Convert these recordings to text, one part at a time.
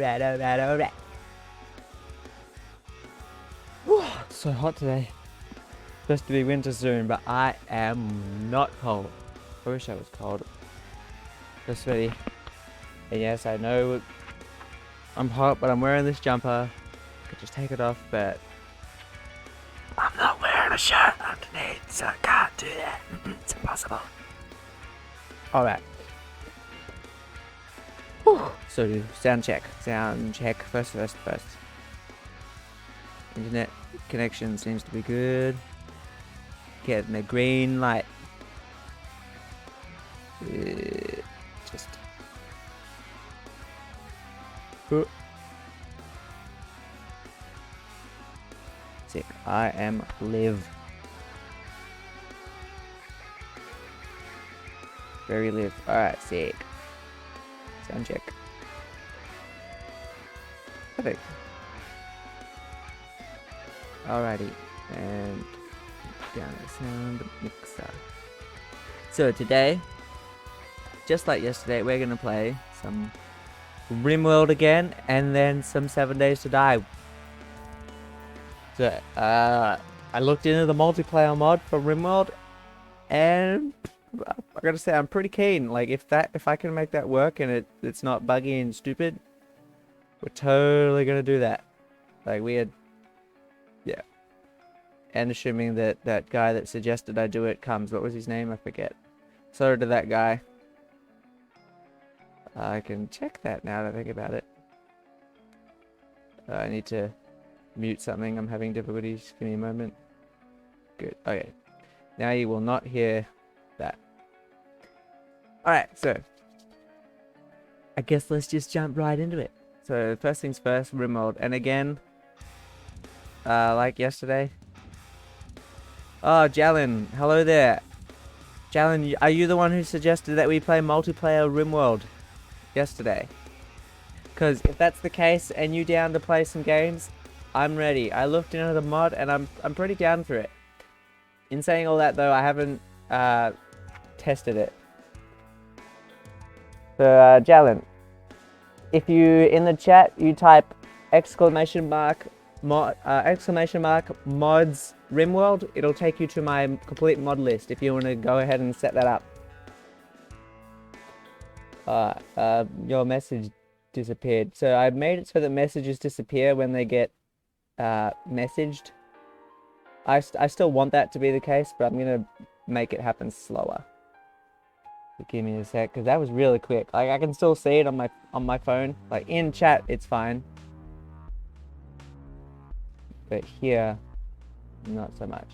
alright. Whew, it's so hot today. Supposed to be winter soon, but I am not cold. I wish I was cold. Just ready. And yes, I know I'm hot, but I'm wearing this jumper. I could just take it off, but I'm not wearing a shirt underneath, so I can't do that. It's impossible. Alright. So, sound check. Sound check. First. Internet connection seems to be good. Getting a green light. Just. Sick. I am live. Very live. Alright, sick. Sound check. Perfect. Alrighty. And down the sound mixer. So today, just like yesterday, we're gonna play some Rimworld again, and then some 7 Days to Die. So, I looked into the multiplayer mod for Rimworld, and I gotta say I'm pretty keen. Like if I can make that work and it's not buggy and stupid, we're totally gonna do that. Like yeah. And assuming that that guy that suggested I do it comes. What was his name? I forget. So did that guy. I can check that now that I think about it. I need to mute something. I'm having difficulties. Give me a moment. Good. Okay. Now you will not hear that. Alright, so I guess let's just jump right into it. So first things first, Rimworld. And again, like yesterday. Oh, Jalen. Hello there. Jalen, are you the one who suggested that we play multiplayer Rimworld yesterday? Because if that's the case and you down to play some games, I'm ready. I looked into the mod and I'm pretty down for it. In saying all that though, I haven't tested it. So Jalen, if you in the chat you type exclamation mark mods Rimworld, it'll take you to my complete mod list if you want to go ahead and set that up. Your message disappeared. So I made it so that messages disappear when they get messaged. I still want that to be the case, but I'm gonna make it happen slower. So give me a sec, because that was really quick. Like I can still see it on my phone. Like in chat, it's fine, but here, not so much.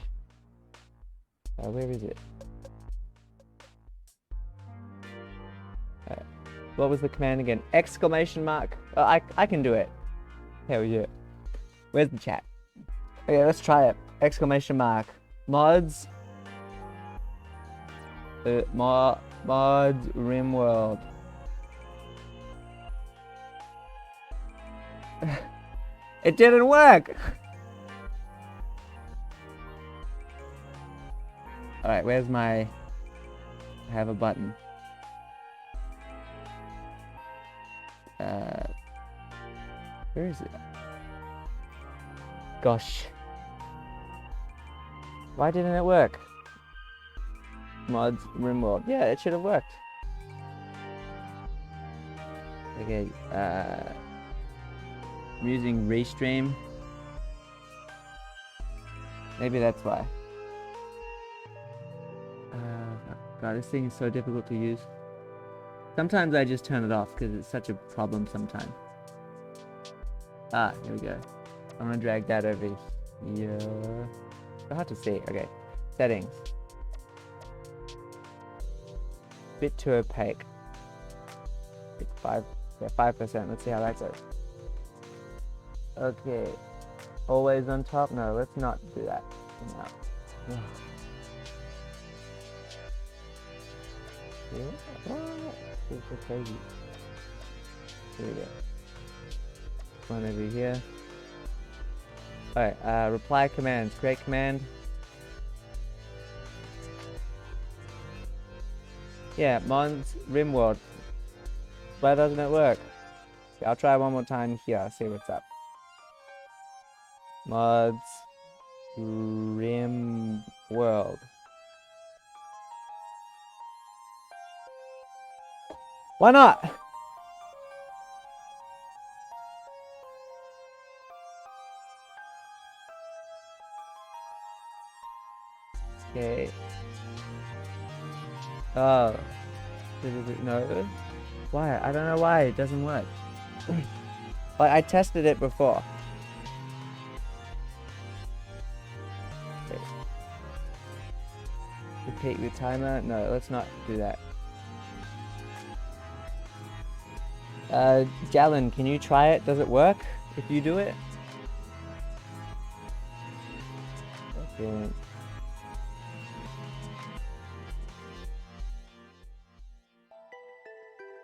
Where is it? What was the command again? Exclamation mark. Oh, I can do it. Hell yeah. Where's the chat? Okay, let's try it. Exclamation mark. Mods. Mods Rimworld. It didn't work. Alright, where's my... I have a button. Where is it? Gosh. Why didn't it work? Mods Rimworld. Yeah, it should have worked. Okay, I'm using Restream. Maybe that's why. God, this thing is so difficult to use. Sometimes I just turn it off because it's such a problem sometimes. Ah, here we go. I'm gonna drag that over here. It's hard to see. Okay, settings. Bit too opaque. 5%. Let's see how that goes. Okay. Always on top? No, let's not do that. No. This is so crazy. Here we go. One over here. Alright, reply commands. Create command. Yeah, Mons Rimworld. Why doesn't it work? I'll try one more time here, see what's up. Mods, Rimworld. Why not? Okay. Oh. No. Why? I don't know why it doesn't work. Like, I tested it before. Okay. Repeat your timer. No, let's not do that. Jalen, can you try it? Does it work if you do it? Okay.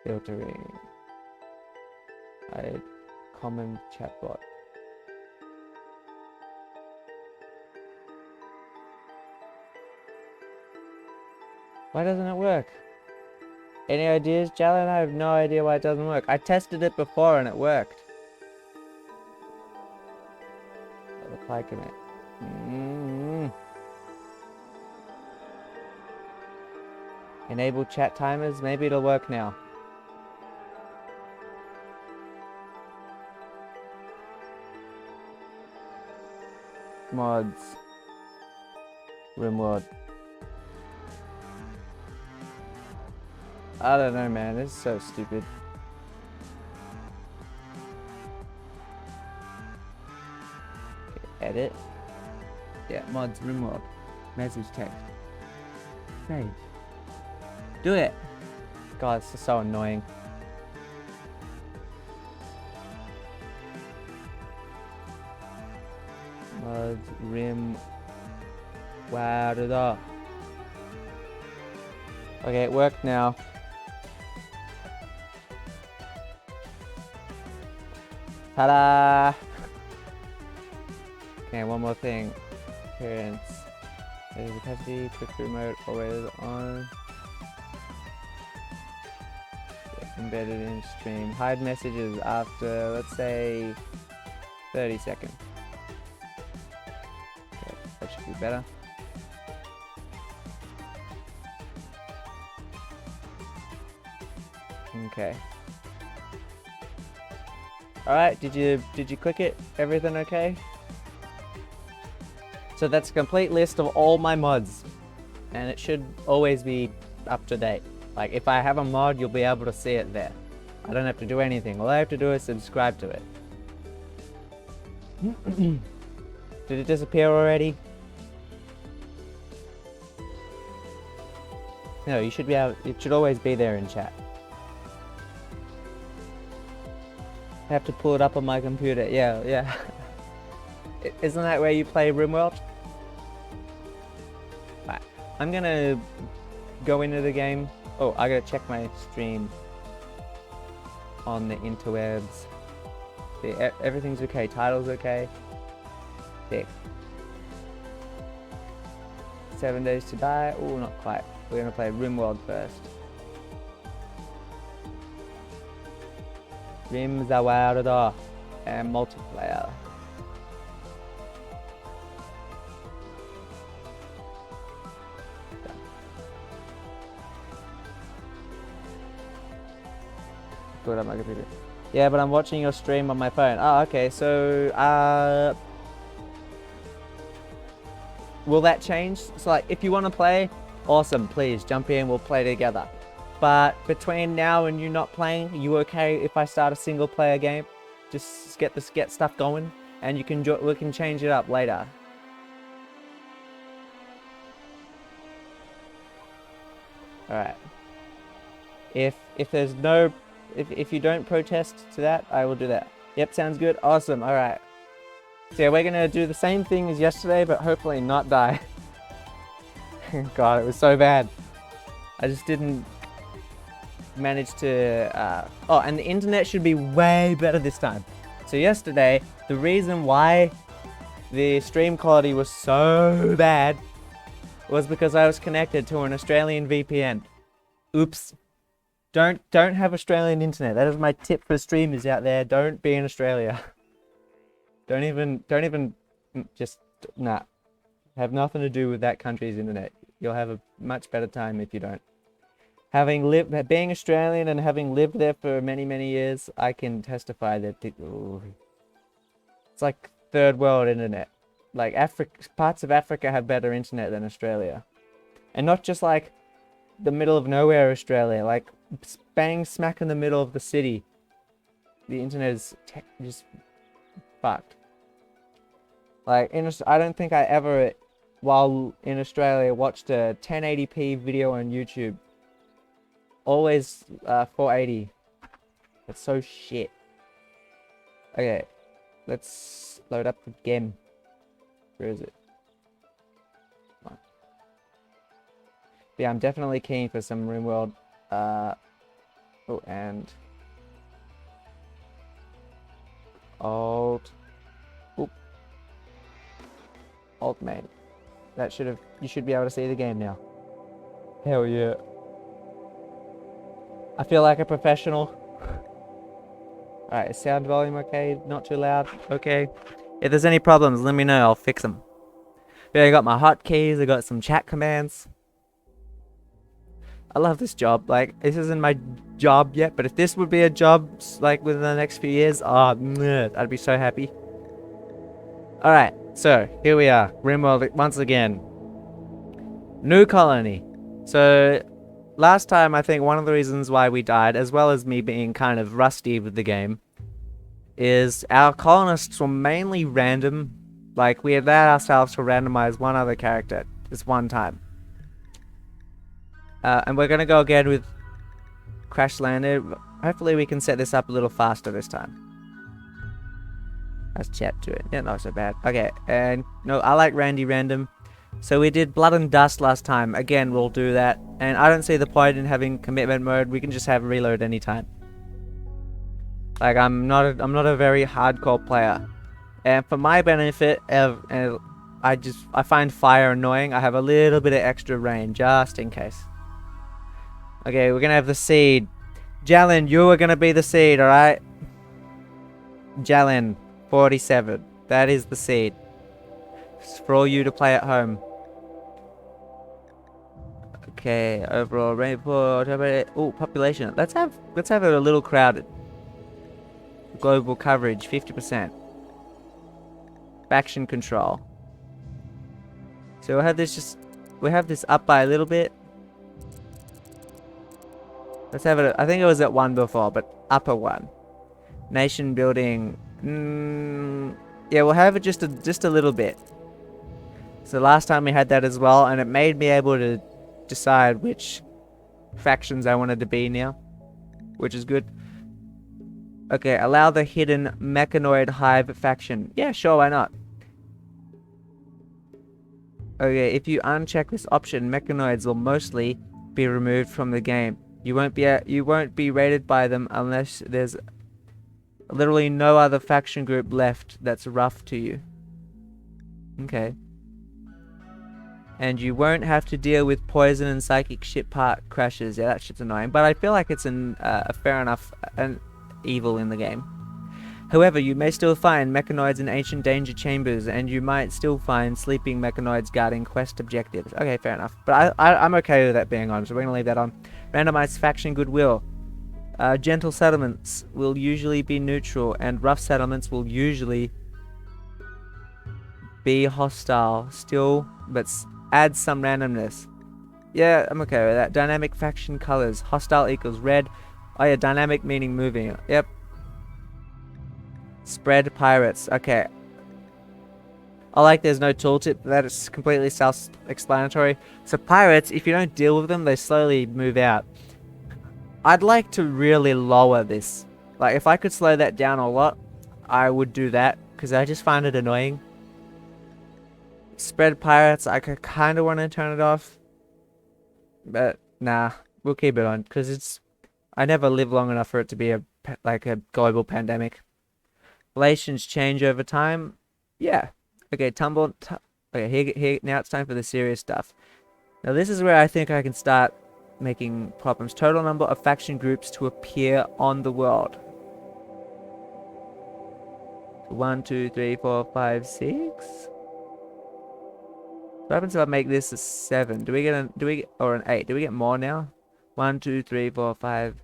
Filtering. Common chatbot. Why doesn't it work? Any ideas, Jalen? I have no idea why it doesn't work. I tested it before and it worked. Reply commit. Enable chat timers. Maybe it'll work now. Mods. Rimworld. I don't know, man. This is so stupid. Okay, edit. Yeah, mods, Rimworld. Message text. Save. Do it! God, this is so annoying. Mods, Rim. Wow, da. Okay, it worked now. Ta-da! Okay, one more thing. Appearance. Capacity, quick remote, always on. Embedded in stream. Hide messages after, let's say, 30 seconds. Okay, that should be better. Okay. Alright, did you click it? Everything okay? So that's a complete list of all my mods. And it should always be up to date. Like, if I have a mod, you'll be able to see it there. I don't have to do anything. All I have to do is subscribe to it. Did it disappear already? No, you should be able... It should always be there in chat. I have to pull it up on my computer. Yeah. Isn't that where you play Rimworld? Right. I'm gonna go into the game. Oh, I gotta check my stream on the interwebs. See, everything's okay. Title's okay. Sick. 7 days to die. Oh, not quite. We're gonna play Rimworld first. Rim Zawarda and multiplayer. Good on my computer. Yeah, but I'm watching your stream on my phone. Oh, okay. So, will that change? So, like, if you want to play, awesome. Please jump in. We'll play together. But between now and you not playing, you okay if I start a single player game? Just get stuff going, and we can change it up later. All right. If there's no if you don't protest to that, I will do that. Yep, sounds good. Awesome. All right. So yeah, we're gonna do the same thing as yesterday, but hopefully not die. God, it was so bad. I just didn't manage to... Oh, and the internet should be way better this time. So yesterday, the reason why the stream quality was so bad was because I was connected to an Australian VPN. Oops. Don't have Australian internet. That is my tip for streamers out there. Don't be in Australia. Don't even just nah. Have nothing to do with that country's internet. You'll have a much better time if you don't. Being Australian and having lived there for many years, I can testify that it's like third world internet. Like parts of Africa have better internet than Australia, and not just like the middle of nowhere Australia, like bang smack in the middle of the city. The internet is just fucked. Like I don't think I ever, while in Australia, watched a 1080p video on YouTube. Always 480. That's so shit. Okay, let's load up the game. Where is it? Yeah, I'm definitely keen for some Rimworld. Oh, and Alt main. You should be able to see the game now. Hell yeah. I feel like a professional. Alright, sound volume okay? Not too loud? Okay. If there's any problems, let me know. I'll fix them. Yeah, I got my hotkeys. I got some chat commands. I love this job. Like, this isn't my job yet, but if this would be a job, like, within the next few years, I'd be so happy. Alright, so, here we are. Rimworld once again. New colony. So, last time, I think one of the reasons why we died, as well as me being kind of rusty with the game, is our colonists were mainly random. Like, we allowed ourselves to randomize one other character this one time. And we're gonna go again with Crash Landed. Hopefully we can set this up a little faster this time. Let's chat to it. Yeah, not so bad. Okay, and no, I like Randy Random. So we did Blood and Dust last time. Again, we'll do that. And I don't see the point in having commitment mode. We can just have reload anytime. Like, I'm not a very hardcore player. And for my benefit, I find fire annoying. I have a little bit of extra range just in case. Okay, we're gonna have the seed. Jalen, you are gonna be the seed, alright? Jalen, 47. That is the seed. It's for all you to play at home. Okay, overall rainfall. Oh, population. Let's have it a little crowded. Global coverage, 50%. Faction control. So we'll have this up by a little bit. Let's have it. I think it was at 1 before, but upper 1. Nation building. Yeah, we'll have it just a little bit. So last time we had that as well, and it made me able to decide which factions I wanted to be now, which is good. Okay, allow the hidden mechanoid hive faction. Yeah, sure, why not? Okay, if you uncheck this option, mechanoids will mostly be removed from the game. You won't be rated by them unless there's literally no other faction group left that's rough to you. Okay. And you won't have to deal with poison and psychic ship part crashes. Yeah, that shit's annoying. But I feel like it's a fair enough evil in the game. However, you may still find mechanoids in ancient danger chambers, and you might still find sleeping mechanoids guarding quest objectives. Okay, fair enough. But I'm okay with that being on, so we're gonna leave that on. Randomized faction goodwill. Gentle settlements will usually be neutral, and rough settlements will usually be hostile. Still, but add some randomness. Yeah, I'm okay with that. Dynamic faction colors. Hostile equals red. Oh yeah, dynamic meaning moving. Yep. Spread pirates. Okay. I like there's no tooltip. That is completely self-explanatory. So pirates, if you don't deal with them, they slowly move out. I'd like to really lower this. Like, if I could slow that down a lot, I would do that, because I just find it annoying. Spread pirates, I could kind of want to turn it off. But, nah. We'll keep it on, because I never lived long enough for it to be a global pandemic. Relations change over time. Yeah. Okay, okay, here now it's time for the serious stuff. Now this is where I think I can start making problems. Total number of faction groups to appear on the world. 1, 2, 3, 4, 5, 6. What happens if I make this a 7? Do we get or an 8? Do we get more now? 1, 2, 3, 4, 5.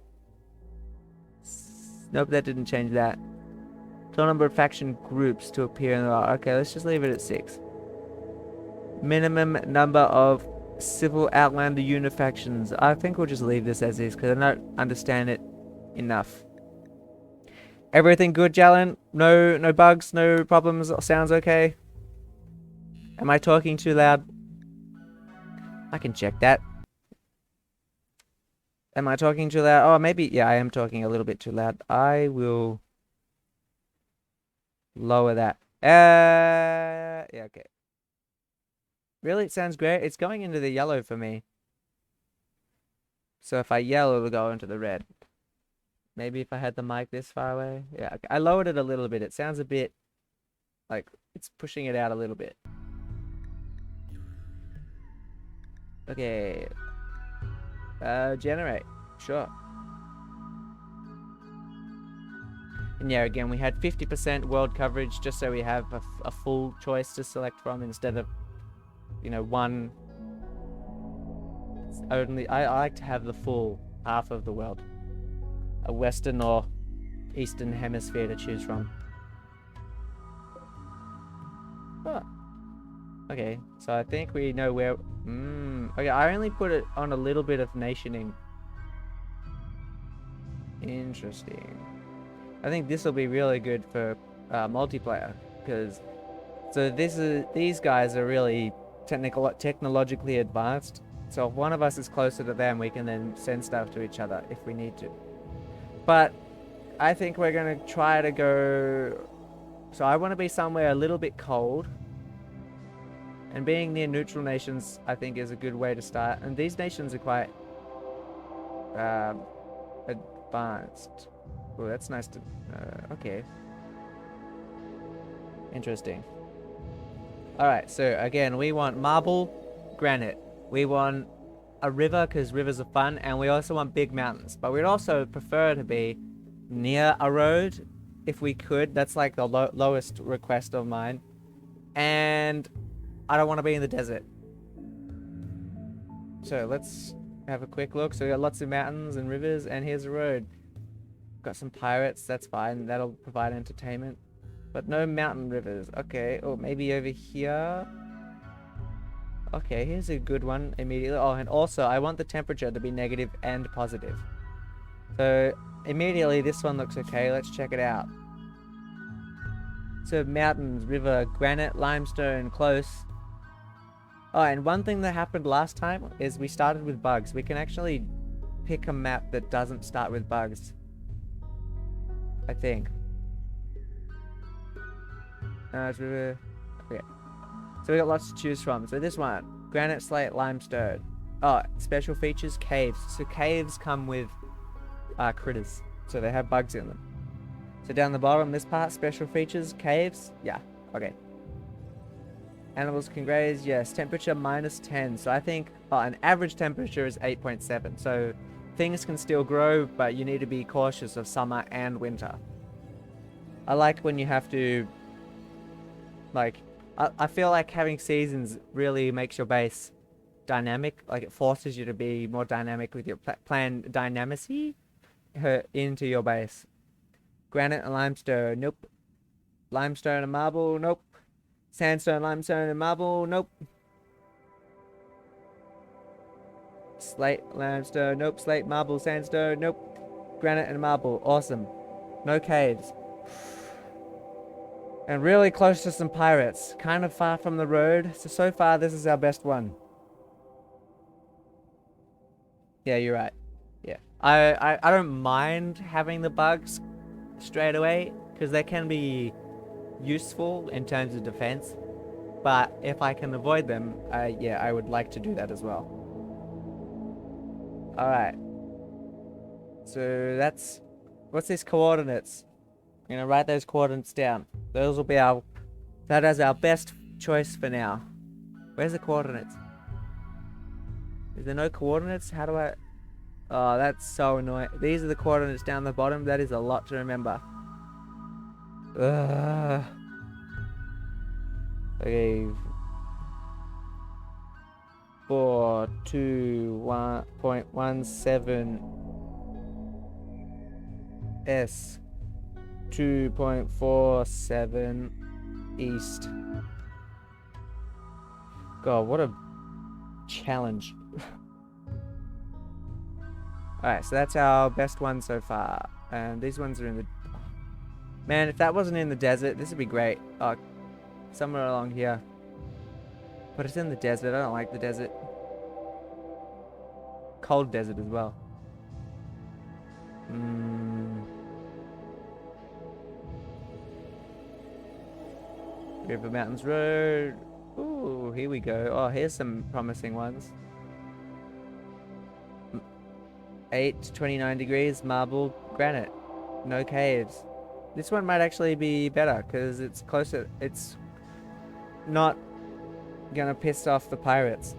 Nope, that didn't change that. Total number of faction groups to appear in the world. Okay, let's just leave it at 6. Minimum number of civil Outlander unifactions. I think we'll just leave this as is because I don't understand it enough. Everything good, Jalen? No bugs, no problems, sounds okay? Am I talking too loud? I can check that. Am I talking too loud? Oh, maybe, yeah, I am talking a little bit too loud. I will lower that. Yeah, okay. Really? It sounds great. It's going into the yellow for me. So if I yell, it'll go into the red. Maybe if I had the mic this far away. Yeah, okay. I lowered it a little bit. It sounds a bit like it's pushing it out a little bit. Okay. Generate. Sure. And yeah, again, we had 50% world coverage just so we have a full choice to select from instead of, you know, one. Only I like to have the full half of the world, a western or eastern hemisphere to choose from. Huh. Okay, so I think we know where. Okay, I only put it on a little bit of nationing. Interesting. I think this will be really good for multiplayer because these guys are really technologically advanced. So if one of us is closer to them, we can then send stuff to each other if we need to. But I think we're gonna try to go. So I want to be somewhere a little bit cold. And being near neutral nations, I think, is a good way to start. And these nations are quite advanced. Oh, that's nice to... okay. Interesting. Alright, so again, we want marble, granite. We want a river, because rivers are fun. And we also want big mountains. But we'd also prefer to be near a road, if we could. That's like the lowest request of mine. And I don't want to be in the desert. So let's have a quick look. So we got lots of mountains and rivers, and here's a road. Got some pirates, that's fine. That'll provide entertainment. But no mountain rivers. Okay, or maybe over here. Okay, here's a good one immediately. Oh, and also I want the temperature to be negative and positive. So immediately this one looks okay. Let's check it out. So mountains, river, granite, limestone, close. Oh, and one thing that happened last time is we started with bugs. We can actually pick a map that doesn't start with bugs, I think. It's river. Okay. So we got lots to choose from. So this one, granite, slate, limestone. Oh, special features, caves. So caves come with critters. So they have bugs in them. So down the bottom, this part, special features, caves. Yeah, okay. Animals can graze, yes. Temperature -10. So I think an average temperature is 8.7. So things can still grow, but you need to be cautious of summer and winter. I like when you have to, like, I feel like having seasons really makes your base dynamic. Like it forces you to be more dynamic with your plan dynamicy into your base. Granite and limestone, nope. Limestone and marble, nope. Sandstone, limestone, and marble, nope. Slate, limestone, nope. Slate, marble, sandstone, nope. Granite and marble, awesome. No caves. And really close to some pirates. Kind of far from the road. So far, this is our best one. Yeah, you're right. Yeah. I don't mind having the bugs straight away, because they can be useful in terms of defense. But if I can avoid them, yeah, I would like to do that as well. Alright. So that's... What's these coordinates? I'm going to write those coordinates down. Those will be our... That is our best choice for now. Where's the coordinates? Is there no coordinates? How do I... Oh, that's so annoying. These are the coordinates down the bottom. That is a lot to remember. Ugh. Okay. 421.17 S 2.47 East. God, what a challenge. Alright, so that's our best one so far. And these ones are in the... Man, if that wasn't in the desert, this would be great. Somewhere along here. But it's in the desert. I don't like the desert. Cold desert as well. River Mountains Road. Ooh, here we go. Oh, here's some promising ones. 8 to 29 degrees, marble, granite. No caves. This one might actually be better because it's closer. It's not gonna piss off the pirates.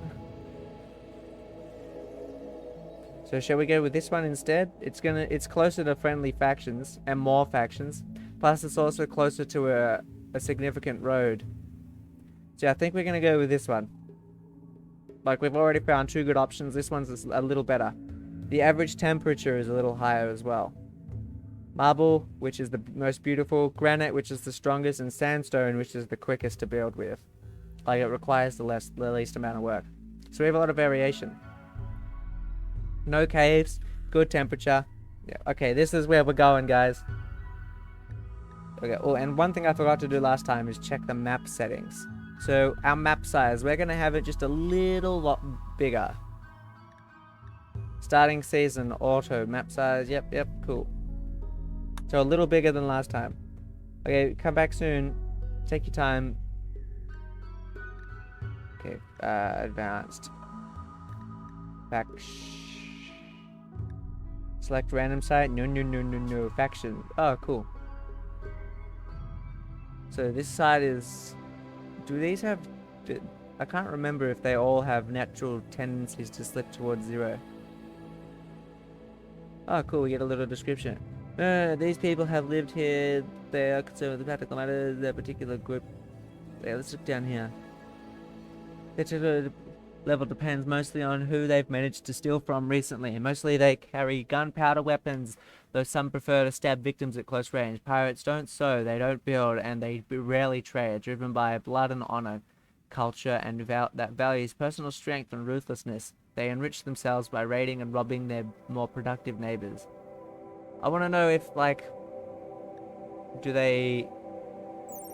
So shall we go with this one instead? It's closer to friendly factions and more factions. Plus it's also closer to a significant road. So I think we're gonna go with this one. Like, we've already found 2 good options. This one's a little better. The average temperature is a little higher as well. Marble, which is the most beautiful, granite, which is the strongest, and sandstone, which is the quickest to build with. Like, it requires the least amount of work. So we have a lot of variation. No caves, good temperature. Yeah, okay, this is where we're going, guys. Okay, oh, and one thing I forgot to do last time is check the map settings. So our map size, we're gonna have it just a little lot bigger. Starting season, auto, map size, yep, cool. So a little bigger than last time. Okay, come back soon. Take your time. Okay, advanced. Back. Select random site. No. Faction. Oh, cool. So this side is... Do these have... I can't remember if they all have natural tendencies to slip towards 0. Oh, cool. We get a little description. These people have lived here. They are concerned with the practical matters. Their particular group. Yeah, let's look down here. Their level depends mostly on who they've managed to steal from recently. Mostly they carry gunpowder weapons, though some prefer to stab victims at close range. Pirates don't sew, they don't build, and they rarely trade, driven by blood and honor, culture, and that values personal strength and ruthlessness. They enrich themselves by raiding and robbing their more productive neighbors. I want to know if, like, do they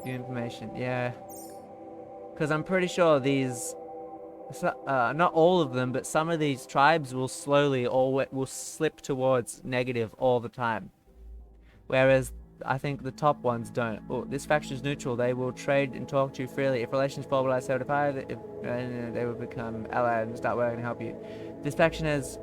do information? Yeah. Because I'm pretty sure these, not all of them, but some of these tribes will slowly will slip towards negative all the time. Whereas I think the top ones don't. Oh, this faction is neutral. They will trade and talk to you freely. If relations fall below 75, they will become allied and start working to help you. This faction has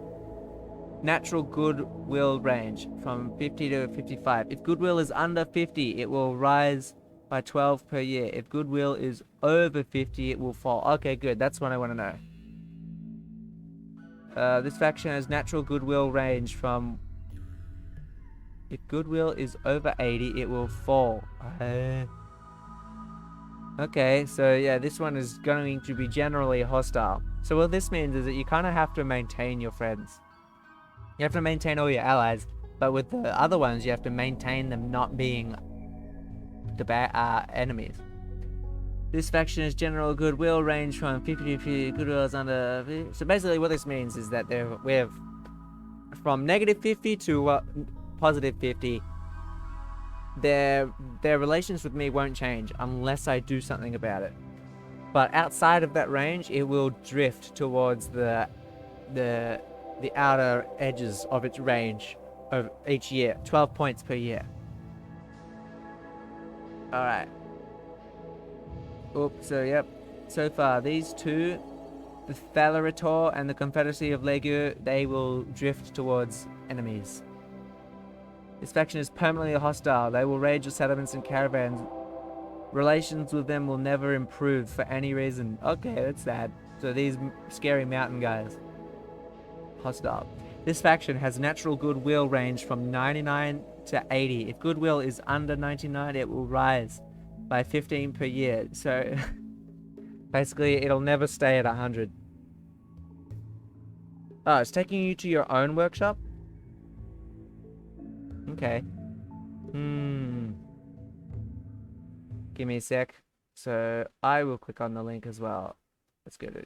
natural goodwill range from 50 to 55. If goodwill is under 50, it will rise by 12 per year. If goodwill is over 50, it will fall. Okay, good. That's what I want to know. This faction has natural goodwill range from... If goodwill is over 80, it will fall. Okay, so yeah, this one is going to be generally hostile. So what this means is that you kind of have to maintain your friends. You have to maintain all your allies, but with the other ones, you have to maintain them not being the enemies. This faction is general goodwill range from 50 to 50. Goodwill is under 50. So basically what this means is that we have from negative 50 to positive 50. Their relations with me won't change unless I do something about it. But outside of that range, it will drift towards the outer edges of its range of each year. 12 points per year. Alright. Oops, so yep. So far, these two, the Thalarator and the Confederacy of Legur, they will drift towards enemies. This faction is permanently hostile. They will raid your settlements and caravans. Relations with them will never improve for any reason. Okay, that's sad. So these scary mountain guys. Hostile. This faction has natural goodwill range from 99 to 80. If goodwill is under 99, it will rise by 15 per year. So basically, it'll never stay at 100. Oh, it's taking you to your own workshop? Okay. Give me a sec. So I will click on the link as well. Let's go to.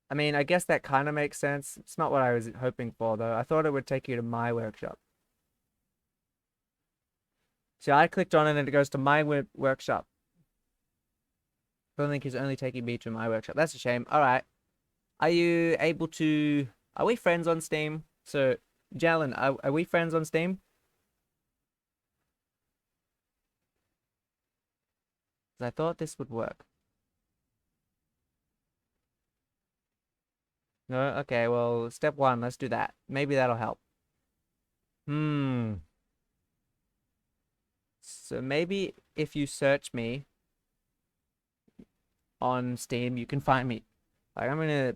I mean, I guess that kind of makes sense. It's not what I was hoping for, though. I thought it would take you to my workshop. So I clicked on it and it goes to my workshop. The link is only taking me to my workshop. That's a shame. All right. Are you able to... Are we friends on Steam? So, Jalen, are we friends on Steam? I thought this would work. No? Okay, well, step 1, let's do that. Maybe that'll help. So maybe if you search me on Steam, you can find me. Like, I'm gonna...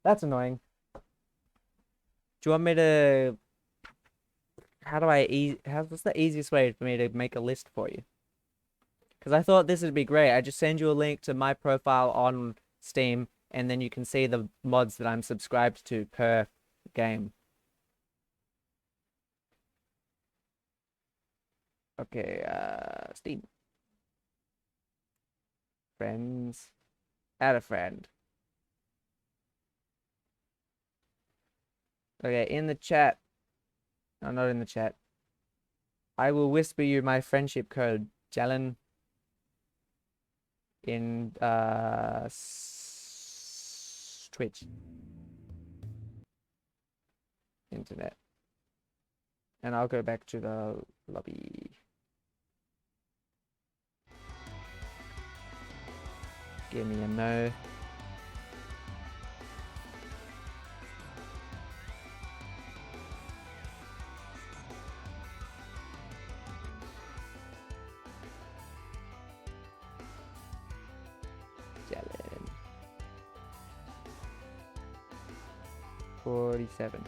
That's annoying. Do you want me to... what's the easiest way for me to make a list for you? Because I thought this would be great. I just send you a link to my profile on Steam, and then you can see the mods that I'm subscribed to per game. Okay, Steam. Friends. Add a friend. Okay, in the chat. No, not in the chat. I will whisper you my friendship code, Jalen. In Twitch. Internet. And I'll go back to the lobby. Give me a no. Jalen. 47.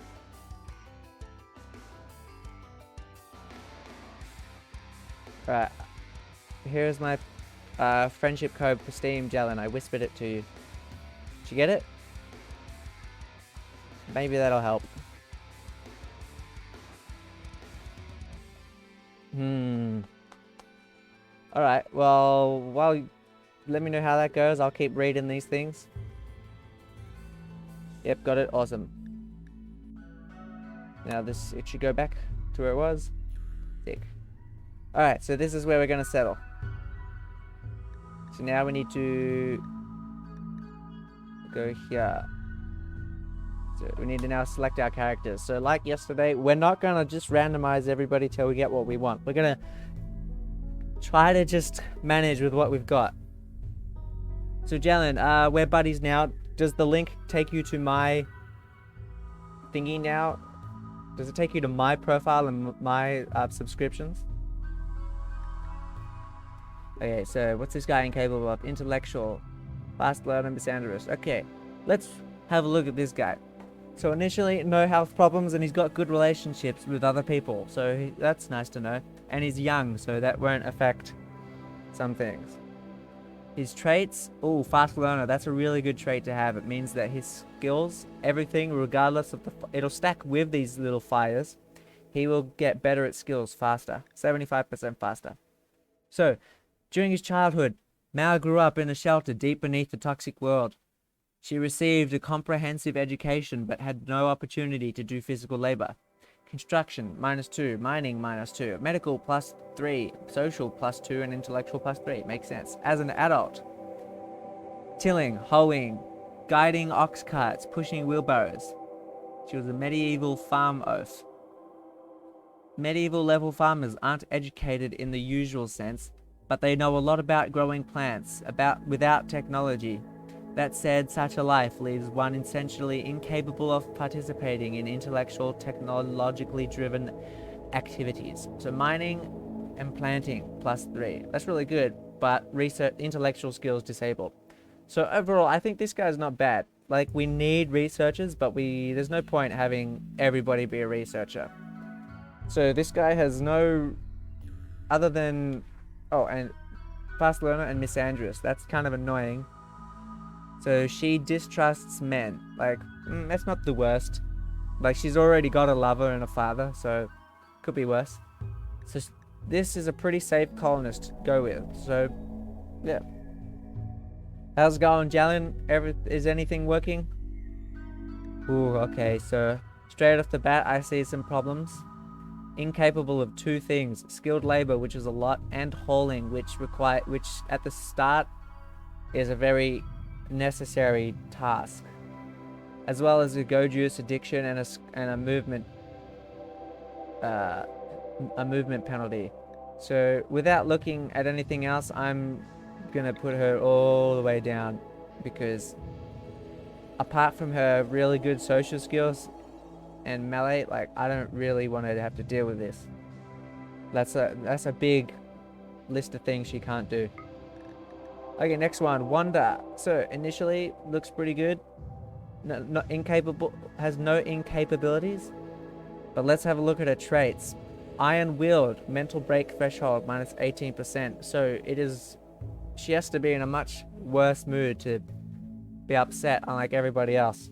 Right. Here's my friendship code for Steam, Jalen. I whispered it to you. Did you get it? Maybe that'll help. Alright, well, let me know how that goes. I'll keep reading these things. Yep, got it. Awesome. Now it should go back to where it was. Sick. Alright, so this is where we're going to settle. So now we need to go here. So we need to now select our characters. So like yesterday, we're not going to just randomize everybody till we get what we want. We're going to try to just manage with what we've got. So Jalen, we're buddies now. Does the link take you to my thingy now? Does it take you to my profile and my subscriptions? Okay, so what's this guy incapable of? Intellectual, fast learner, misandrous. Okay, let's have a look at this guy. So initially, no health problems, and he's got good relationships with other people. So that's nice to know. And he's young, so that won't affect some things. His traits, fast learner. That's a really good trait to have. It means that his skills, everything, regardless of it'll stack with these little fires. He will get better at skills faster, 75% faster. So, during his childhood, Mao grew up in a shelter deep beneath the toxic world. She received a comprehensive education but had no opportunity to do physical labor. Construction, -2. Mining, -2. Medical, +3. Social, +2. And intellectual, +3. Makes sense. As an adult, tilling, hoeing, guiding ox carts, pushing wheelbarrows. She was a medieval farm oaf. Medieval level farmers aren't educated in the usual sense, but they know a lot about growing plants, without technology. That said, such a life leaves one essentially incapable of participating in intellectual, technologically driven activities. So mining and planting, +3. That's really good, but research intellectual skills disabled. So overall, I think this guy's not bad. Like, we need researchers, but there's no point having everybody be a researcher. So this guy has no other than, oh, and fast learner and misandrous. That's kind of annoying. So she distrusts men. Like, that's not the worst. Like, she's already got a lover and a father, so could be worse. So this is a pretty safe colonist to go with. So, yeah. How's it going, Jalen? Is anything working? Ooh, okay, so straight off the bat, I see some problems. Incapable of 2 things: skilled labor, which is a lot, and hauling, which at the start is a very necessary task, as well as a go juice addiction and a movement penalty. So without looking at anything else, I'm gonna put her all the way down, because apart from her really good social skills and melee, like, I don't really want her to have to deal with this. That's a big list of things she can't do. Okay, next one, Wanda. So initially looks pretty good. Not incapable, has no incapabilities. But let's have a look at her traits. Iron-willed, mental break threshold minus 18%. So she has to be in a much worse mood to be upset, unlike everybody else.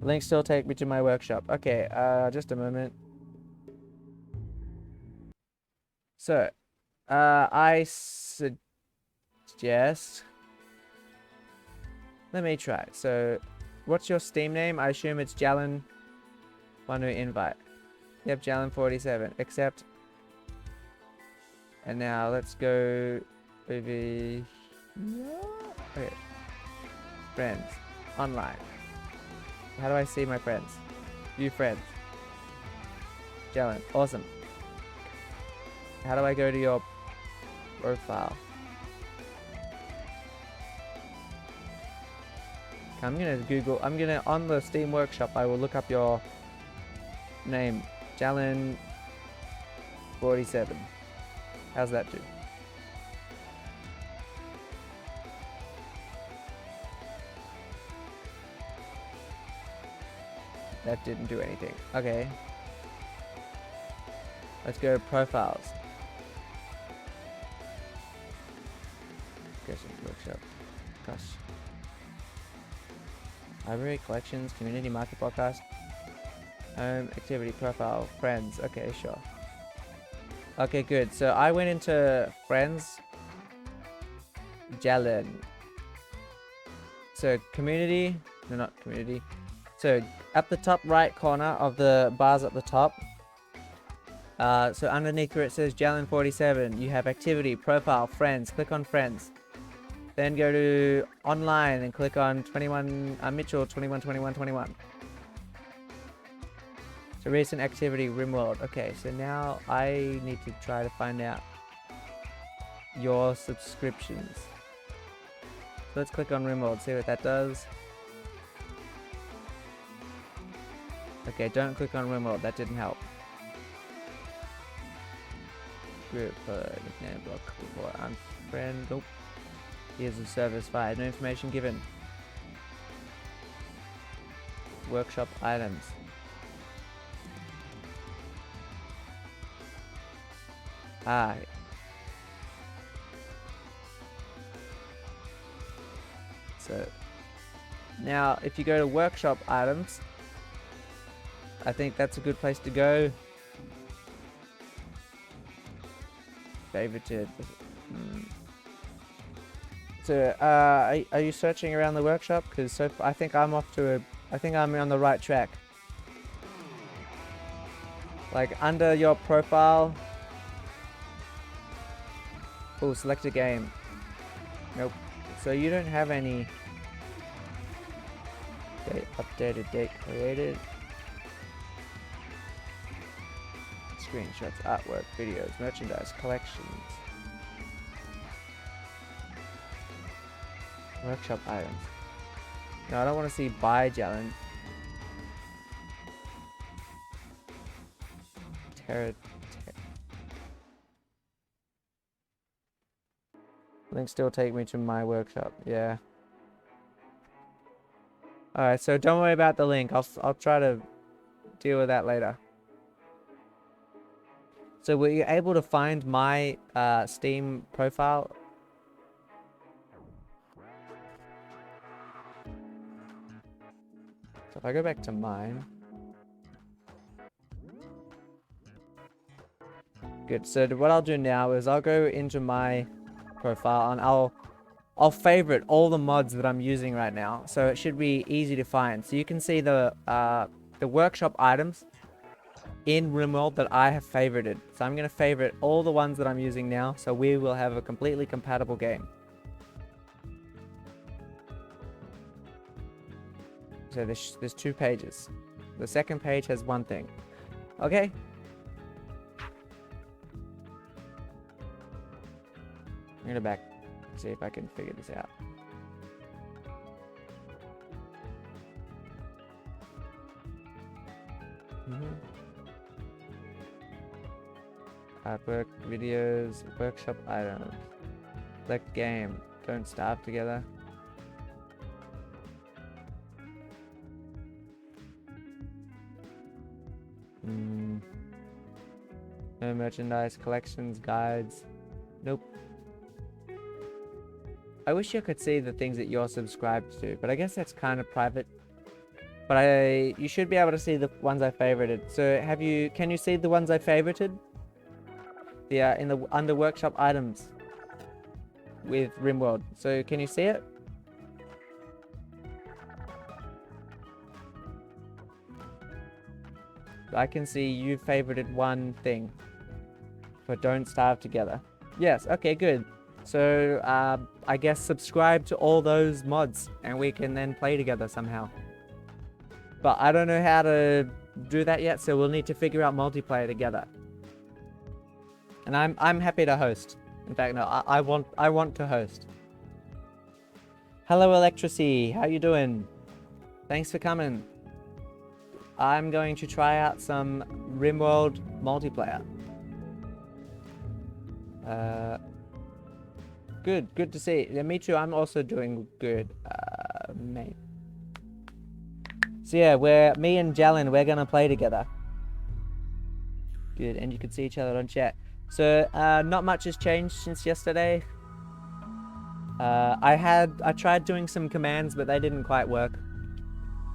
Link still take me to my workshop. Okay, just a moment. So, I suggest... Let me try. So, what's your Steam name? I assume it's Jalen. One who invite. Yep, Jalen47. Accept. And now let's go over here. Okay. Friends. Online. How do I see my friends? View friends. Jalen. Awesome. How do I go to your profile? I'm gonna on the Steam Workshop, I will look up your name. Jalen47. How's that do? That didn't do anything. Okay. Let's go profiles. Questions workshop. Gosh. Library, collections, community, market, podcast. Home, activity, profile, friends. Okay, sure. Okay, good. So I went into friends. Jalen. So community. No, not community. So at the top right corner of the bars at the top. So underneath where it says Jalen47, you have activity, profile, friends. Click on friends. Then go to online and click on 21 Mitchell 21. So recent activity, Rimworld. Okay, so now I need to try to find out your subscriptions. So let's click on Rimworld, see what that does. Okay, don't click on Rimworld, that didn't help. Group, nickname, block, report, unfriend, nope. Here's the service file, no information given. Workshop items. Ah. So, now if you go to workshop items, I think that's a good place to go. Favorited. So, are you searching around the workshop? Because I think I'm I think I'm on the right track. Like under your profile. Oh, select a game. Nope. So you don't have any updated date created. Screenshots, artwork, videos, merchandise, collections. Workshop items. No, I don't want to see buy challenge. Link still take me to my workshop. Yeah. Alright, so don't worry about the link. I'll try to deal with that later. So were you able to find my Steam profile? So if I go back to mine. Good. So what I'll do now is I'll go into my profile and I'll favorite all the mods that I'm using right now. So it should be easy to find. So you can see the workshop items in Rimworld that I have favorited. So I'm going to favorite all the ones that I'm using now, so we will have a completely compatible game. So there's 2 pages. The second page has 1 thing. Okay. I'm going to back, see if I can figure this out. Artwork, videos, workshop items. Select game. Don't starve together. No merchandise, collections, guides. Nope. I wish you could see the things that you're subscribed to, but I guess that's kind of private. But you should be able to see the ones I favorited. So can you see the ones I favorited? Under workshop items with Rimworld. So can you see it? I can see you favorited 1 thing for Don't Starve Together. Yes, okay, good. So I guess subscribe to all those mods and we can then play together somehow. But I don't know how to do that yet, so we'll need to figure out multiplayer together. And I'm happy to host. In fact, no, I want to host. Hello, Electricity. How you doing? Thanks for coming. I'm going to try out some Rimworld multiplayer. Good to see. Yeah, me too. I'm also doing good, mate. So yeah, me and Jalen, we're gonna play together. Good, and you can see each other on chat. So, not much has changed since yesterday. I tried doing some commands, but they didn't quite work.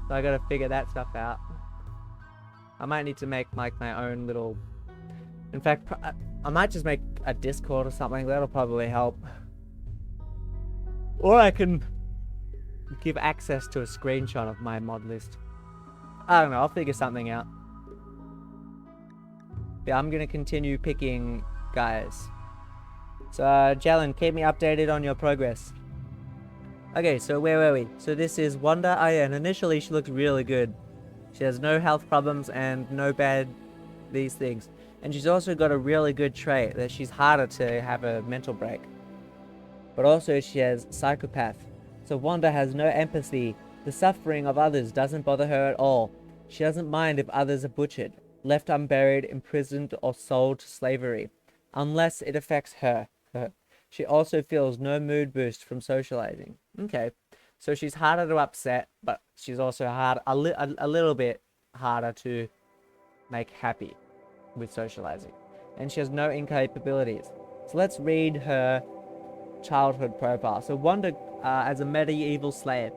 So I gotta figure that stuff out. I might need to make like my own little... In fact, I might just make a Discord or something. That'll probably help. Or I can give access to a screenshot of my mod list. I don't know, I'll figure something out. Yeah, I'm gonna continue picking guys. So, Jalen, keep me updated on your progress. Okay, so where were we? So this is Wanda. Oh yeah, and initially she looked really good. She has no health problems and no bad these things. And she's also got a really good trait that she's harder to have a mental break. But also she has psychopath. So Wanda has no empathy. The suffering of others doesn't bother her at all. She doesn't mind if others are butchered, left unburied, imprisoned, or sold to slavery, unless it affects her. She also feels no mood boost from socializing. Okay, so she's harder to upset, but she's also a little bit harder to make happy with socializing. And she has no incapabilities. So let's read her childhood profile. So Wanda, as a medieval slave.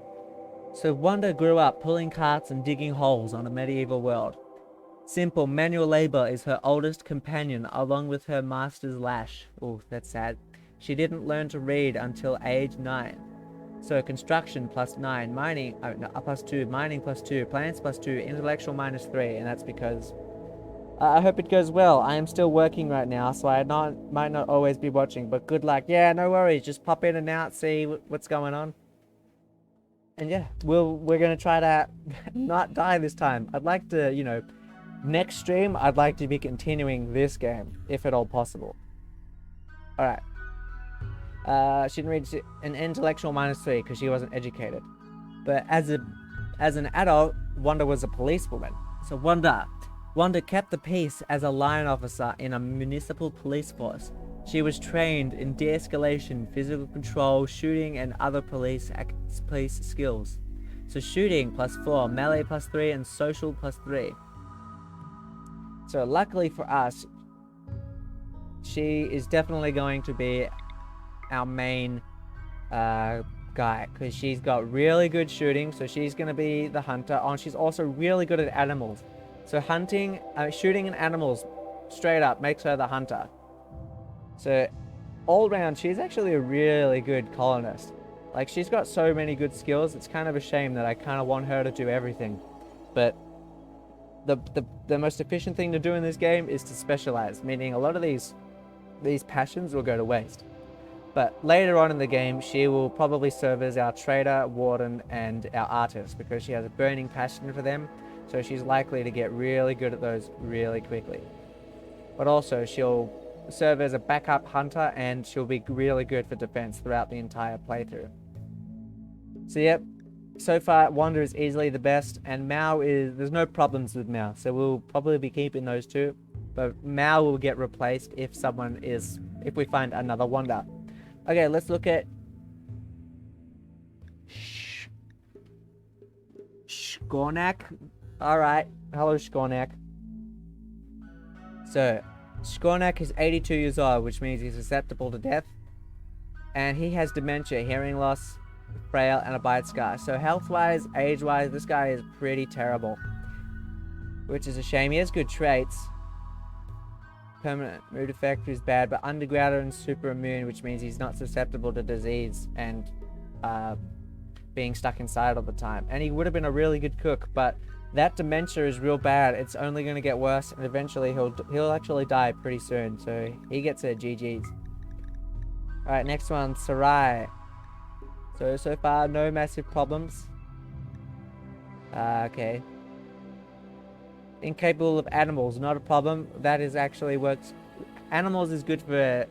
So Wanda grew up pulling carts and digging holes on a medieval world. Simple manual labor is her oldest companion, along with her master's lash. Oh, that's sad. She didn't learn to read until age 9. So construction plus 9, mining, plus 2, mining plus 2, plants plus 2, intellectual minus 3, and that's because... I hope it goes well. I am still working right now, so I might not always be watching, but good luck. Yeah, no worries. Just pop in and out, see what's going on. And yeah, we're gonna try to not die this time. I'd like to, you know, next stream, I'd like to be continuing this game, if at all possible. Alright. She didn't read an intellectual minus 3 because she wasn't educated. But as an adult, Wanda was a policewoman. So Wanda kept the peace as a line officer in a municipal police force. She was trained in de-escalation, physical control, shooting, and other police skills. So shooting +4, melee +3, and social +3. So luckily for us, she is definitely going to be our main guy, because she's got really good shooting, so she's going to be the hunter. Oh, and she's also really good at animals. So shooting at animals straight up makes her the hunter. So all round, she's actually a really good colonist. Like, she's got so many good skills, it's kind of a shame that I kind of want her to do everything. But the most efficient thing to do in this game is to specialize, meaning a lot of these passions will go to waste. But later on in the game, she will probably serve as our trader, warden, and our artist, because she has a burning passion for them, so she's likely to get really good at those really quickly. But also, she'll serve as a backup hunter, and she'll be really good for defense throughout the entire playthrough. So yep, so far Wanda is easily the best, and there's no problems with Mao, so we'll probably be keeping those two. But Mao will get replaced if we find another Wanda. Okay, let's look at Shkornak. Alright, hello Shkornak. So, Shkornak is 82 years old, which means he's susceptible to death. And he has dementia, hearing loss, frail, and a bite scar. So health-wise, age-wise, this guy is pretty terrible. Which is a shame. He has good traits. Permanent mood effect is bad, but underground and super immune, which means he's not susceptible to disease and being stuck inside all the time. And he would have been a really good cook, but that dementia is real bad. It's only going to get worse, and eventually he'll actually die pretty soon. So he gets a GG's. Alright, next one, Sarai. So far, no massive problems. Okay. Incapable of animals, not a problem. That is actually works. Animals is good for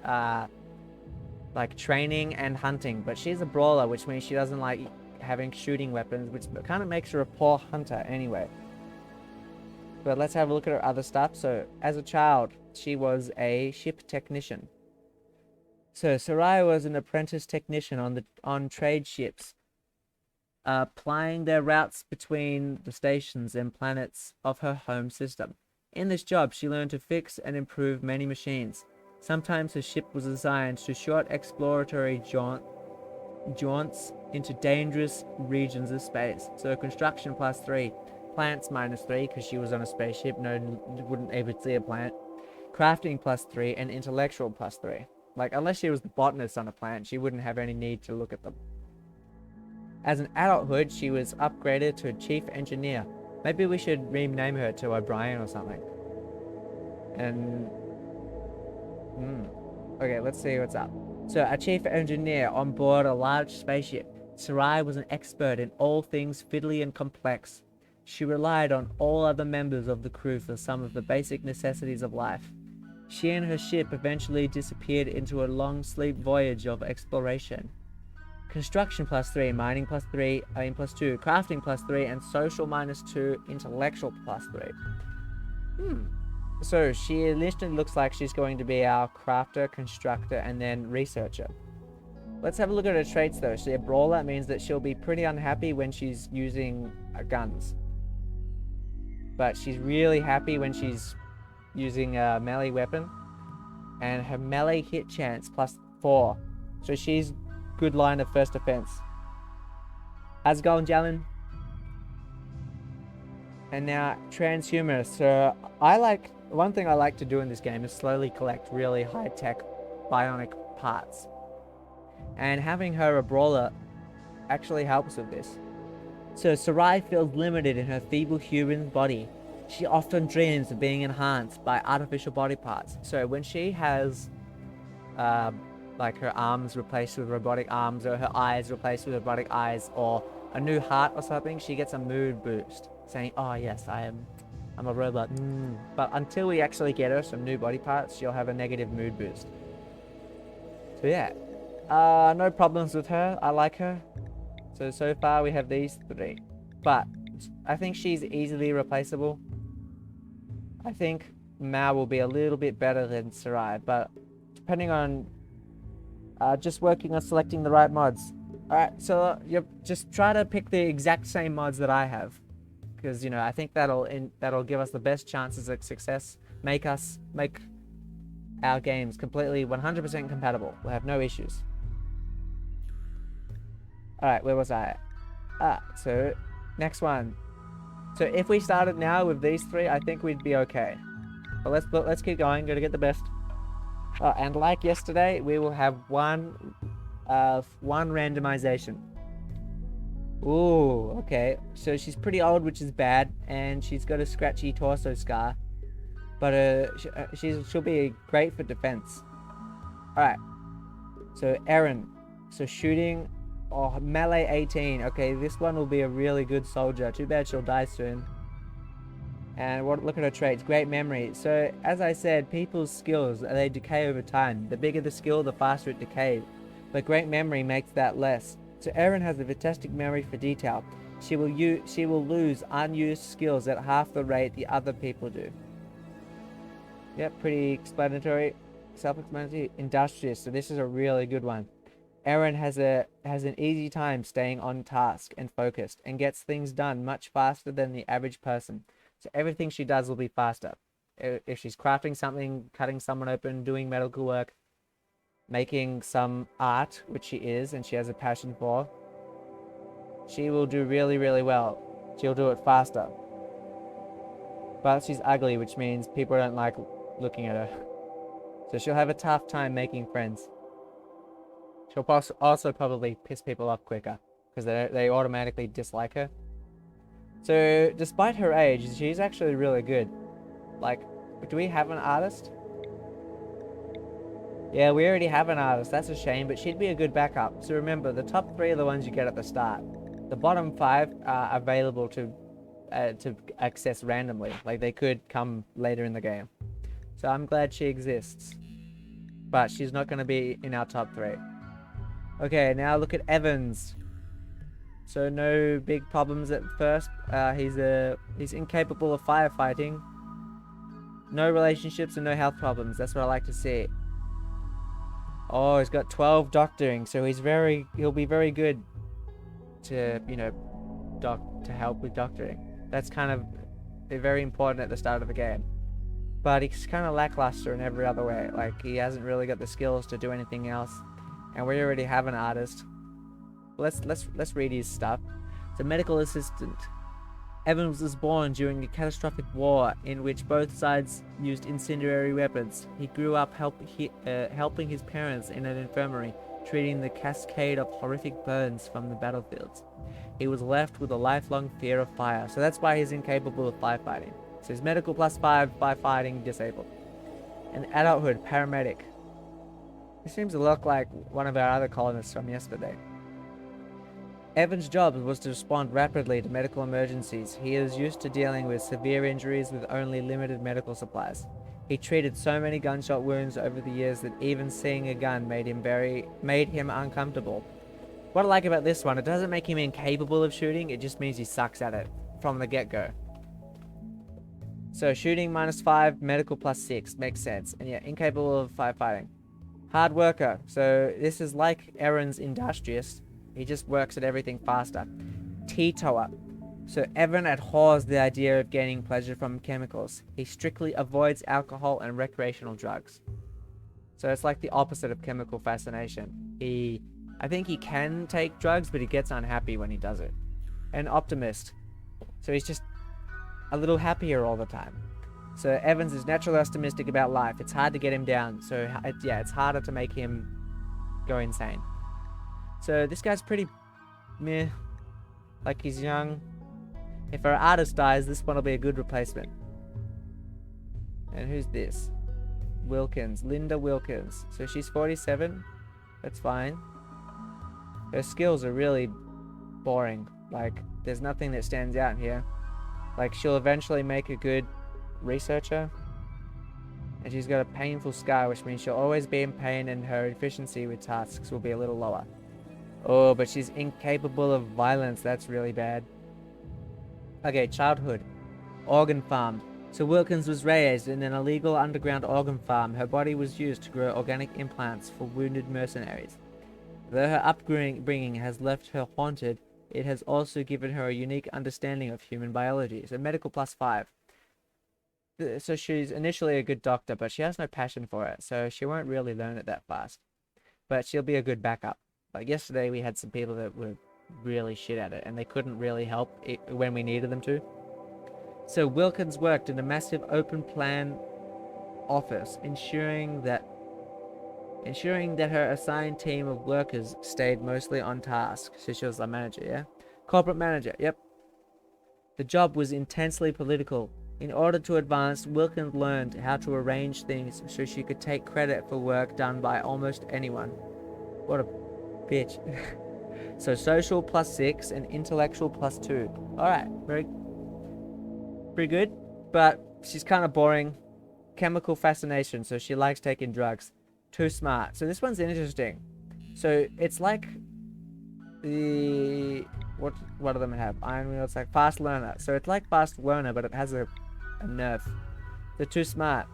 like training and hunting, but she's a brawler, which means she doesn't like having shooting weapons, which kind of makes her a poor hunter anyway. But let's have a look at her other stuff. So as a child, she was a ship technician. So Sarai was an apprentice technician on trade ships, plying their routes between the stations and planets of her home system. In this job, she learned to fix and improve many machines. Sometimes her ship was assigned to short exploratory jaunts into dangerous regions of space. So construction +3, plants -3 because she was on a spaceship, wouldn't even see a plant. Crafting +3 and intellectual +3. Like, unless she was the botanist on a plant, she wouldn't have any need to look at them. As an adulthood, she was upgraded to chief engineer. Maybe we should rename her to O'Brien or something. And okay, let's see what's up. So, a chief engineer on board a large spaceship. Sarai was an expert in all things fiddly and complex. She relied on all other members of the crew for some of the basic necessities of life. She and her ship eventually disappeared into a long sleep voyage of exploration. Construction +3, mining +2, crafting +3, and social -2, intellectual +3. So she initially looks like she's going to be our crafter, constructor, and then researcher. Let's have a look at her traits though. She's a brawler. It means that she'll be pretty unhappy when she's using guns. But she's really happy when she's using a melee weapon. And her melee hit chance +4. So she's good line of first defense. How's it going, Jalen? And now, transhumanist. So one thing I like to do in this game is slowly collect really high-tech bionic parts. And having her a brawler actually helps with this. So Sarai feels limited in her feeble human body. She often dreams of being enhanced by artificial body parts. So when she has like her arms replaced with robotic arms, or her eyes replaced with robotic eyes, or a new heart or something, she gets a mood boost, saying, oh yes, I'm a robot. But until we actually get her some new body parts, she'll have a negative mood boost. So yeah, no problems with her. I like her. So far we have these 3. But I think she's easily replaceable. I think Mao will be a little bit better than Sarai, but depending on just working on selecting the right mods. Alright, so you just try to pick the exact same mods that I have, because you know I think that'll give us the best chances of success. Make our games completely 100% compatible. We'll have no issues. Alright, where was I? So next one. So if we started now with these three, I think we'd be okay. But let's keep going. Gotta get the best. And like yesterday, we will have one randomization. Ooh, okay. So she's pretty old, which is bad, and she's got a scratchy torso scar. But she'll be great for defense. All right. So Erin. So shooting. Oh, melee 18. Okay, this one will be a really good soldier. Too bad she'll die soon. And look at her traits. Great memory. So, as I said, people's skills, they decay over time. The bigger the skill, the faster it decays. But great memory makes that less. So Erin has a fantastic memory for detail. She will lose unused skills at half the rate the other people do. Yep, pretty explanatory. Self-explanatory. Industrious. So this is a really good one. Erin has an easy time staying on task and focused, and gets things done much faster than the average person. So everything she does will be faster. If she's crafting something, cutting someone open, doing medical work, making some art, which she is and she has a passion for, she will do really, really well. She'll do it faster. But she's ugly, which means people don't like looking at her. So she'll have a tough time making friends. She'll also probably piss people off quicker, because they automatically dislike her. So, despite her age, she's actually really good. Like, do we have an artist? Yeah, we already have an artist. That's a shame, but she'd be a good backup. So remember, the top 3 are the ones you get at the start. The bottom 5 are available to access randomly. Like, they could come later in the game. So I'm glad she exists. But she's not going to be in our top 3. Okay, now look at Evans. So no big problems at first. He's incapable of firefighting. No relationships and no health problems. That's what I like to see. Oh, he's got 12 doctoring, so he'll be very good to, you know, to help with doctoring. That's kind of very important at the start of the game. But he's kind of lackluster in every other way. Like, he hasn't really got the skills to do anything else. And we already have an artist. Let's read his stuff. So, medical assistant. Evans was born during a catastrophic war in which both sides used incendiary weapons. He grew up helping his parents in an infirmary, treating the cascade of horrific burns from the battlefields. He was left with a lifelong fear of fire, so that's why he's incapable of firefighting. So he's medical +5, firefighting disabled. And adulthood, paramedic. He seems a lot like one of our other colonists from yesterday. Evans' job was to respond rapidly to medical emergencies. He is used to dealing with severe injuries with only limited medical supplies. He treated so many gunshot wounds over the years that even seeing a gun made him uncomfortable. What I like about this one, it doesn't make him incapable of shooting, it just means he sucks at it from the get-go. So shooting -5, medical +6, makes sense. And yeah, incapable of firefighting. Hard worker. So this is like Erin's industrious. He just works at everything faster. Teetotaler. So Evan abhors the idea of gaining pleasure from chemicals. He strictly avoids alcohol and recreational drugs. So it's like the opposite of chemical fascination. I think he can take drugs, but he gets unhappy when he does it. An optimist. So he's just a little happier all the time. So Evans is naturally optimistic about life. It's hard to get him down. So yeah, it's harder to make him go insane. So this guy's pretty meh. Like, he's young. If our artist dies, this one will be a good replacement. And who's this? Wilkins. Linda Wilkins. So she's 47. That's fine. Her skills are really boring. Like, there's nothing that stands out here. Like, she'll eventually make a good researcher. And she's got a painful scar, which means she'll always be in pain, and her efficiency with tasks will be a little lower. Oh, but she's incapable of violence. That's really bad. Okay, childhood. Organ farm. So Wilkins was raised in an illegal underground organ farm. Her body was used to grow organic implants for wounded mercenaries. Though her upbringing has left her haunted, it has also given her a unique understanding of human biology. So medical +5. So she's initially a good doctor, but she has no passion for it, so she won't really learn it that fast. But she'll be a good backup. Like yesterday, we had some people that were really shit at it, and they couldn't really help when we needed them to. So Wilkins worked in a massive open plan office, ensuring that her assigned team of workers stayed mostly on task. So she was a manager, yeah? Corporate manager, yep. The job was intensely political. In order to advance, Wilkins learned how to arrange things so she could take credit for work done by almost anyone. What a bitch. So social +6 and intellectual +2. Alright, pretty good, but she's kind of boring. Chemical fascination, so she likes taking drugs. Too smart. So this one's interesting. So it's like the what do them have? Iron Wheel. It's like fast learner. So it's like fast learner, but it has a nerf. They're too smart.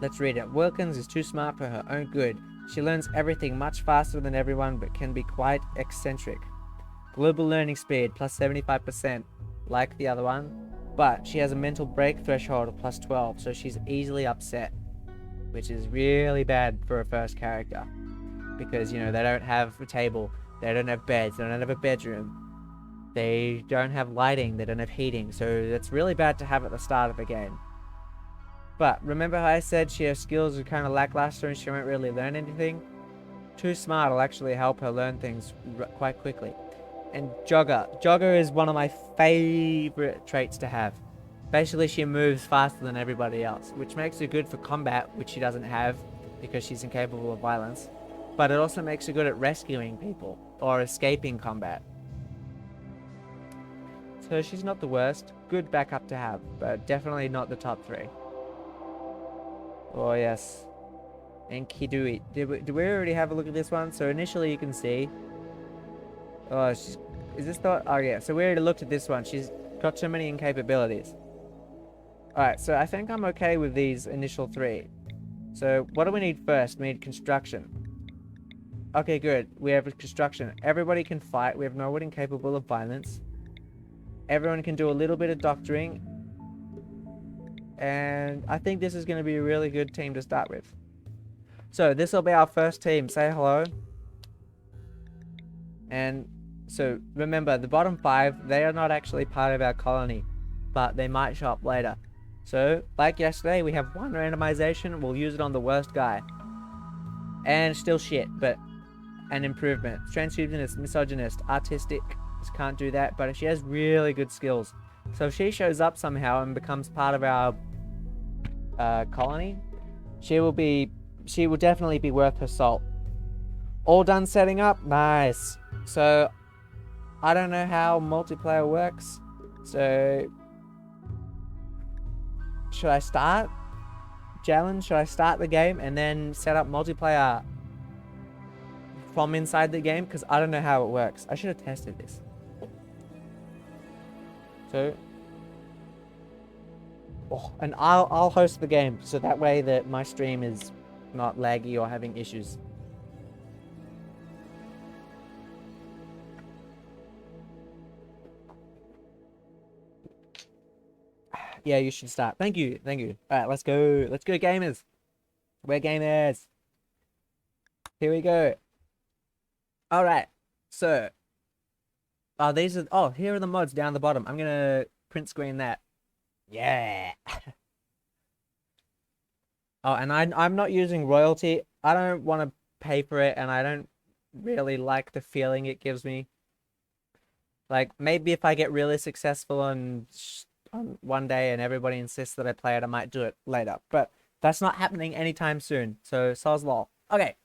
Let's read it. Wilkins is too smart for her own good. She learns everything much faster than everyone, but can be quite eccentric. Global learning speed +75%, like the other one, but she has a mental break threshold of +12, so she's easily upset, which is really bad for a first character, because, you know, they don't have a table, they don't have beds, they don't have a bedroom, they don't have lighting, they don't have heating, so that's really bad to have at the start of the game. But remember how I said her skills are kind of lackluster and she won't really learn anything? Too smart will actually help her learn things quite quickly. And Jogger is one of my favorite traits to have. Basically, she moves faster than everybody else, which makes her good for combat, which she doesn't have because she's incapable of violence. But it also makes her good at rescuing people or escaping combat. So she's not the worst. Good backup to have, but definitely not the top 3. Oh yes. And Kidui. Did we already have a look at this one? So initially you can see. Oh, is this the... Oh yeah, so we already looked at this one. She's got too many incapabilities. Alright, so I think I'm okay with these initial 3. So what do we need first? We need construction. Okay, good. We have construction. Everybody can fight. We have no one incapable of violence. Everyone can do a little bit of doctoring. And I think this is going to be a really good team to start with. So this will be our first team. Say hello. And so remember, the bottom 5, they are not actually part of our colony, but they might show up later. So like yesterday, we have 1 randomization. We'll use it on the worst guy. And still shit, but an improvement. Transhumanist, misogynist, artistic. Just can't do that, but she has really good skills. So if she shows up somehow and becomes part of our colony, she will definitely be worth her salt. All done setting up? Nice. So I don't know how multiplayer works. So should I start? Challenge? Should I start the game and then set up multiplayer from inside the game? Because I don't know how it works. I should have tested this. So, and I'll host the game, so that way that my stream is not laggy or having issues. Yeah, you should start. Thank you. Alright, let's go. Let's go, gamers. We're gamers. Here we go. Alright, so here are the mods down the bottom. I'm gonna print screen that. Yeah. Oh, and I'm not using royalty. I don't want to pay for it, and I don't really like the feeling it gives me. Like, maybe if I get really successful on one day and everybody insists that I play it, I might do it later. But that's not happening anytime soon. So, soz lol. Okay,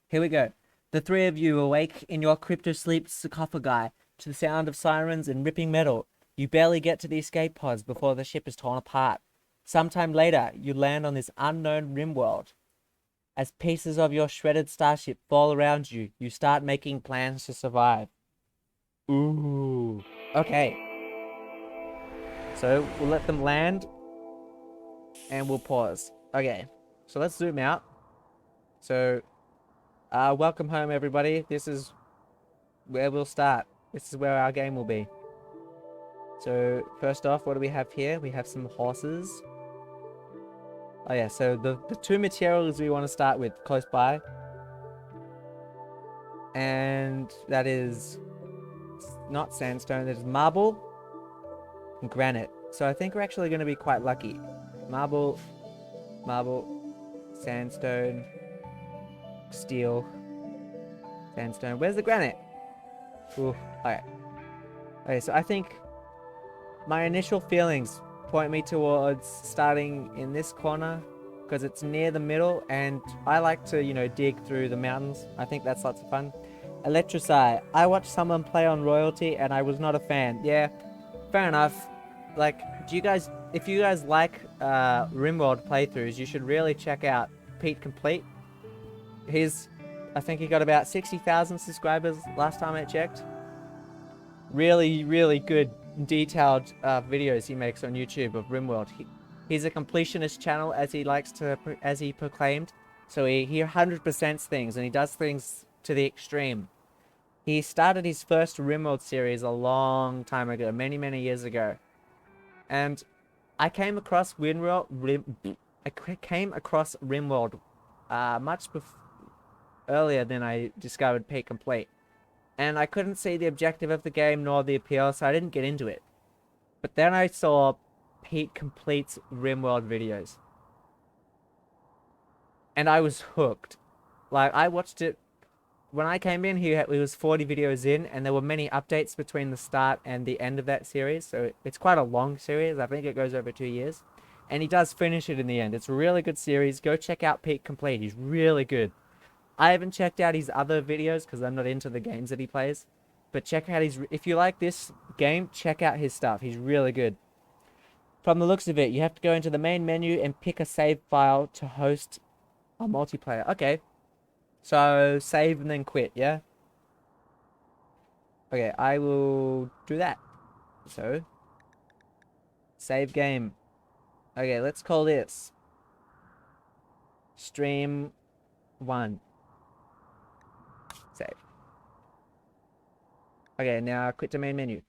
here we go. The 3 of you awake in your crypto-sleep sarcophagi to the sound of sirens and ripping metal. You barely get to the escape pods before the ship is torn apart. Sometime later, you land on this unknown Rimworld. As pieces of your shredded starship fall around you, you start making plans to survive. Ooh. Okay. So, we'll let them land. and we'll pause. Okay, so let's zoom out. So, welcome home, everybody. This is where we'll start. This is where our game will be. So, first off, what do we have here? We have some horses. Oh yeah, so the two materials we want to start with close by. And that is not sandstone, that is marble and granite. So I think we're actually going to be quite lucky. Marble, sandstone, steel, sandstone. Where's the granite? Ooh, alright. Okay, so I think my initial feelings point me towards starting in this corner because it's near the middle and I like to, you know, dig through the mountains. I think that's lots of fun. Electricite. I watched someone play on Royalty and I was not a fan. Yeah, fair enough. Like, do you guys, if you guys like Rimworld playthroughs, you should really check out Pete Complete. I think he got about 60,000 subscribers last time I checked. Really, really good, detailed videos he makes on YouTube of Rimworld. He's a completionist channel, as he proclaimed. So he 100%s things, and he does things to the extreme. He started his first Rimworld series a long time ago, many, many years ago. And I came across Rimworld much earlier than I discovered Pete Complete. And I couldn't see the objective of the game nor the appeal, so I didn't get into it. But then I saw Pete Complete's Rimworld videos. And I was hooked. Like, I watched it. When I came in, he was 40 videos in, and there were many updates between the start and the end of that series. So it's quite a long series. I think it goes over 2 years. And he does finish it in the end. It's a really good series. Go check out Pete Complete. He's really good. I haven't checked out his other videos because I'm not into the games that he plays. But check out if you like this game, check out his stuff. He's really good. From the looks of it, you have to go into the main menu and pick a save file to host a multiplayer. Okay. So, save and then quit, yeah? Okay, I will do that. So, save game. Okay, let's call this Stream 1. Save. Okay, now quit the main menu.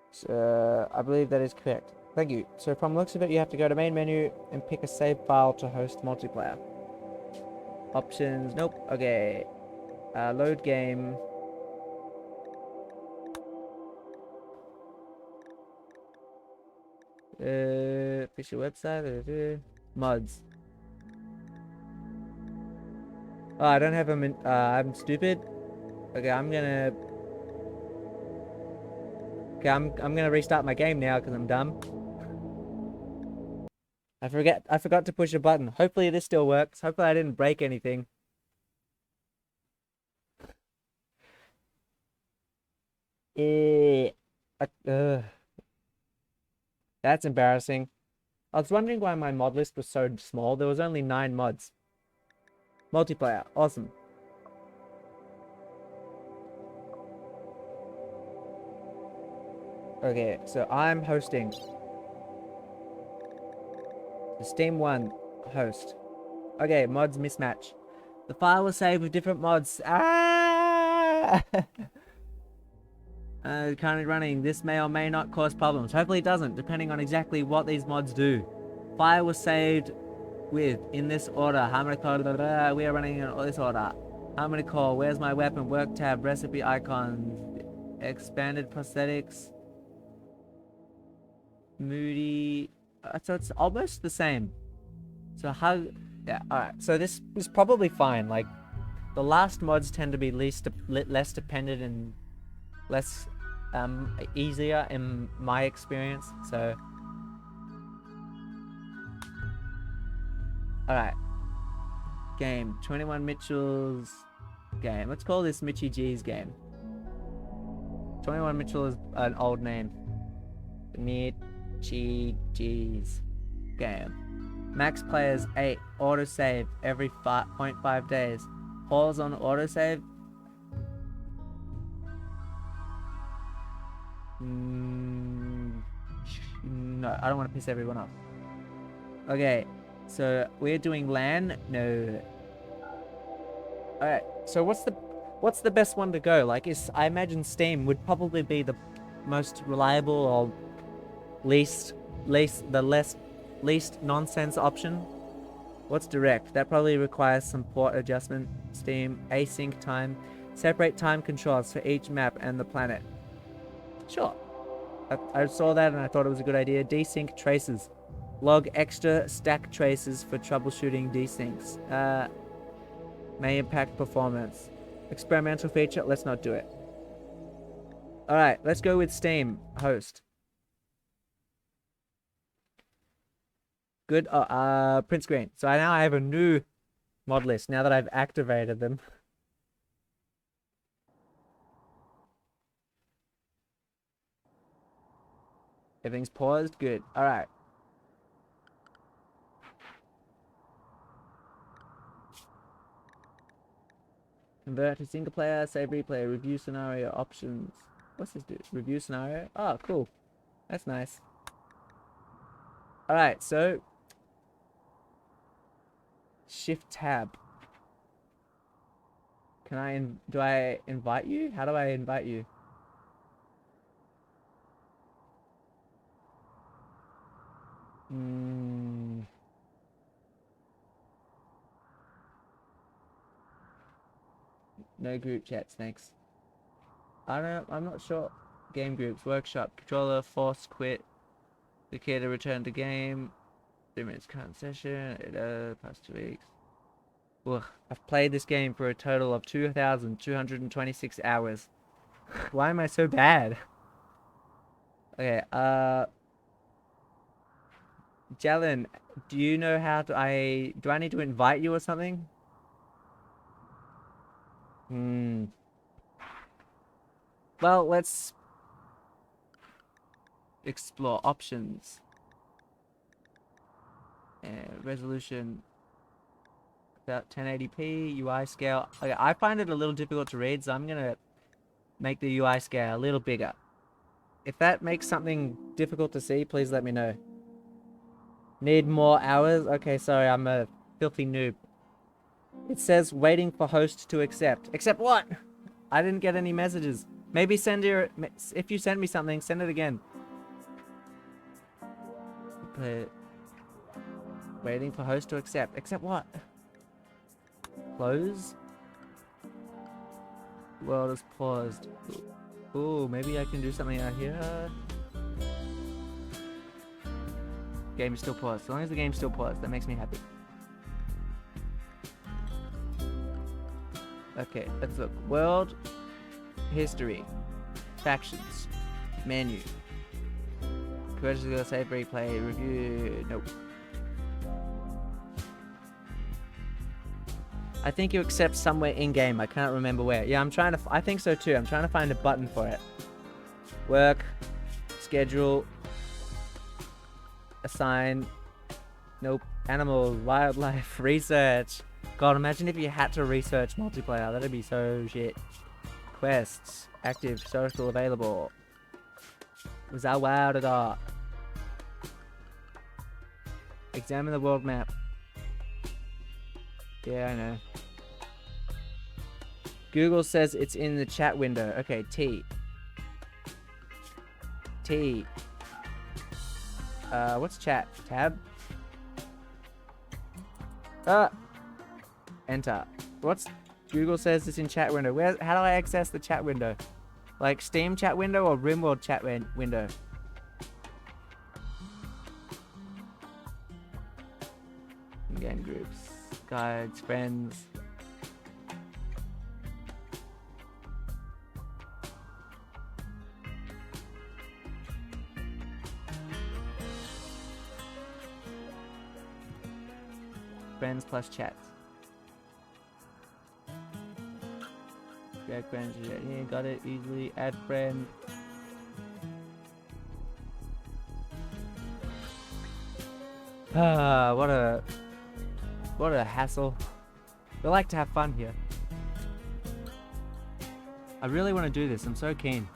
So, I believe that is correct. Thank you. So, from the looks of it, you have to go to main menu and pick a save file to host multiplayer. Options, nope. Okay. Load game. Official website. Mods. Oh, I don't have them in, I'm stupid. Okay, I'm gonna restart my game now because I'm dumb. I forgot to push a button. Hopefully this still works. Hopefully I didn't break anything. That's embarrassing. I was wondering why my mod list was so small. There was only 9 mods. Multiplayer, awesome. Okay, so I'm hosting. Steam 1 host. Okay, mods mismatch. The file was saved with different mods. Ah! Currently running. This may or may not cause problems. Hopefully it doesn't, depending on exactly what these mods do. File was saved with in this order. Harmony call. We are running in this order. Harmony call. Where's my weapon? Work tab. Recipe icons. Expanded prosthetics. Moody. So it's almost the same. So how? Yeah. All right. So this is probably fine. Like the last mods tend to be less dependent and less easier in my experience. So. Alright. Game. 21 Mitchell's game. Let's call this MitcheeJee's game. 21 Mitchell is an old name. MitcheeJee's game. Max players 8. Autosave every 0.5 days. Pause on autosave. No, I don't want to piss everyone off. Okay, so we're doing LAN. No. Alright, so what's the best one to go? Like, I imagine Steam would probably be the most reliable or least nonsense option. What's direct? That probably requires some port adjustment. Steam, async time. Separate time controls for each map and the planet. Sure. I saw that and I thought it was a good idea. Desync traces. Log extra stack traces for troubleshooting desyncs. May impact performance. Experimental feature, let's not do it. Alright, let's go with Steam host. Good. Print screen. So now I have a new mod list now that I've activated them. Everything's paused. Good. Alright. Convert to single player, save replay, review scenario options. What's this do? Review scenario? Oh, cool. That's nice. Alright, so Shift tab. Do I invite you? How do I invite you? No group chats, thanks. I'm not sure. Game groups, workshop, controller, force quit. The key to return to game. 3 minutes current session. Past 2 weeks. Ugh, I've played this game for a total of 2,226 hours. Why am I so bad? Okay, Jalen, do you know how to do I need to invite you or something? Well, let's explore options. Resolution about 1080p, UI scale. Okay, I find it a little difficult to read, so I'm gonna make the UI scale a little bigger. If that makes something difficult to see, please let me know. Need more hours? Okay, sorry, I'm a filthy noob. It says waiting for host to accept. Accept what? I didn't get any messages. Maybe if you send me something, send it again. Waiting for host to accept. Accept what? Close? World is paused. Ooh, maybe I can do something out here. Game is still paused. As long as the game's still paused, that makes me happy. Okay, let's look. World history. Factions. Menu. Conversion save replay review. Nope. I think you accept somewhere in game. I can't remember where. Yeah, I think so too. I'm trying to find a button for it. Work. Schedule. Assign. Nope. Animal. Wildlife. Research. God, imagine if you had to research multiplayer. That'd be so shit. Quests. Active. Social available. Was that wild or dark? Examine the world map. Yeah, I know. Google says it's in the chat window. Okay, T. What's chat? Tab? Enter. Google says it's in chat window. How do I access the chat window? Like Steam chat window or Rimworld chat window? Game groups. Guides, friends. Friends plus chats. Add friends, yeah, got it easily. Add friend. Ah, what a hassle. We like to have fun here. I really want to do this. I'm so keen.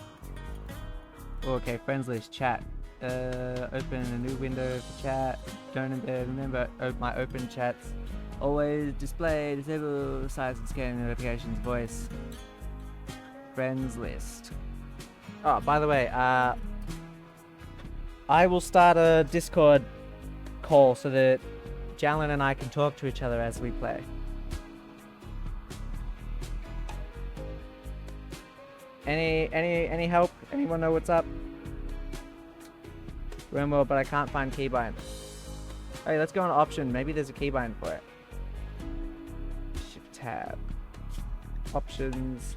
Oh, okay, friends list, chat. Open a new window for chat. Don't remember my open chats. Always display, disable, size and scan notifications, voice. Friends list. Oh, by the way, I will start a Discord call so that Jalen and I can talk to each other as we play. Any help? Anyone know what's up? Rimworld, but I can't find keybind. Hey, let's go on option. Maybe there's a keybind for it. Shift tab. Options.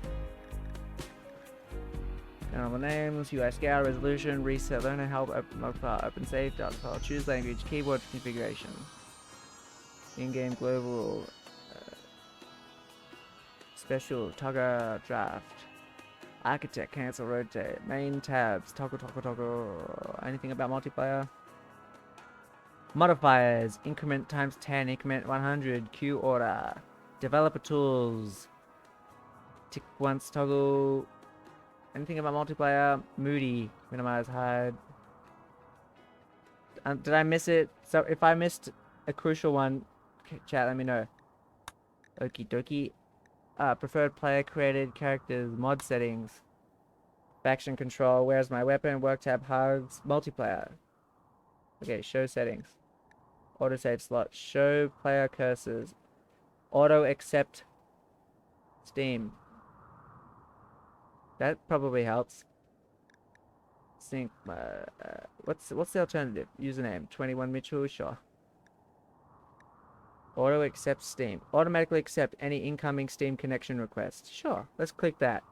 General names, UI scale, resolution, reset, learner help, open file, open save, data file, choose language, keyboard configuration. In-game global. Special, toggle, draft. Architect, cancel, rotate, main tabs, toggle, anything about multiplayer? Modifiers, increment times 10, increment 100, queue order, developer tools, tick once, toggle, anything about multiplayer? Moody, minimize, hide. Did I miss it? So if I missed a crucial one, chat, let me know. Okie dokie. Preferred player created characters, mod settings, faction control, where's my weapon, work tab, hugs, multiplayer. Okay, show settings. Autosave slot, show player cursors, auto accept Steam. That probably helps. Sync, what's the alternative? Username, 21 Mitchell, sure. Auto accept Steam. Automatically accept any incoming Steam connection requests. Sure, let's click that.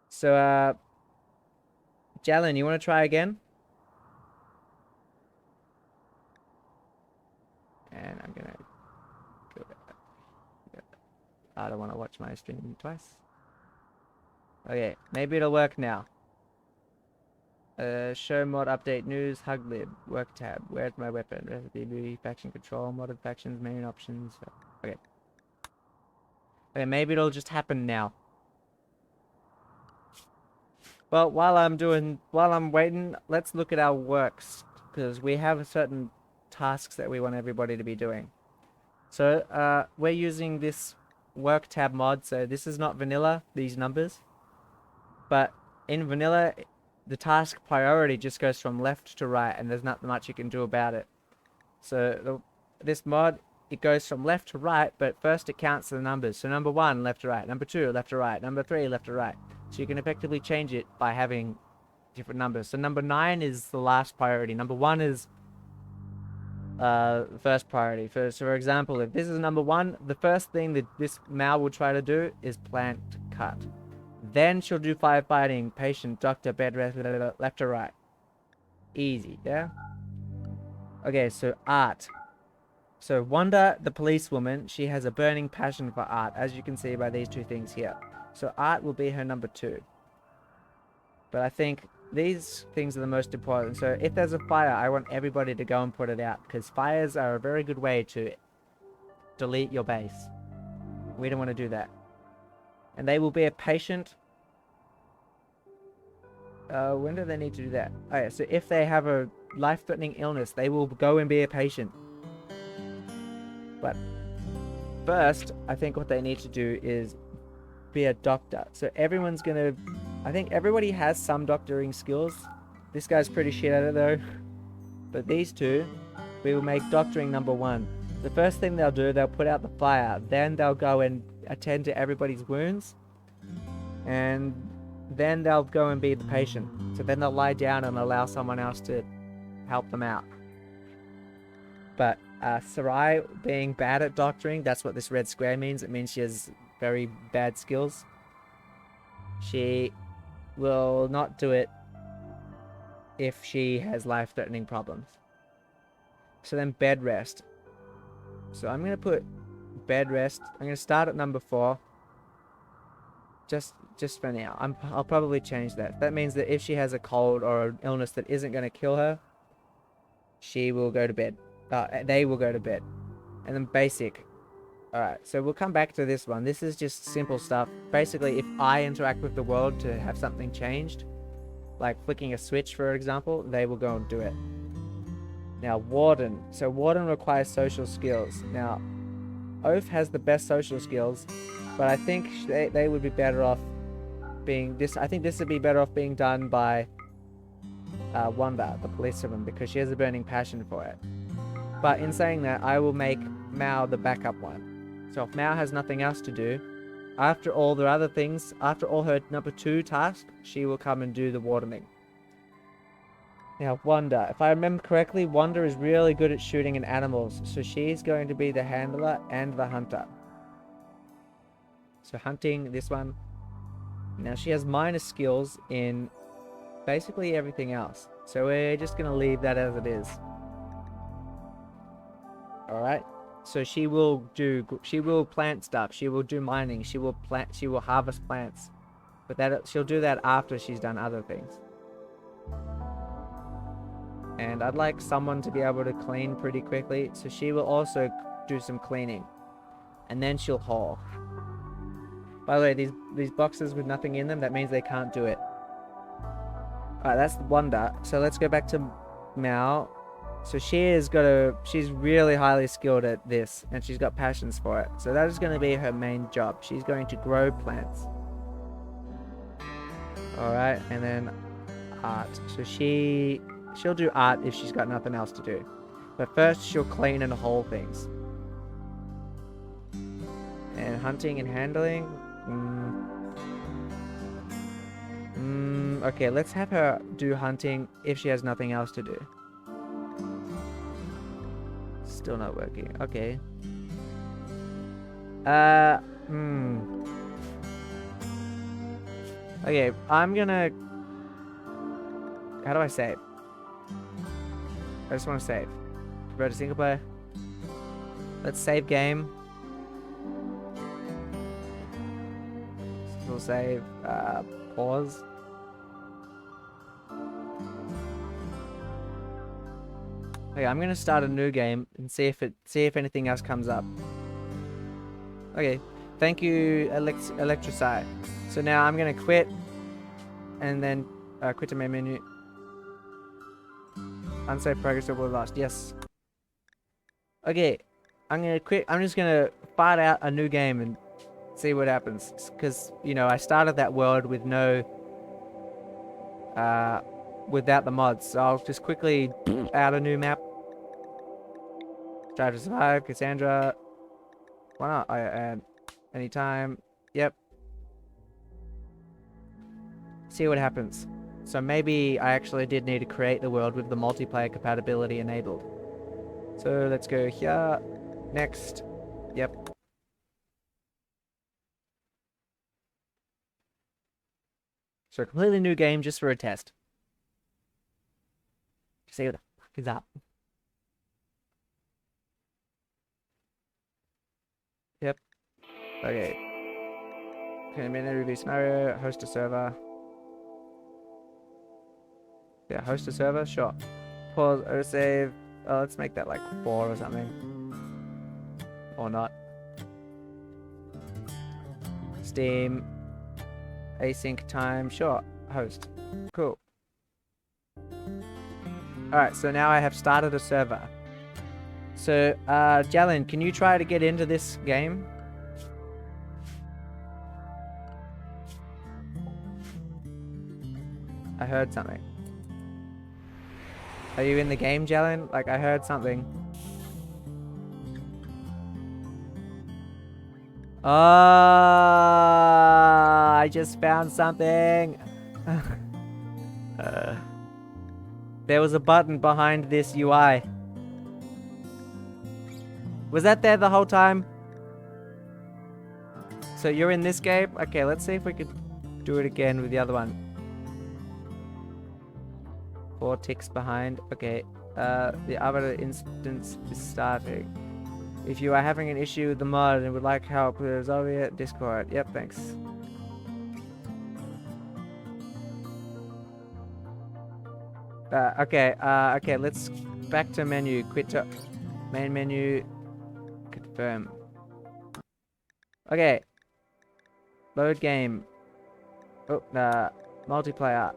So, Jalen, you want to try again? And I'm gonna go back. I don't want to watch my stream twice. Okay, maybe it'll work now. Show mod update news, hug lib, work tab, where's my weapon, recipe, booty, faction control, modded factions, main options. Okay. Okay, maybe it'll just happen now. Well, while I'm waiting, let's look at our works, because we have certain tasks that we want everybody to be doing. So, we're using this work tab mod, so this is not vanilla, these numbers. But in vanilla, the task priority just goes from left to right, and there's not much you can do about it. So this mod, it goes from left to right, but first it counts the numbers. So number 1, left to right. Number 2, left to right. Number 3, left to right. So you can effectively change it by having different numbers. So number 9 is the last priority. Number 1 is first priority. So for example, if this is number 1, the first thing that this Mal will try to do is plant cut. Then she'll do firefighting, patient, doctor, bed rest, left to right. Easy, yeah? Okay, so art. So Wanda, the policewoman, she has a burning passion for art, as you can see by these two things here. So art will be her number 2. But I think these things are the most important. So if there's a fire, I want everybody to go and put it out, because fires are a very good way to delete your base. We don't want to do that. And they will be a patient. When do they need to do that? Oh yeah, so if they have a life-threatening illness, they will go and be a patient. But first, I think what they need to do is be a doctor. So everyone's gonna... I think everybody has some doctoring skills. This guy's pretty shit at it though. But these two, we will make doctoring number 1. The first thing they'll do, they'll put out the fire. Then they'll go and attend to everybody's wounds, and then they'll go and be the patient. So then they'll lie down and allow someone else to help them out. But Sarai being bad at doctoring, that's what this red square means. It means she has very bad skills. She will not do it if she has life-threatening problems. So then bed rest. So I'm going to put bed rest. I'm going to start at number 4. Just for now. I'll probably change that. That means that if she has a cold or an illness that isn't going to kill her, she will go to bed. They will go to bed. And then basic. Alright, so we'll come back to this one. This is just simple stuff. Basically, if I interact with the world to have something changed, like flicking a switch, for example, they will go and do it. Now, Warden. So Warden requires social skills. Now, Oath has the best social skills, but I think they would be better off being this. I think this would be better off being done by Wanda, the policewoman, because she has a burning passion for it. But in saying that, I will make Mao the backup one. So if Mao has nothing else to do, after all the other things, after all her number 2 task, she will come and do the wardening. Now, Wanda. If I remember correctly, Wanda is really good at shooting at animals, so she's going to be the handler and the hunter. So hunting, this one. Now, she has minor skills in basically everything else. So we're just going to leave that as it is. Alright? So she will plant stuff. She will do mining. She will harvest plants. But she'll do that after she's done other things. And I'd like someone to be able to clean pretty quickly, so she will also do some cleaning. And then she'll haul. By the way, these boxes with nothing in them, that means they can't do it. Alright, that's Wanda. So let's go back to Mao. So she's really highly skilled at this, and she's got passions for it. So that is going to be her main job. She's going to grow plants. Alright, and then art. So she'll do art if she's got nothing else to do. But first, she'll clean and haul things. And hunting and handling. Okay, let's have her do hunting if she has nothing else to do. Still not working. Okay. Okay, I'm gonna... How do I save? I just want to save. Convert to single player. Let's save game. We'll save. Pause. Okay, I'm gonna start a new game and see if anything else comes up. Okay, thank you, Electricide. So now I'm gonna quit, and then quit the main menu. Unsaved progress will lost. Yes. Okay, I'm gonna quit. I'm just gonna fire out a new game and see what happens. Because you know I started that world with no, without the mods. So I'll just quickly add a new map. Try to survive, Cassandra. Why not? I add anytime. Yep. See what happens. So maybe I actually did need to create the world with the multiplayer compatibility enabled. So let's go here. Next. Yep. So a completely new game just for a test. See what the fuck is up. Yep. Okay. Okay, minute review scenario, host a server. Yeah, host a server, sure. Pause, autosave. Oh, let's make that like 4 or something. Or not. Steam. Async time, sure. Host. Cool. Alright, so now I have started a server. So, Jalen, can you try to get into this game? I heard something. Are you in the game, Jalen? Like, I heard something. Oh, I just found something. There was a button behind this UI. Was that there the whole time? So you're in this game? Okay, let's see if we could do it again with the other one. 4 ticks behind. Okay. The other instance is starting. If you are having an issue with the mod and would like help with resolve it, Discord. Yep, thanks. Okay, let's back to menu. Quit to main menu. Confirm. Okay. Load game. Oh, multiplayer.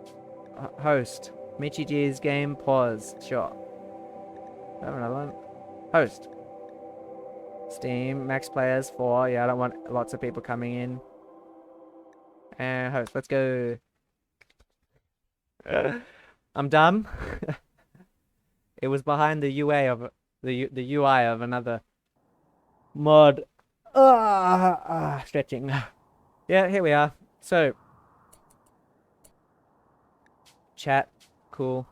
Host. MitcheeJee's game pause. Sure. I have another one. Host. Steam. Max players 4. Yeah, I don't want lots of people coming in. And host. Let's go. I'm dumb. It was behind the UA of the UI of another mod. Stretching. Yeah, here we are. So, chat, cool.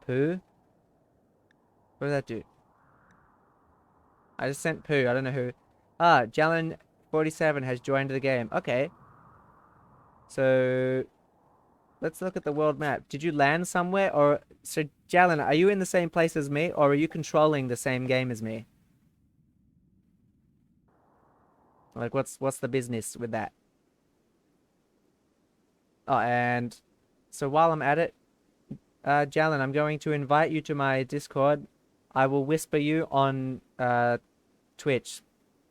Poo? What does that do? I just sent poo. I don't know who. Ah, Jalen47 has joined the game. Okay. So, let's look at the world map. Did you land somewhere? Or so, Jalen, are you in the same place as me, or are you controlling the same game as me? Like, what's the business with that? Oh, and so while I'm at it, Jalen, I'm going to invite you to my Discord. I will whisper you on Twitch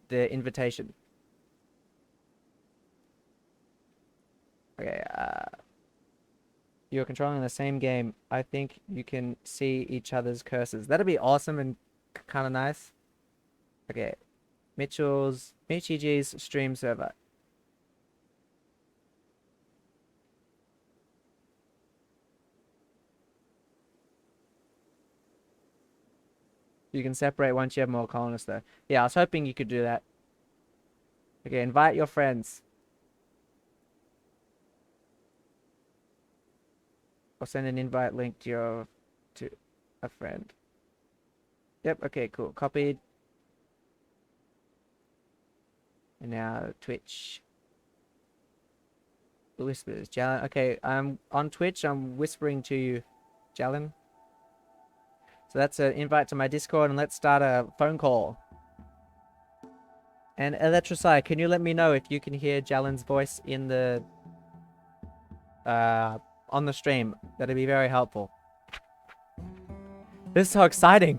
the invitation. Okay, you're controlling the same game. I think you can see each other's cursors. That'd be awesome and kind of nice. Okay, MitcheeJee's stream server. You can separate once you have more colonists, though. Yeah, I was hoping you could do that. Okay, invite your friends. Or send an invite link to a friend. Yep, okay, cool. Copied. And now Twitch. The whispers. Jalen. Okay, I'm on Twitch. I'm whispering to you, Jalen. So that's an invite to my Discord, and let's start a phone call. And Electricide, can you let me know if you can hear Jalen's voice in the on the stream? That'd be very helpful. This is so exciting.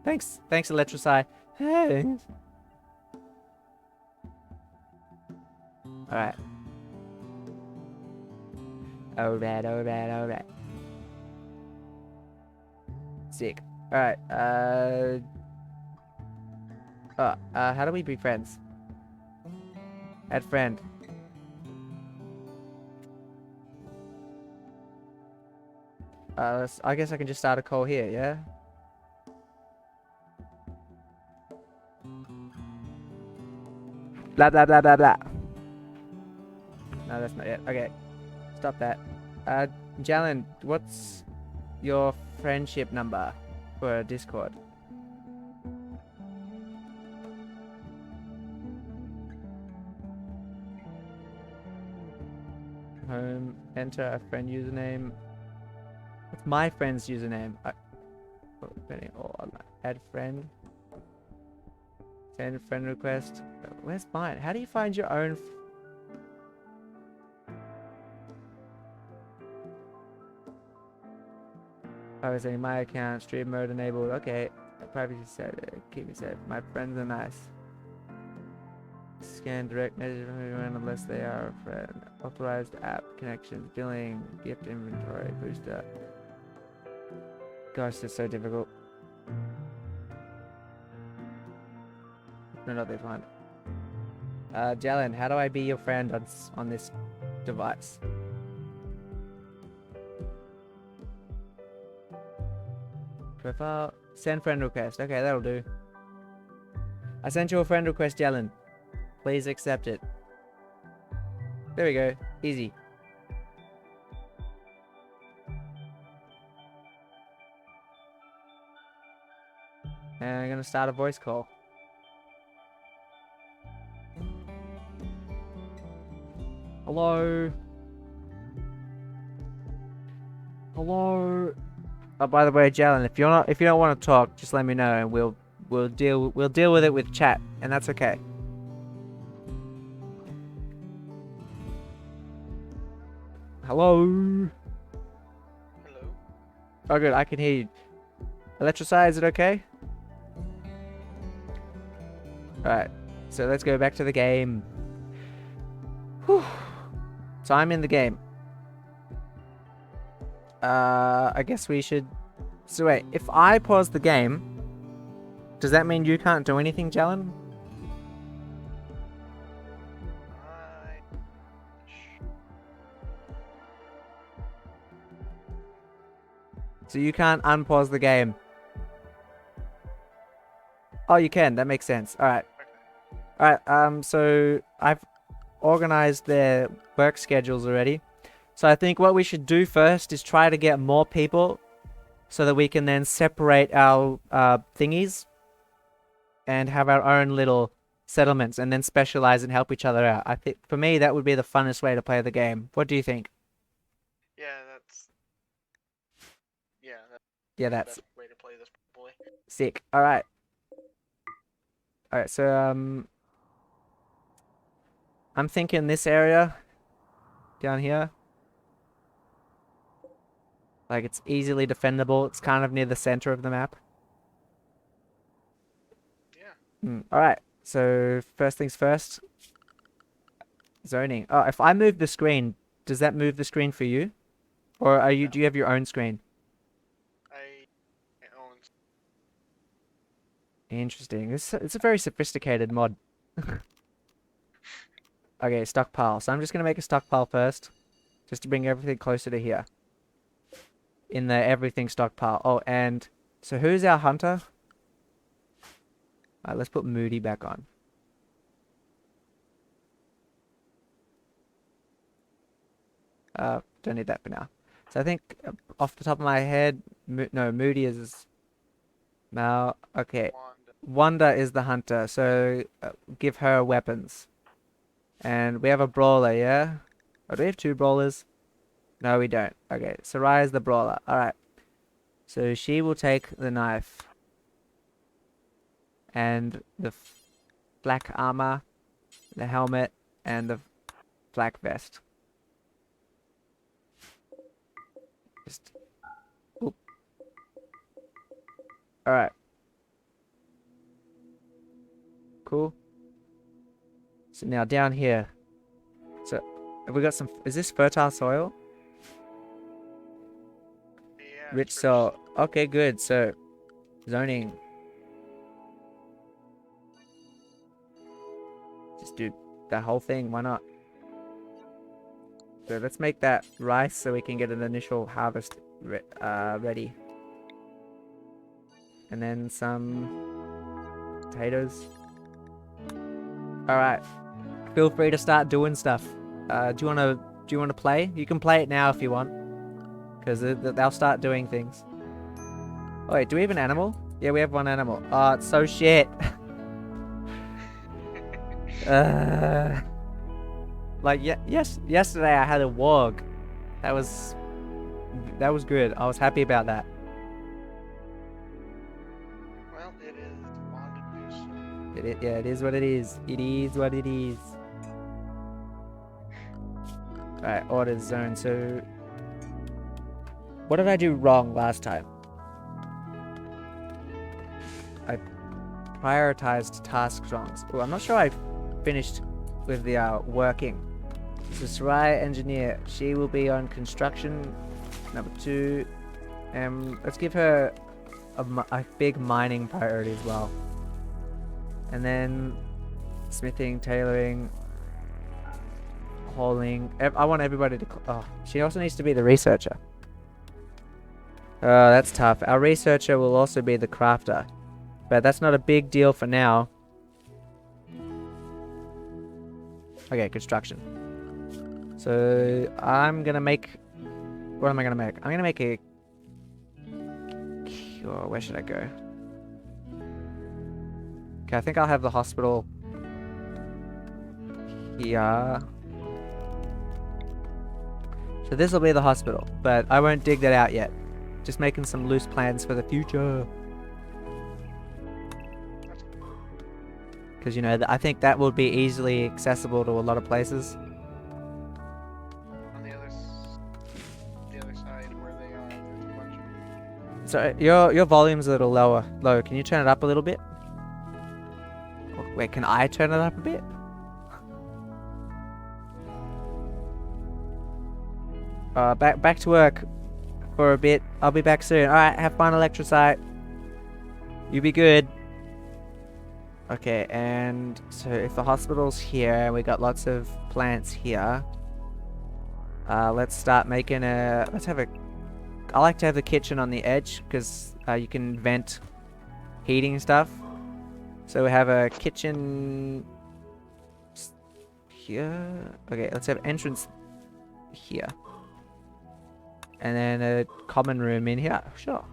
Thanks, Electricide. Hey. All right. All right. Sick. All right. How do we be friends? Add friend. I guess I can just start a call here, yeah? Blah, blah, blah, blah, blah. No, that's not it. Okay. Stop that. Jalen, what's your friendship number for Discord? Home, enter a friend username. What's my friend's username? Add friend. Send friend request. Where's mine? How do you find your own? I was saying my account, stream mode enabled. Okay. Privacy set. Keep me safe. My friends are nice. Scan direct messages from everyone unless they are a friend. Authorized app connections, billing, gift inventory, booster. Gosh, this is so difficult. No, they find. Jalen, how do I be your friend on this device? Profile, send friend request. Okay, that'll do. I sent you a friend request, Jalen. Please accept it. There we go. Easy. And I'm gonna start a voice call. Hello. Hello. Oh, by the way, Jalen, if you don't want to talk, just let me know, and we'll deal with it with chat, and that's okay. Hello. Hello. Oh, good. I can hear you. Electricide, is it okay? Alright. So let's go back to the game. Whew. So I'm in the game. I guess we should... So wait, if I pause the game, does that mean you can't do anything, Jalen? So you can't unpause the game. Oh, you can. That makes sense. Alright. Alright, so I've organized their work schedules already. So I think what we should do first is try to get more people so that we can then separate our thingies and have our own little settlements and then specialize and help each other out. I think for me that would be the funnest way to play the game. What do you think? Yeah, Yeah, that's the best way to play this, probably. sick. Alright. Alright, so I'm thinking this area down here. Like it's easily defendable. It's kind of near the center of the map. Yeah. Alright, so first things first. Zoning. Oh, if I move the screen, does that move the screen for you? Or are you? No. Do you have your own screen? I own. Interesting. It's a very sophisticated mod. Okay, stockpile. So I'm just gonna make a stockpile first, just to bring everything closer to here. In the everything stockpile. Oh, and so who's our hunter? Alright, let's put Moody back on. Don't need that for now. So I think off the top of my head, no, Moody is now. Okay, Wanda is the hunter. So give her weapons. And we have a brawler, yeah? Oh, do we have two brawlers? No, we don't. Okay, Sarai is the brawler. Alright. So she will take the knife. And the black armor, the helmet, and the black vest. Just... Oop. Alright. Cool. So now down here. So, have we got some... Is this fertile soil? Yeah, Rich soil. Okay, good. So, zoning. Just do that whole thing. Why not? So let's make that rice so we can get an initial harvest ready. And then some potatoes. Alright. Feel free to start doing stuff. Do you wanna play? You can play it now if you want. Because they'll start doing things. Oh wait, do we have an animal? Yeah, we have one animal. Oh, it's so shit. Like yesterday I had a warg. That was good. I was happy about that. Well, it is on to do so. Yeah, it is what it is. It is what it is. Alright, order zone. So what did I do wrong last time? I prioritized task wrongs. Oh, I'm not sure I finished with the working. So Sarai engineer, she will be on construction. Number 2. Let's give her a big mining priority as well. And then smithing, tailoring, hauling. I want everybody to... Oh, she also needs to be the researcher. Oh, that's tough. Our researcher will also be the crafter. But that's not a big deal for now. Okay, construction. So, I'm gonna make... What am I gonna make? I'm gonna make a... Oh, where should I go? Okay, I think I'll have the hospital here. So this will be the hospital, but I won't dig that out yet. Just making some loose plans for the future. Because, you know, I think that will be easily accessible to a lot of places. On the other side where they are, there's a bunch of... So your volume's a little low. Can you turn it up a little bit? Oh, wait, can I turn it up a bit? Back to work for a bit. I'll be back soon. Alright, have fun, Electrosite. You be good. Okay, and so if the hospital's here, we got lots of plants here. Let's start making a... I like to have the kitchen on the edge, because you can vent heating stuff. So we have a kitchen... here. Okay, let's have entrance here. And then a common room in here. Sure.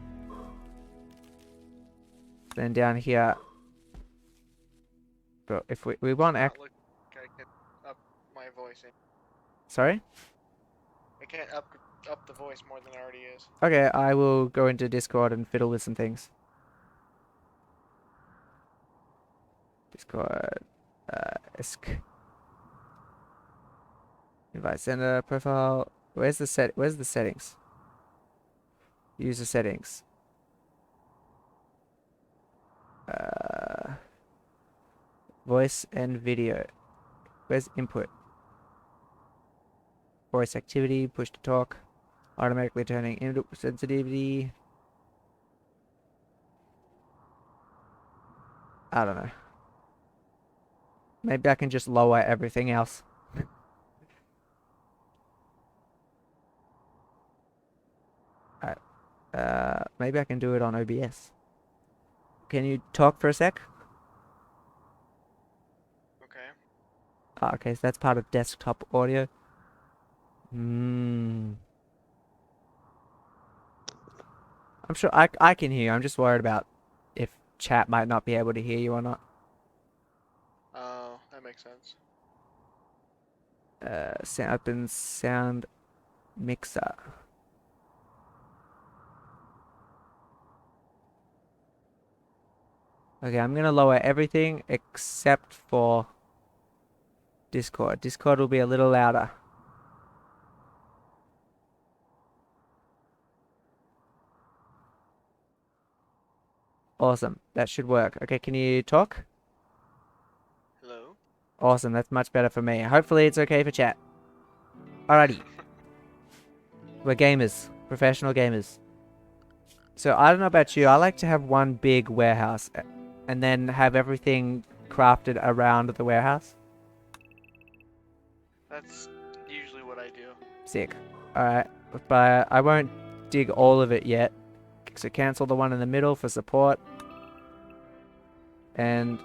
Then down here... But if we want... Look, I can up my voice. Sorry? I can't up the voice more than it already is. Okay, I will go into Discord and fiddle with some things. Discord... Invite sender profile. Where's the settings? User settings. Voice and video. Where's input? Voice activity, push to talk, automatically turning input sensitivity. I don't know. Maybe I can just lower everything else. Maybe I can do it on OBS. Can you talk for a sec? Okay. Okay, so that's part of desktop audio. I'm sure I can hear you. I'm just worried about if chat might not be able to hear you or not. Oh, that makes sense. Open sound mixer. Okay, I'm gonna lower everything except for Discord. Discord will be a little louder. Awesome. That should work. Okay, can you talk? Hello? Awesome, that's much better for me. Hopefully it's okay for chat. Alrighty. We're gamers. Professional gamers. So I don't know about you, I like to have one big warehouse and then have everything crafted around the warehouse. That's usually what I do. Sick. Alright, but I won't dig all of it yet. So cancel the one in the middle for support. And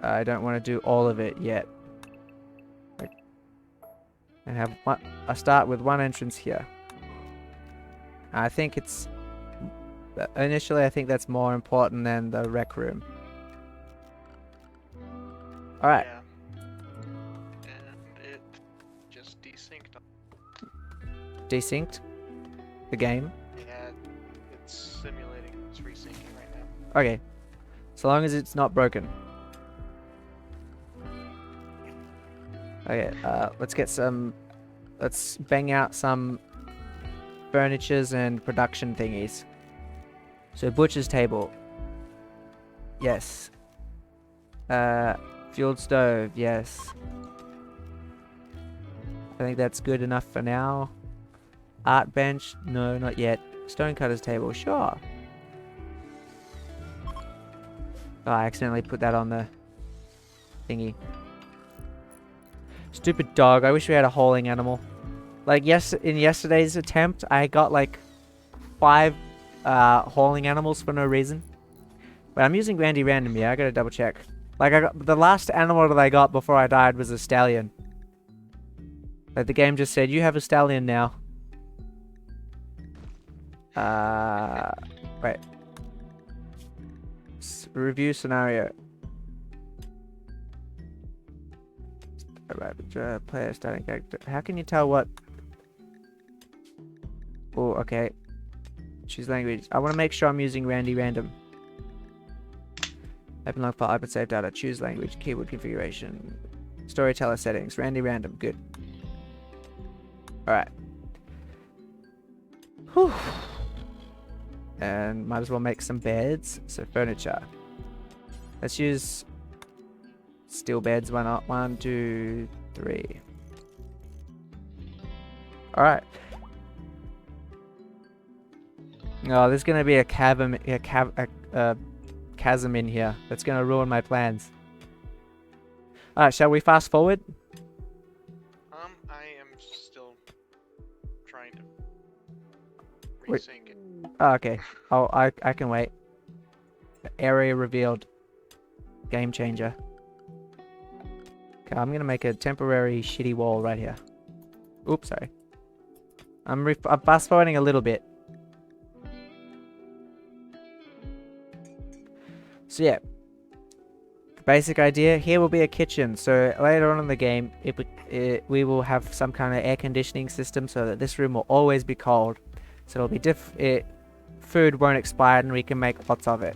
I don't want to do all of it yet. And have one, I start with one entrance here. I think it's... Initially, I think that's more important than the rec room. Alright. Yeah. And it just desynced. Desynced? The game? Yeah, it's simulating. It's resyncing right now. Okay. So long as it's not broken. Okay, let's get some... Let's bang out some furnitures and production thingies. So butcher's table. Yes. Fueled stove. Yes. I think that's good enough for now. Art bench. No, not yet. Stonecutter's table. Sure. Oh, I accidentally put that on the thingy. Stupid dog. I wish we had a hauling animal. Like, yes, in yesterday's attempt, I got like 5 hauling animals for no reason. But I'm using Randy Random, yeah, I gotta double check. Like, I got the last animal that I got before I died was a stallion. Like, the game just said, you have a stallion now. Wait. Review scenario. Alright, player starting character. How can you tell what... Oh, okay. Choose language. I want to make sure I'm using Randy Random. Open log file, open save data, choose language, keyboard configuration, storyteller settings, Randy Random, good. Alright. Whew. And might as well make some beds. So furniture. Let's use steel beds, why not? 1, 2, 3. Alright. Oh, there's gonna be a chasm in here. That's gonna ruin my plans. Alright, shall we fast forward? I am still trying to Wait. resync it. Oh, okay. Oh, I can wait. Area revealed. Game changer. Okay, I'm gonna make a temporary shitty wall right here. Oops, sorry. I'm fast forwarding a little bit. So yeah, basic idea. Here will be a kitchen. So later on in the game, we will have some kind of air conditioning system so that this room will always be cold. So it'll be food won't expire and we can make lots of it.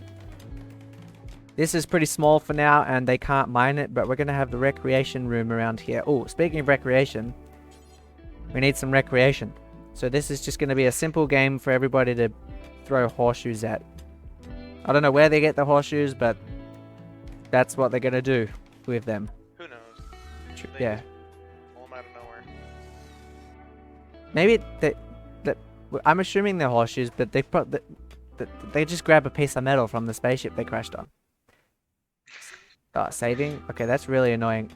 This is pretty small for now and they can't mine it, but we're gonna have the recreation room around here. Oh, speaking of recreation, we need some recreation. So this is just gonna be a simple game for everybody to throw horseshoes at. I don't know where they get the horseshoes, but that's what they're gonna do with them. Who knows? Yeah. Just pull them out of nowhere. Maybe I'm assuming they're horseshoes, but they just grab a piece of metal from the spaceship they crashed on. Oh, saving? Okay, that's really annoying.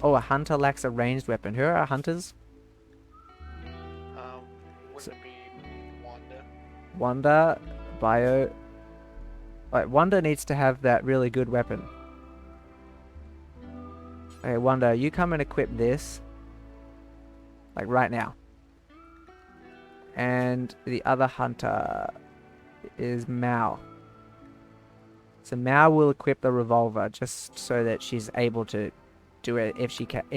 Oh, a hunter lacks a ranged weapon. Who are our hunters? Wouldn't it be Wanda? Wanda, Bio. Like, Wanda needs to have that really good weapon. Okay, Wanda, you come and equip this. Like, right now. And the other hunter is Mao. So Mao will equip the revolver just so that she's able to do it if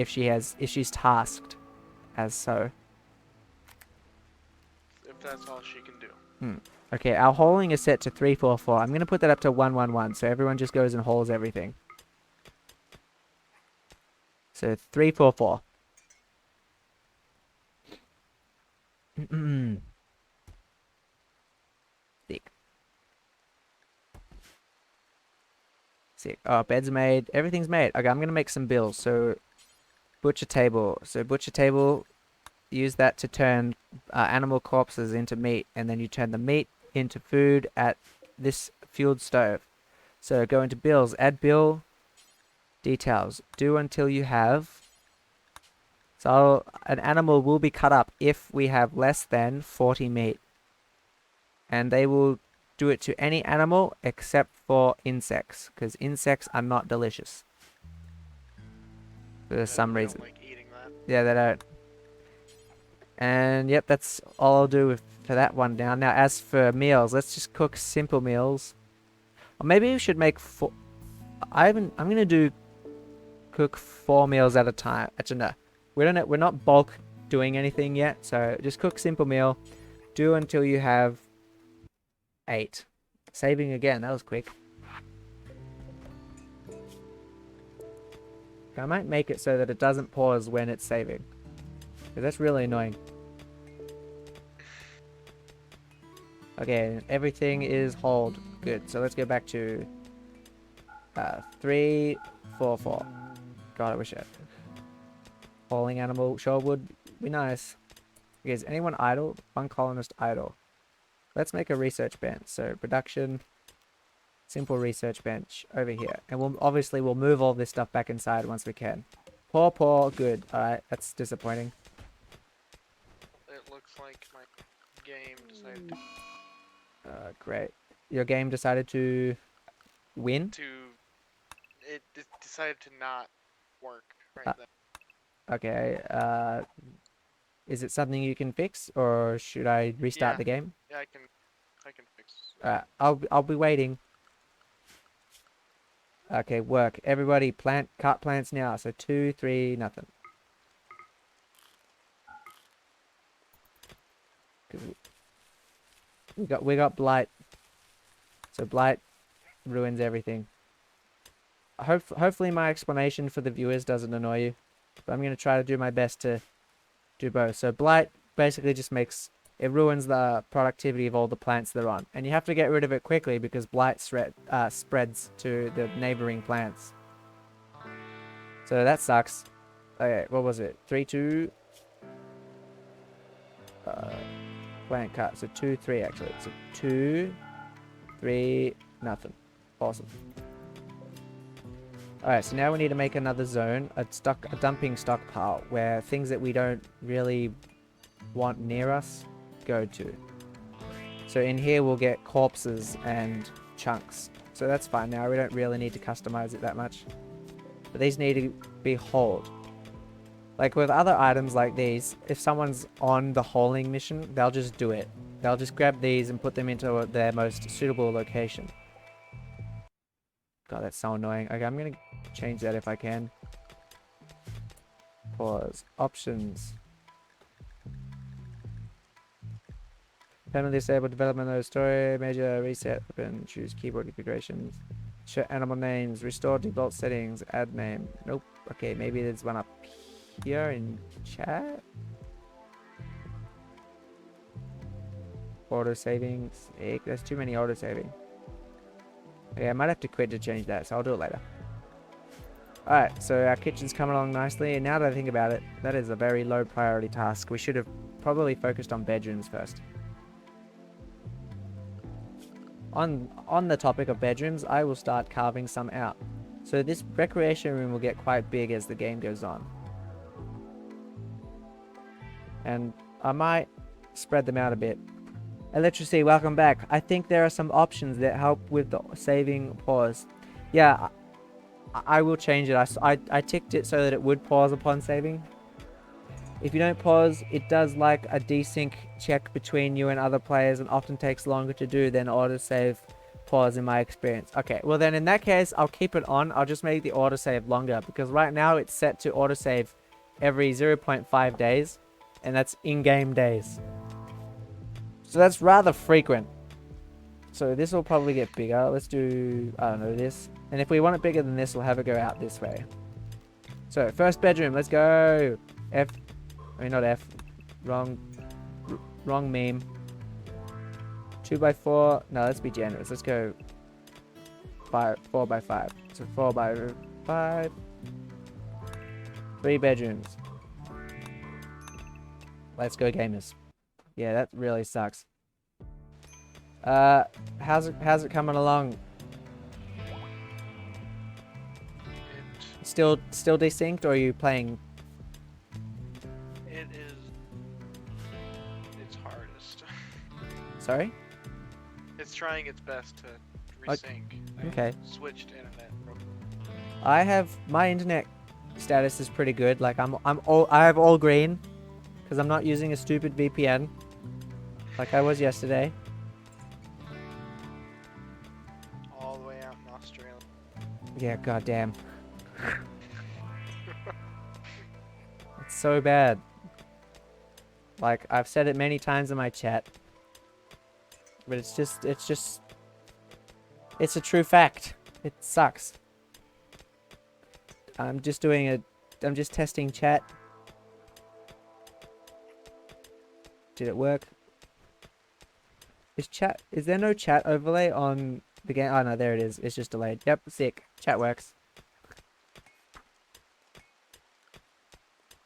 she's tasked as so. If that's all she can do. Okay, our hauling is set to 344. I'm gonna put that up to 111, so everyone just goes and hauls everything. So 344. Sick. Sick. Oh, bed's made. Everything's made. Okay, I'm gonna make some bills. So, butcher table. So butcher table, use that to turn animal corpses into meat, and then you turn the meat into food at this fueled stove. So go into bills. Add bill. Details. Do until you have. So an animal will be cut up if we have less than 40 meat. And they will do it to any animal except for insects, because insects are not delicious. For some reason. Don't like eating that. Yeah, they don't. And yep, that's all I'll do for that one down. Now, as for meals, let's just cook simple meals. Or maybe we should make four. I'm gonna cook 4 meals at a time. Actually, no. We're not bulk doing anything yet, so just cook simple meal. Do until you have 8. Saving again, that was quick. I might make it so that it doesn't pause when it's saving. Because that's really annoying. Okay, everything is hold. Good, so let's go back to 3, 4, 4. God, I wish I... Falling animal, sure would be nice. Okay, is anyone idle? One colonist idle. Let's make a research bench. So production, simple research bench over here. And we'll move all this stuff back inside once we can. Poor, good. Alright, that's disappointing. It looks like my game decided to... Great. Your game decided to win? It decided to not work right then. Okay, is it something you can fix, or should I restart the game? Yeah, I can fix it. I'll be waiting. Okay, work. Everybody cut plants now. So 2, 3, nothing. We got blight. So blight ruins everything. Hopefully my explanation for the viewers doesn't annoy you. But I'm going to try to do my best to do both. So blight basically just it ruins the productivity of all the plants they're on. And you have to get rid of it quickly because blight spreads to the neighboring plants. So that sucks. Okay, what was it? 3, 2... blank cut. So 2, 3 actually. So 2, 3, nothing. Awesome. Alright, so now we need to make another zone, a dumping stockpile, where things that we don't really want near us go to. So in here we'll get corpses and chunks. So that's fine now, we don't really need to customize it that much. But these need to be hauled. Like with other items like these, if someone's on the hauling mission, they'll just do it. They'll just grab these and put them into their most suitable location. God, that's so annoying. Okay, I'm gonna change that if I can. Pause. Options. Permanently disable development of story. Major reset. Open. Choose keyboard configurations. Show animal names. Restore default settings. Add name. Nope. Okay, maybe there's one up here in chat. Auto savings. Eek, there's too many auto saving. Okay, I might have to quit to change that, so I'll do it later. Alright, so our kitchen's coming along nicely, and now that I think about it, that is a very low priority task. We should have probably focused on bedrooms first. On the topic of bedrooms, I will start carving some out. So this recreation room will get quite big as the game goes on. And I might spread them out a bit. Electricity, welcome back. I think there are some options that help with the saving pause. Yeah, I will change it. I ticked it so that it would pause upon saving. If you don't pause, it does like a desync check between you and other players and often takes longer to do than autosave pause in my experience. Okay, well then in that case, I'll keep it on. I'll just make the autosave longer because right now it's set to autosave every 0.5 days and that's in-game days. So that's rather frequent. So this will probably get bigger. Let's do, I don't know, this. And if we want it bigger than this, we'll have it go out this way. So first bedroom, let's go. Not F. Wrong meme. 2x4. No, let's be generous. Let's go 4x5. So 4x5. 3 bedrooms. Let's go, gamers. Yeah, that really sucks. How's it coming along? Still desynced, or are you playing? It is its hardest. Sorry? It's trying its best to resync. Okay. Switched internet. I have my internet status is pretty good. Like I have all green because I'm not using a stupid VPN like I was yesterday. All the way out in Australia. Yeah, goddamn. It's so bad. Like I've said it many times in my chat, but it's a true fact. It sucks. I'm just testing chat. Did it work? Is there no chat overlay on the game? Oh no, there it is. It's just delayed. Yep, sick. Chat works.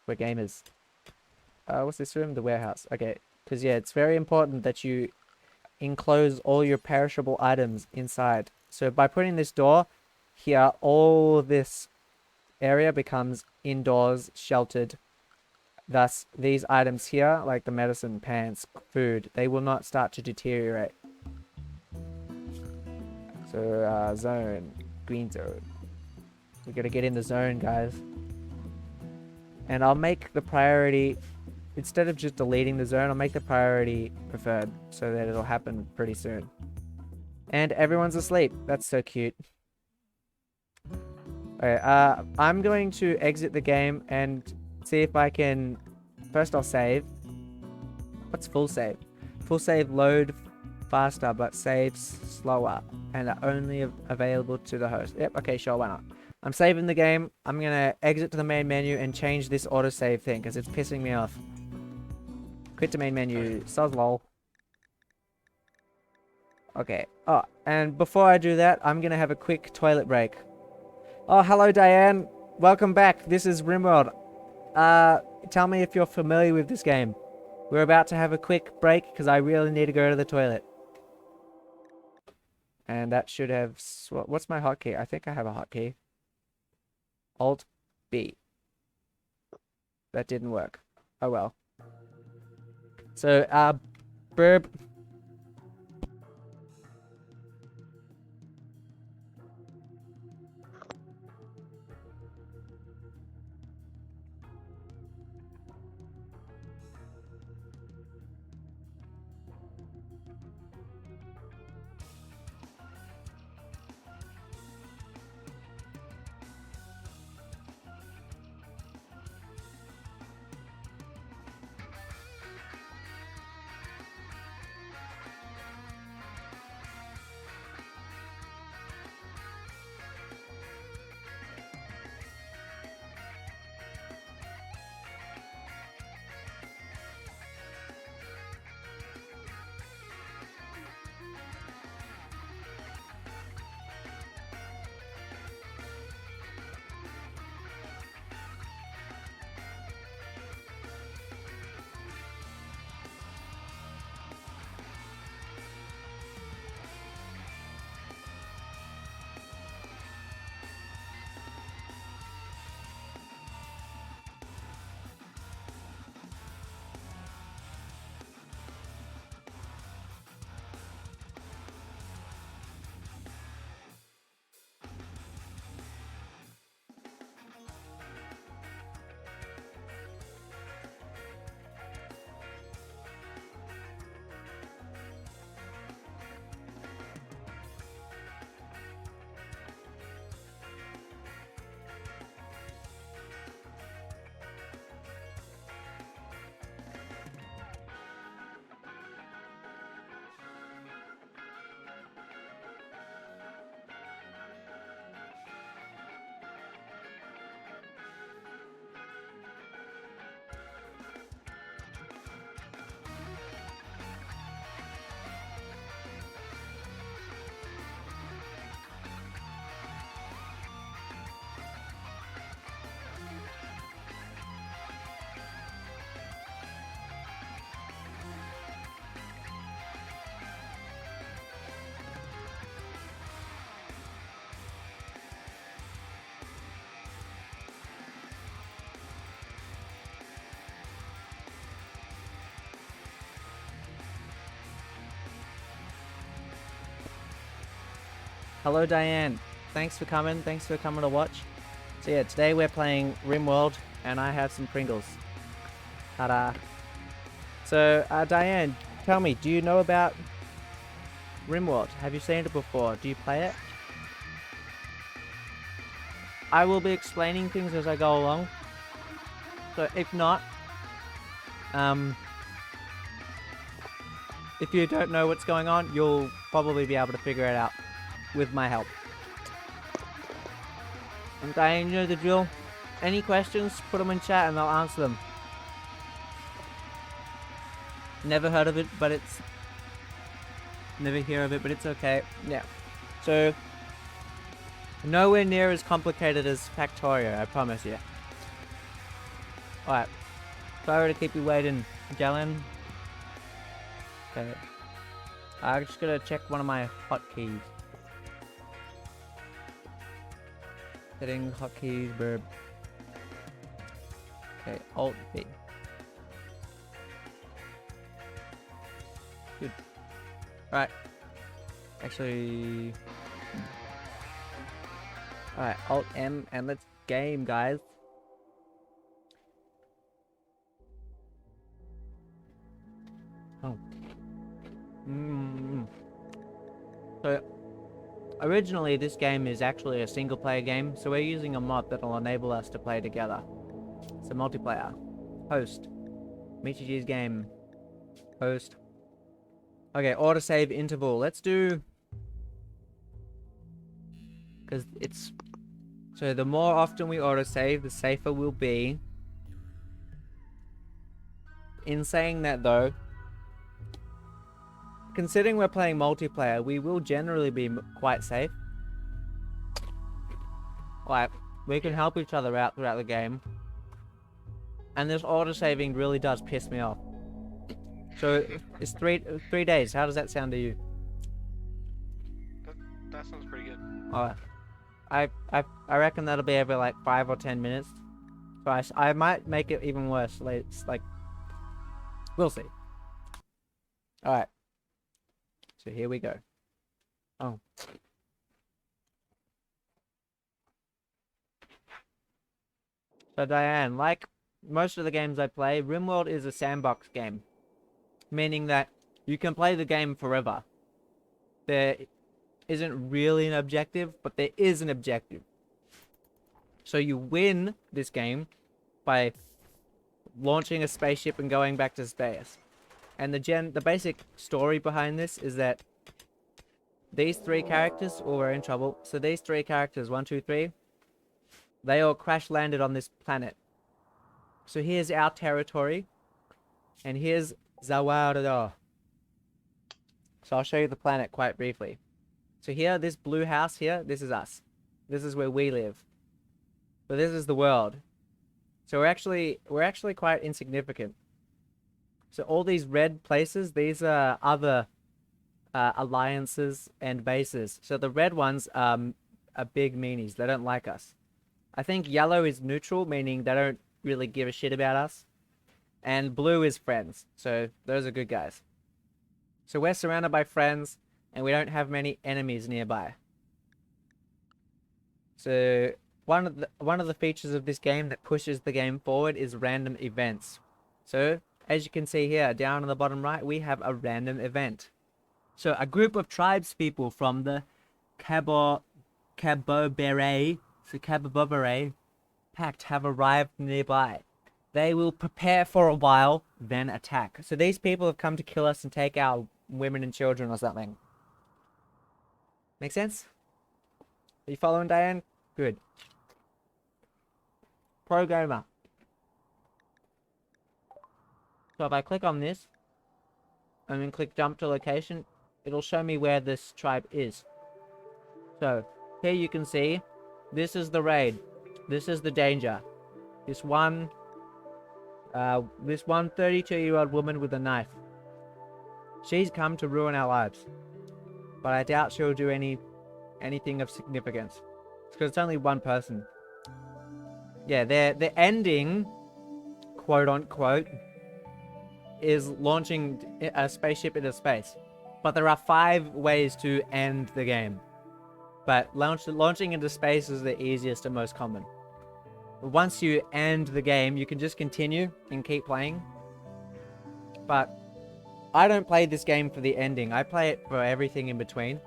We're gamers. What's this room? The warehouse. Okay, because yeah, it's very important that you enclose all your perishable items inside. So by putting this door here, all this area becomes indoors, sheltered. Thus, these items here, like the medicine, pants, food, they will not start to deteriorate. So, zone. Green zone. We gotta get in the zone, guys. And I'll make the priority, instead of just deleting the zone, I'll make the priority preferred so that it'll happen pretty soon. And everyone's asleep. That's so cute. Okay, I'm going to exit the game and see if I can... First I'll save. What's full save? Full save load faster but saves slower and are only available to the host. Yep, okay, sure, why not? I'm saving the game. I'm gonna exit to the main menu and change this autosave thing because it's pissing me off. Quit to main menu. Soz lol. Okay. Oh, and before I do that, I'm gonna have a quick toilet break. Oh, hello Diane. Welcome back. This is Rimworld. Tell me if you're familiar with this game. We're about to have a quick break because I really need to go to the toilet. And that should have... What's my hotkey? I think I have a hotkey. Alt B. That didn't work. Oh well. So, burp. Hello, Diane. Thanks for coming. Thanks for coming to watch. So yeah, today we're playing Rimworld, and I have some Pringles. Ta-da. So, Diane, tell me, do you know about Rimworld? Have you seen it before? Do you play it? I will be explaining things as I go along. So if not, if you don't know what's going on, you'll probably be able to figure it out with my help. And Diane, you know the drill. Any questions, put them in chat and I'll answer them. Never heard of it, but it's... Never hear of it, but it's okay. Yeah. So, nowhere near as complicated as Factorio, I promise you. Alright. Sorry to keep you waiting, Jalen. Okay. I'm just gonna check one of my hotkeys. Setting hotkeys, verb. Okay, Alt B. Good. Alright. Actually... Alright, Alt M and let's game, guys. Oh. So, originally this game is actually a single player game, so we're using a mod that will enable us to play together. It's a multiplayer. Host. MitcheeJee's game. Host. Okay, autosave interval. Let's do... Because it's... So the more often we autosave, the safer we'll be. In saying that though, considering we're playing multiplayer, we will generally be quite safe. Like, we can help each other out throughout the game. And this autosaving really does piss me off. So it's three days. How does that sound to you? That sounds pretty good. Alright. I reckon that'll be over like 5 or 10 minutes. So I might make it even worse. Like, we'll see. Alright. So here we go. Oh. So Diane, like most of the games I play, Rimworld is a sandbox game. Meaning that you can play the game forever. There isn't really an objective, but there is an objective. So you win this game by launching a spaceship and going back to space. And the basic story behind this is that these three characters all were in trouble. So these three characters, 1, 2, 3, they all crash landed on this planet. So here's our territory, and here's Zawardo. So I'll show you the planet quite briefly. So here, this blue house here, this is us. This is where we live. But this is the world. So we're actually quite insignificant. So all these red places, these are other alliances and bases. So the red ones are big meanies. They don't like us. I think yellow is neutral, meaning they don't really give a shit about us. And blue is friends. So those are good guys. So we're surrounded by friends, and we don't have many enemies nearby. So one of the features of this game that pushes the game forward is random events. So as you can see here, down on the bottom right, we have a random event. So a group of tribespeople from the Cabobere Pact have arrived nearby. They will prepare for a while, then attack. So these people have come to kill us and take our women and children or something. Make sense? Are you following, Diane? Good. Pro gamer. So if I click on this, and then click jump to location, it'll show me where this tribe is. So, here you can see, this is the raid. This is the danger. This one 32-year-old woman with a knife. She's come to ruin our lives. But I doubt she'll do anything of significance. It's because it's only one person. Yeah, the ending, quote unquote, is launching a spaceship into space. But there are 5 ways to end the game. But launching into space is the easiest and most common. Once you end the game, you can just continue and keep playing. But I don't play this game for the ending. I play it for everything in between.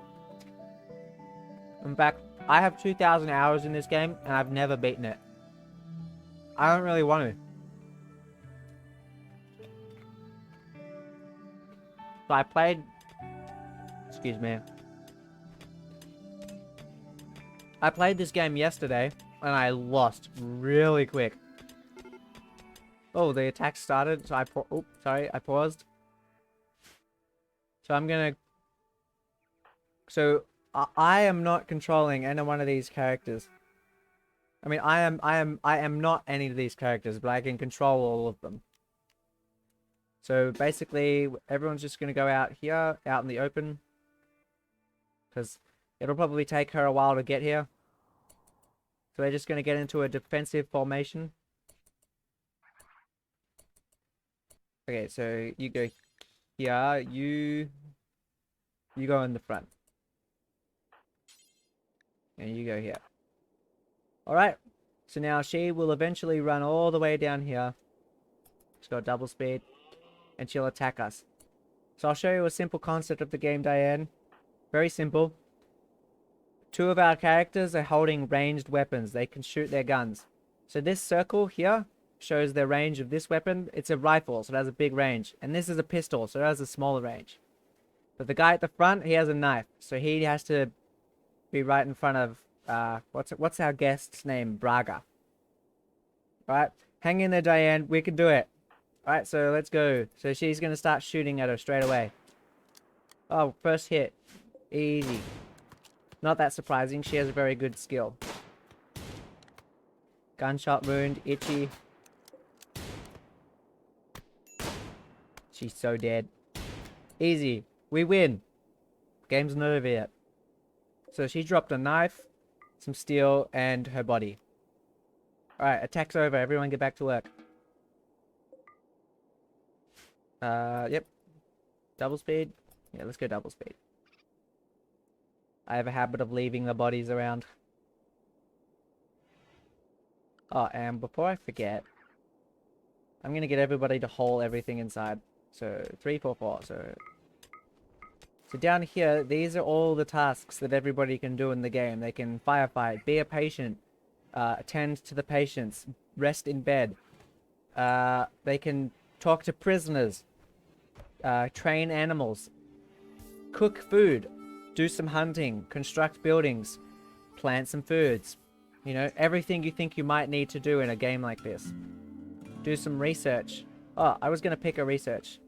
In fact, I have 2,000 hours in this game, and I've never beaten it. I don't really want to. So I played... Excuse me. I played this game yesterday, and I lost really quick. Oh, the attack started, so I paused. So I'm gonna... So, I am not controlling any one of these characters. I mean, I am not any of these characters, but I can control all of them. So basically, everyone's just gonna go out here, out in the open. Because it'll probably take her a while to get here. So we're just gonna get into a defensive formation. Okay, so you go here, you go in the front. And you go here. Alright, so now she will eventually run all the way down here. She's got double speed. And she'll attack us. So I'll show you a simple concept of the game, Diane. Very simple. 2 of our characters are holding ranged weapons. They can shoot their guns. So this circle here shows the range of this weapon. It's a rifle, so it has a big range. And this is a pistol, so it has a smaller range. But the guy at the front, he has a knife. So he has to be right in front of, what's our guest's name? Braga. Alright, hang in there, Diane. We can do it. Alright, so let's go. So she's going to start shooting at her straight away. Oh, first hit. Easy. Not that surprising. She has a very good skill. Gunshot wound. Itchy. She's so dead. Easy. We win. Game's not over yet. So she dropped a knife, some steel, and her body. Alright, attack's over. Everyone get back to work. Yep. Double speed. Yeah, let's go double speed. I have a habit of leaving the bodies around. Oh, and before I forget, I'm gonna get everybody to haul everything inside. So 3, 4, 4. So down here, these are all the tasks that everybody can do in the game. They can firefight, be a patient, attend to the patients, rest in bed. They can talk to prisoners, train animals, cook food, do some hunting, construct buildings, plant some foods. You know, everything you think you might need to do in a game like this. Do some research. Oh, I was gonna pick a research.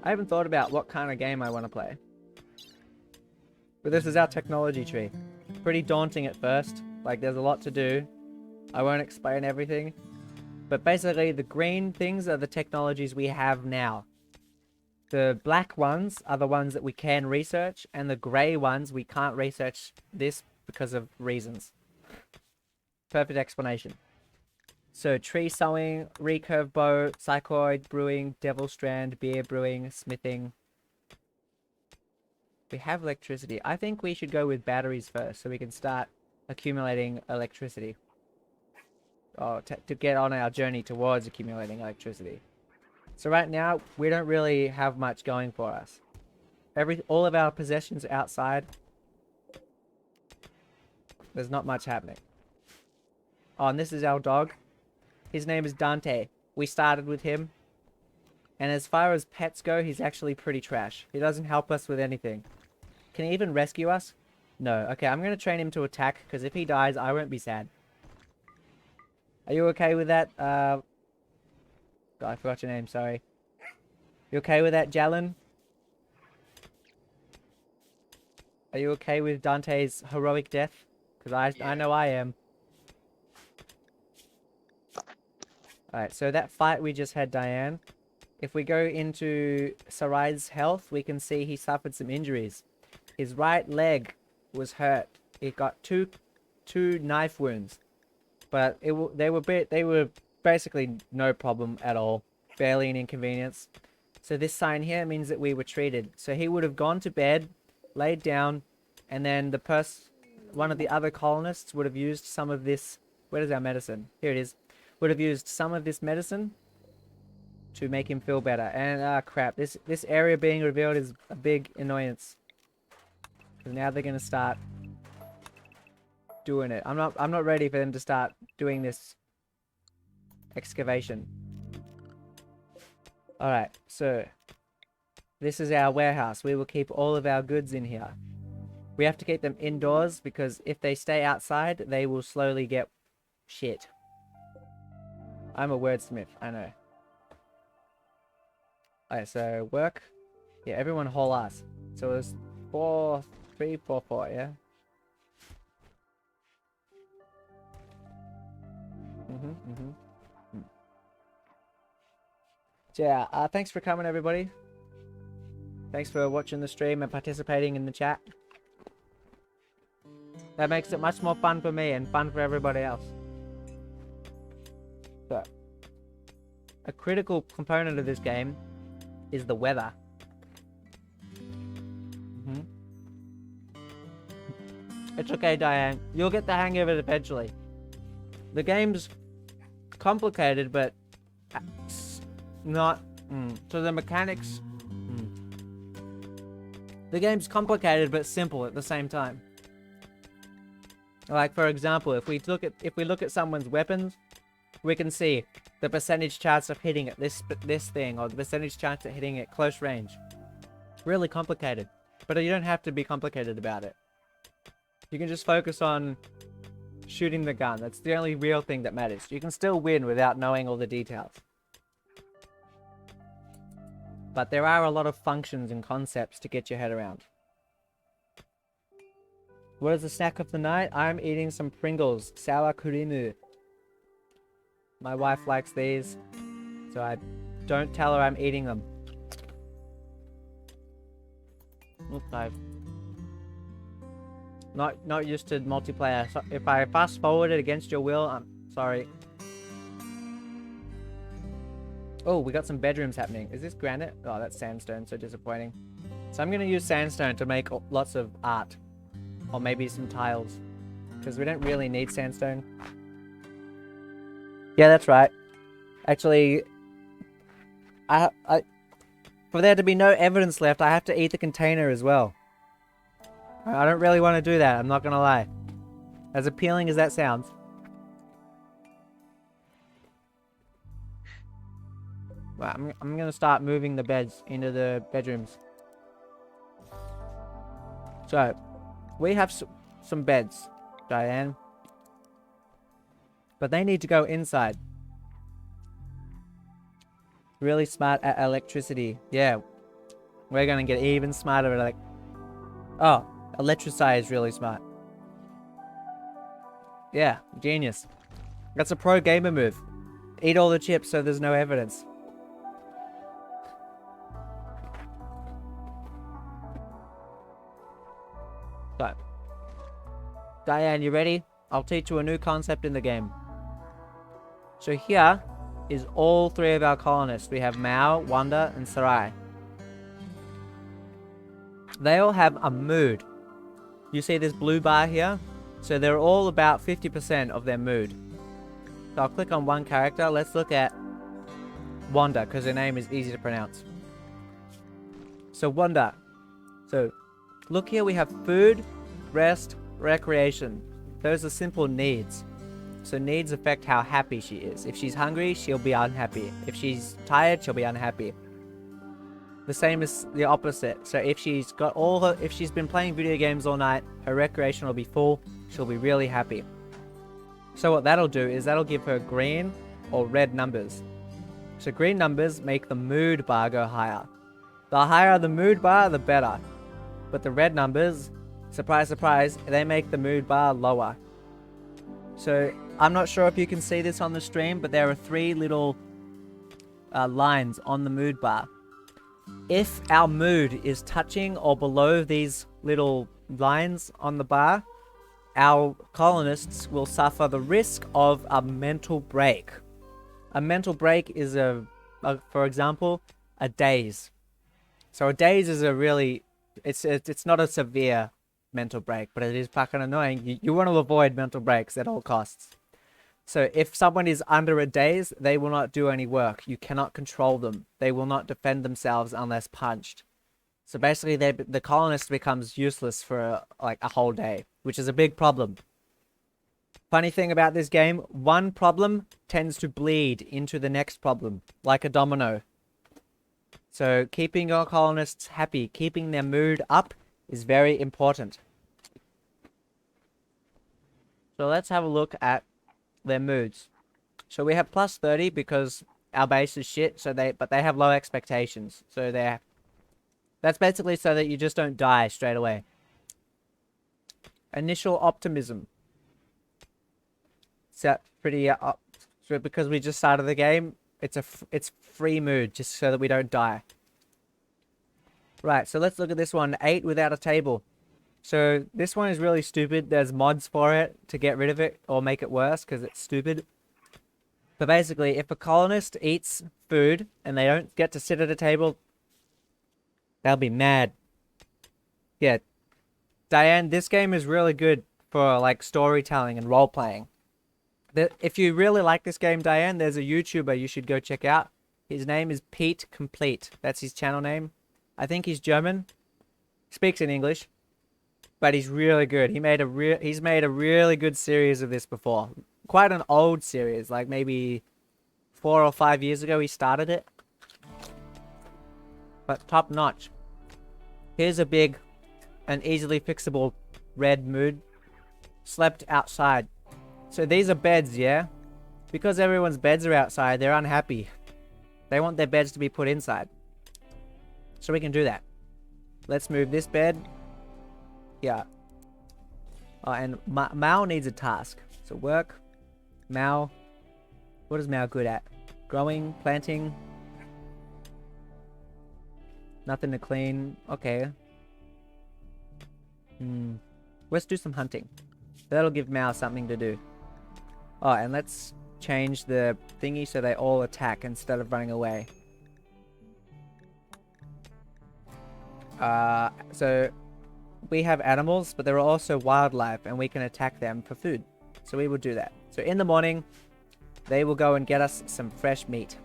I haven't thought about what kind of game I want to play. But this is our technology tree. Pretty daunting at first. Like, there's a lot to do. I won't explain everything. But basically, the green things are the technologies we have now. The black ones are the ones that we can research, and the grey ones we can't research this because of reasons. Perfect explanation. So, tree sowing, recurve bow, psychoid brewing, devil strand, beer brewing, smithing. We have electricity. I think we should go with batteries first so we can start accumulating electricity. Oh, to get on our journey towards accumulating electricity. So right now, we don't really have much going for us. All of our possessions are outside. There's not much happening. Oh, and this is our dog. His name is Dante. We started with him. And as far as pets go, he's actually pretty trash. He doesn't help us with anything. Can he even rescue us? No. Okay, I'm going to train him to attack, because if he dies, I won't be sad. Are you okay with that? God, I forgot your name, sorry. You okay with that, Jalen? Are you okay with Dante's heroic death? Because I know I am. Alright, so that fight we just had, Diane. If we go into Sarai's health, we can see he suffered some injuries. His right leg was hurt. He got two knife wounds. But they were basically no problem at all. Barely an inconvenience. So this sign here means that we were treated. So he would have gone to bed, laid down, and then one of the other colonists would have used some of this. Where is our medicine? Here it is. Would have used some of this medicine to make him feel better. And crap, this area being revealed is a big annoyance. Because now they're gonna start doing it. I'm not ready for them to start doing this excavation. Alright, so this is our warehouse. We will keep all of our goods in here. We have to keep them indoors because if they stay outside, they will slowly get shit. I'm a wordsmith, I know. Alright, so work. Yeah, everyone haul ass. So it was 4, 3, 4, 4, yeah? Yeah, thanks for coming, everybody. Thanks for watching the stream and participating in the chat. That makes it much more fun for me and fun for everybody else. So, a critical component of this game is the weather. It's okay, Diane. You'll get the hang of it eventually. The game's complicated, but not... So the mechanics... The game's complicated, but simple at the same time. Like, for example, if we look at someone's weapons, we can see the percentage chance of hitting at this thing, or the percentage chance of hitting at close range. Really complicated. But you don't have to be complicated about it. You can just focus on shooting the gun. That's the only real thing that matters. You can still win without knowing all the details. But there are a lot of functions and concepts to get your head around. What is the snack of the night? I'm eating some Pringles, sour kurimu. My wife likes these, so I don't tell her I'm eating them. Okay. Not used to multiplayer. So if I fast forward it against your will, I'm sorry. Oh, we got some bedrooms happening. Is this granite? Oh, that's sandstone. So disappointing. So I'm gonna use sandstone to make lots of art, or maybe some tiles, because we don't really need sandstone. Yeah, that's right. Actually, for there to be no evidence left, I have to eat the container as well. I don't really want to do that, I'm not gonna lie. As appealing as that sounds. Well, I'm gonna start moving the beds into the bedrooms. So, we have some beds, Diane. But they need to go inside. Really smart at electricity. Yeah. We're gonna get even smarter at oh, electricity is really smart. Yeah, genius. That's a pro gamer move. Eat all the chips so there's no evidence. So, Diane, you ready? I'll teach you a new concept in the game. So here is all three of our colonists. We have Mao, Wanda, and Sarai. They all have a mood. You see this blue bar here? So they're all about 50% of their mood. So I'll click on one character. Let's look at Wanda, because her name is easy to pronounce. So Wanda. So look here, we have food, rest, recreation. Those are simple needs. So needs affect how happy she is. If she's hungry, she'll be unhappy. If she's tired, she'll be unhappy. The same as the opposite. So if she's been playing video games all night, her recreation will be full, she'll be really happy. So what that'll do is that'll give her green or red numbers. So green numbers make the mood bar go higher. The higher the mood bar, the better. But the red numbers, surprise, surprise, they make the mood bar lower. So I'm not sure if you can see this on the stream, but there are three little lines on the mood bar. If our mood is touching or below these little lines on the bar, our colonists will suffer the risk of a mental break. A mental break is for example, a daze. So a daze is it's not a severe mental break, but it is fucking annoying. You want to avoid mental breaks at all costs. So if someone is under a daze, they will not do any work. You cannot control them. They will not defend themselves unless punched. So basically, the colonist becomes useless for like a whole day, which is a big problem. Funny thing about this game, one problem tends to bleed into the next problem, like a domino. So keeping your colonists happy, keeping their mood up, is very important. So let's have a look at their moods. So we have plus 30 because our base is shit, but they have low expectations. So that's basically so that you just don't die straight away. Initial optimism. Set pretty up. So because we just started the game, it's free mood just so that we don't die. Right, so let's look at this one. 8 without a table. So this one is really stupid. There's mods for it to get rid of it or make it worse because it's stupid. But basically, if a colonist eats food and they don't get to sit at a table, they'll be mad. Yeah. Diane, this game is really good for like storytelling and role-playing. If you really like this game, Diane, there's a YouTuber you should go check out. His name is Pete Complete. That's his channel name. I think he's German. Speaks in English. But he's really good. He's made a really good series of this before. Quite an old series, like maybe 4 or 5 years ago he started it. But top notch. Here's a big and easily fixable red mood. Slept outside. So these are beds, yeah? Because everyone's beds are outside, they're unhappy. They want their beds to be put inside. So we can do that. Let's move this bed. Yeah. Oh, and Mao needs a task. So work. Mao. What is Mao good at? Growing, planting. Nothing to clean. Okay. Let's do some hunting. That'll give Mao something to do. Oh, and let's change the thingy so they all attack instead of running away. So we have animals, but there are also wildlife, and we can attack them for food. So we will do that. So in the morning, they will go and get us some fresh meat.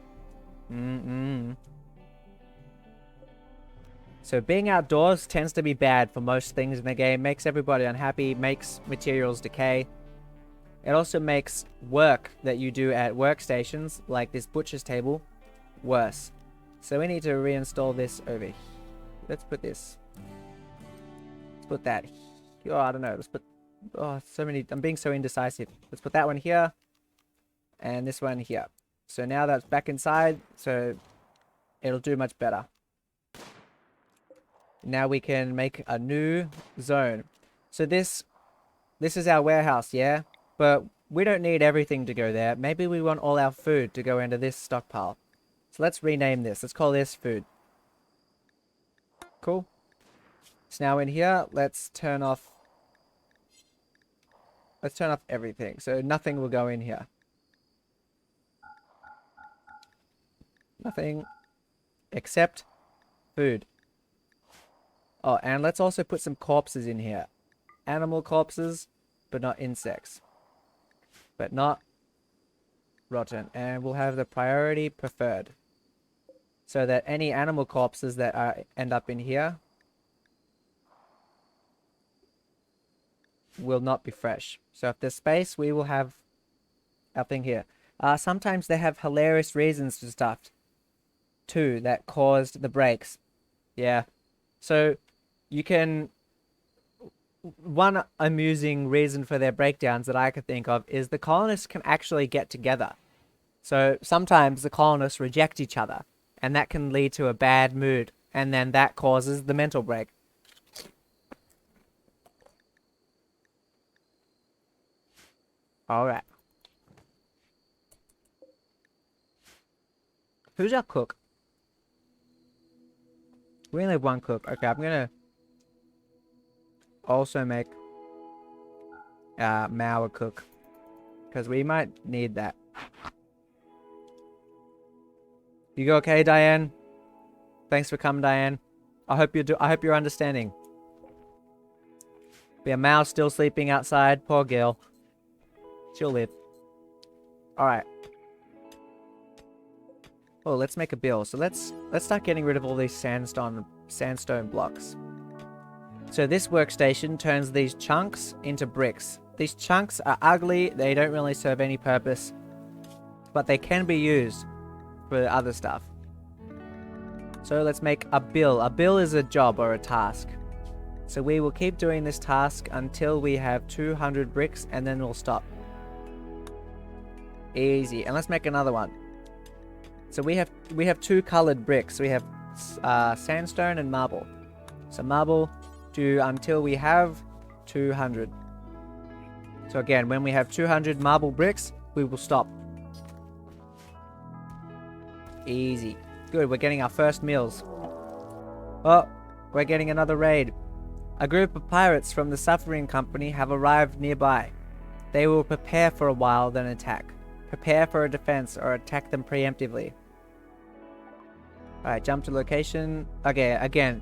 So being outdoors tends to be bad for most things in the game. Makes everybody unhappy, makes materials decay. It also makes work that you do at workstations, like this butcher's table, worse. So we need to reinstall this over here. Let's put this. Let's put that. Oh, I don't know. Let's put... Oh, so many... I'm being so indecisive. Let's put that one here. And this one here. So now that's back inside. So it'll do much better. Now we can make a new zone. So this is our warehouse, yeah? But we don't need everything to go there. Maybe we want all our food to go into this stockpile. So let's rename this. Let's call this food. Cool. So now in here, let's turn off everything. So nothing will go in here. Nothing except food. Oh, and let's also put some corpses in here. Animal corpses, but not insects. But not rotten. And we'll have the priority preferred. So that any animal corpses that end up in here will not be fresh. So if there's space, we will have our thing here. Sometimes they have hilarious reasons for stuff too that caused the breaks. Yeah. So you can... One amusing reason for their breakdowns that I could think of is the colonists can actually get together. So sometimes the colonists reject each other, and that can lead to a bad mood, and then that causes the mental break. Alright. Who's our cook? We only have one cook. Okay, I'm gonna also make Mao a cook, because we might need that. You go okay, Diane? Thanks for coming, Diane. I hope you're understanding. But yeah, Mao's still sleeping outside. Poor girl. She'll live. Alright. Oh, let's make a bill. So let's start getting rid of all these sandstone blocks. So this workstation turns these chunks into bricks. These chunks are ugly, they don't really serve any purpose, but they can be used for other stuff. So let's make a bill. A bill is a job or a task. So we will keep doing this task until we have 200 bricks, and then we'll stop. Easy. And let's make another one. So we have two colored bricks. We have sandstone and marble. So marble, do until we have 200. So again, when we have 200 marble bricks, we will stop. Easy. Good, we're getting our first meals. Oh, we're getting another raid. A group of pirates from the Suffering Company have arrived nearby. They will prepare for a while, then attack. Prepare for a defense or attack them preemptively. Alright, jump to location. Okay, again,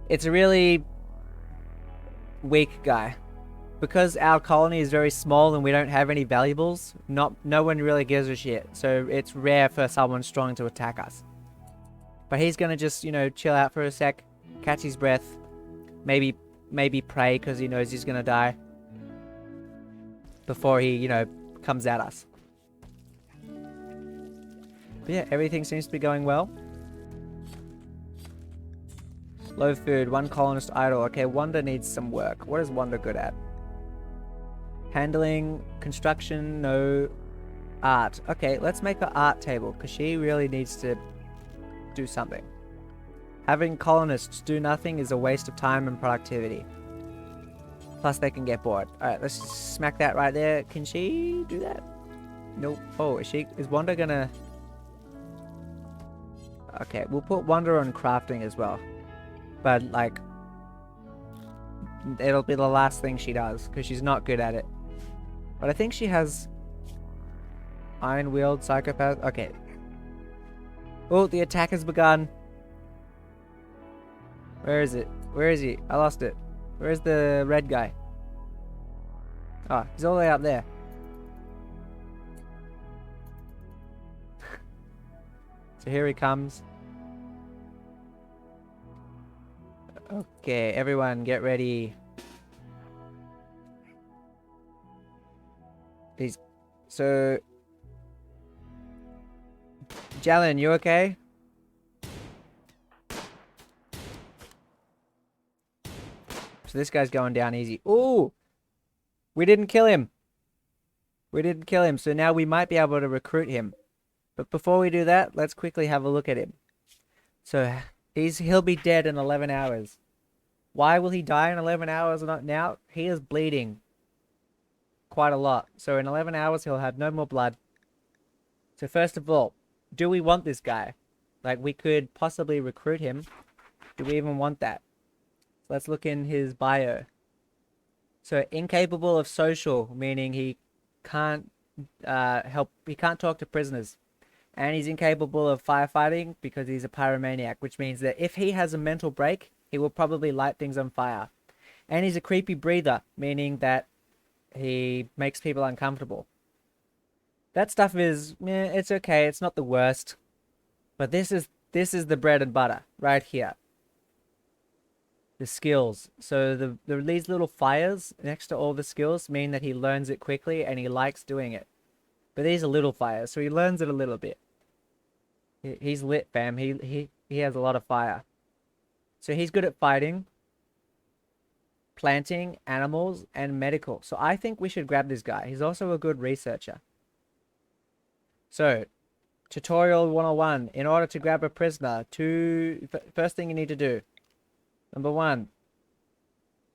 it's a really weak guy. Because our colony is very small and we don't have any valuables, no one really gives a shit. So it's rare for someone strong to attack us. But he's gonna just, you know, chill out for a sec, catch his breath, maybe pray because he knows he's gonna die before he, you know, comes at us. But yeah, everything seems to be going well. Low food, one colonist idle. Okay, Wanda needs some work. What is Wanda good at? Handling, construction, no. Art. Okay, let's make an art table, because she really needs to do something. Having colonists do nothing is a waste of time and productivity. Plus they can get bored. Alright, let's just smack that right there. Can she do that? Nope. Oh, is Wanda gonna... Okay, we'll put Wanda on crafting as well. But, like, it'll be the last thing she does, because she's not good at it. But I think she has... Iron Wield, Psychopath... Okay. Oh, the attack has begun. Where is it? Where is he? I lost it. Where's the red guy? Oh, he's all the way up there. So here he comes. Okay, everyone get ready. So... Jalen, you okay? So this guy's going down easy. Ooh! We didn't kill him. We didn't kill him, so now we might be able to recruit him. But before we do that, let's quickly have a look at him. So, he'll be dead in 11 hours. Why will he die in 11 hours and not now? He is bleeding quite a lot. So in 11 hours, he'll have no more blood. So first of all, do we want this guy? Like, we could possibly recruit him. Do we even want that? So let's look in his bio. So, incapable of social, meaning he can't he can't talk to prisoners. And he's incapable of firefighting because he's a pyromaniac, which means that if he has a mental break, he will probably light things on fire. And he's a creepy breather, meaning that he makes people uncomfortable. That stuff is, it's okay, it's not the worst. But this is the bread and butter, right here. The skills. So these little fires next to all the skills mean that he learns it quickly and he likes doing it. But these are little fires, so he learns it a little bit. He's lit, fam. He has a lot of fire. So he's good at fighting, planting, animals, and medical. So I think we should grab this guy. He's also a good researcher. So, tutorial 101. In order to grab a prisoner, first thing you need to do. Number 1,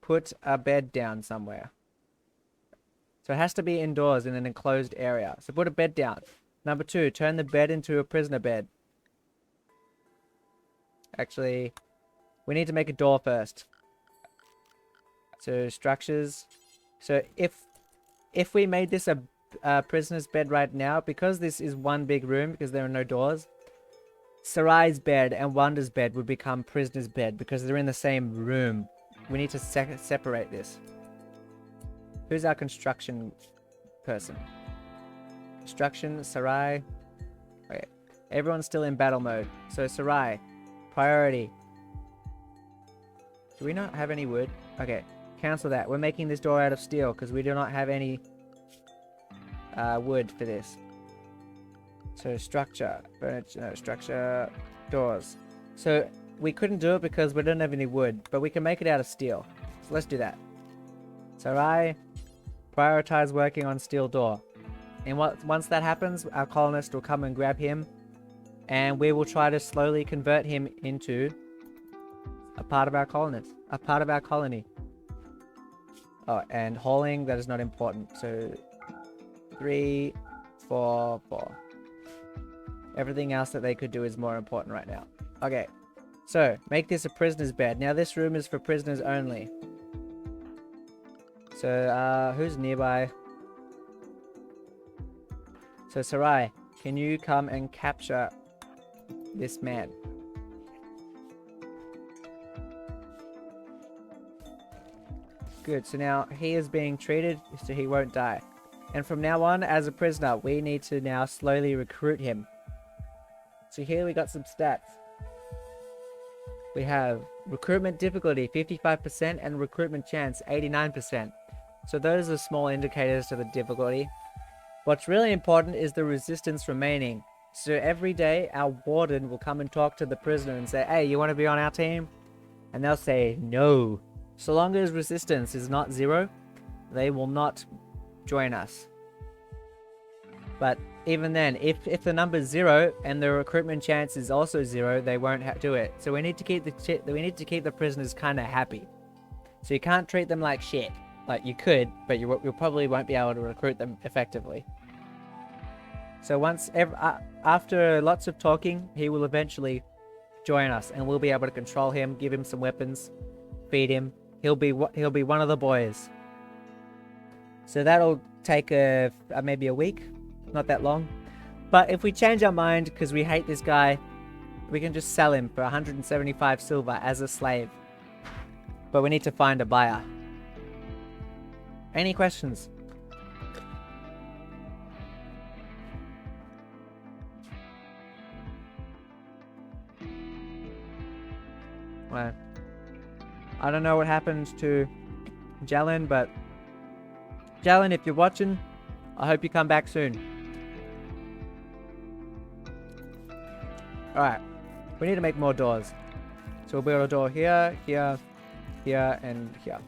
put a bed down somewhere. So it has to be indoors in an enclosed area. So put a bed down. Number 2, turn the bed into a prisoner bed. Actually, we need to make a door first. So structures. So if we made this a prisoner's bed right now, because this is one big room, because there are no doors, Sarai's bed and Wanda's bed would become prisoner's bed because they're in the same room. We need to separate this. Who's our construction person? Construction, Sarai. Okay. Everyone's still in battle mode. So Sarai, priority. Do we not have any wood? Okay, cancel that. We're making this door out of steel because we do not have any wood for this. So structure, furniture, no, structure, doors. So we couldn't do it because we don't have any wood, but we can make it out of steel. So let's do that. Sarai, prioritize working on steel door. And once that happens, our colonist will come and grab him, and we will try to slowly convert him into a part of our colonists, a part of our colony. Oh, and hauling, that is not important. So 3, 4, 4. Everything else that they could do is more important right now. Okay, so make this a prisoner's bed. Now this room is for prisoners only. So who's nearby? So Sarai, can you come and capture this man? Good, so now he is being treated so he won't die. And from now on, as a prisoner, we need to now slowly recruit him. So here we got some stats. We have recruitment difficulty 55% and recruitment chance 89%. So those are small indicators to the difficulty. What's really important is the resistance remaining. So every day our warden will come and talk to the prisoner and say, hey, you want to be on our team? And they'll say no. So long as resistance is not 0, they will not join us. But even then, if the number's 0 and the recruitment chance is also 0, they won't do it. So we need to keep the prisoners kind of happy. So you can't treat them like shit. Like you could, but you probably won't be able to recruit them effectively. So after lots of talking, he will eventually join us, and we'll be able to control him, give him some weapons, feed him. He'll be one of the boys. So that'll take maybe a week, not that long. But if we change our mind because we hate this guy, we can just sell him for 175 silver as a slave. But we need to find a buyer. Any questions? Well, I don't know what happened to Jalen, but Jalen, if you're watching, I hope you come back soon. Alright, we need to make more doors. So we'll build a door here, here, here, and here.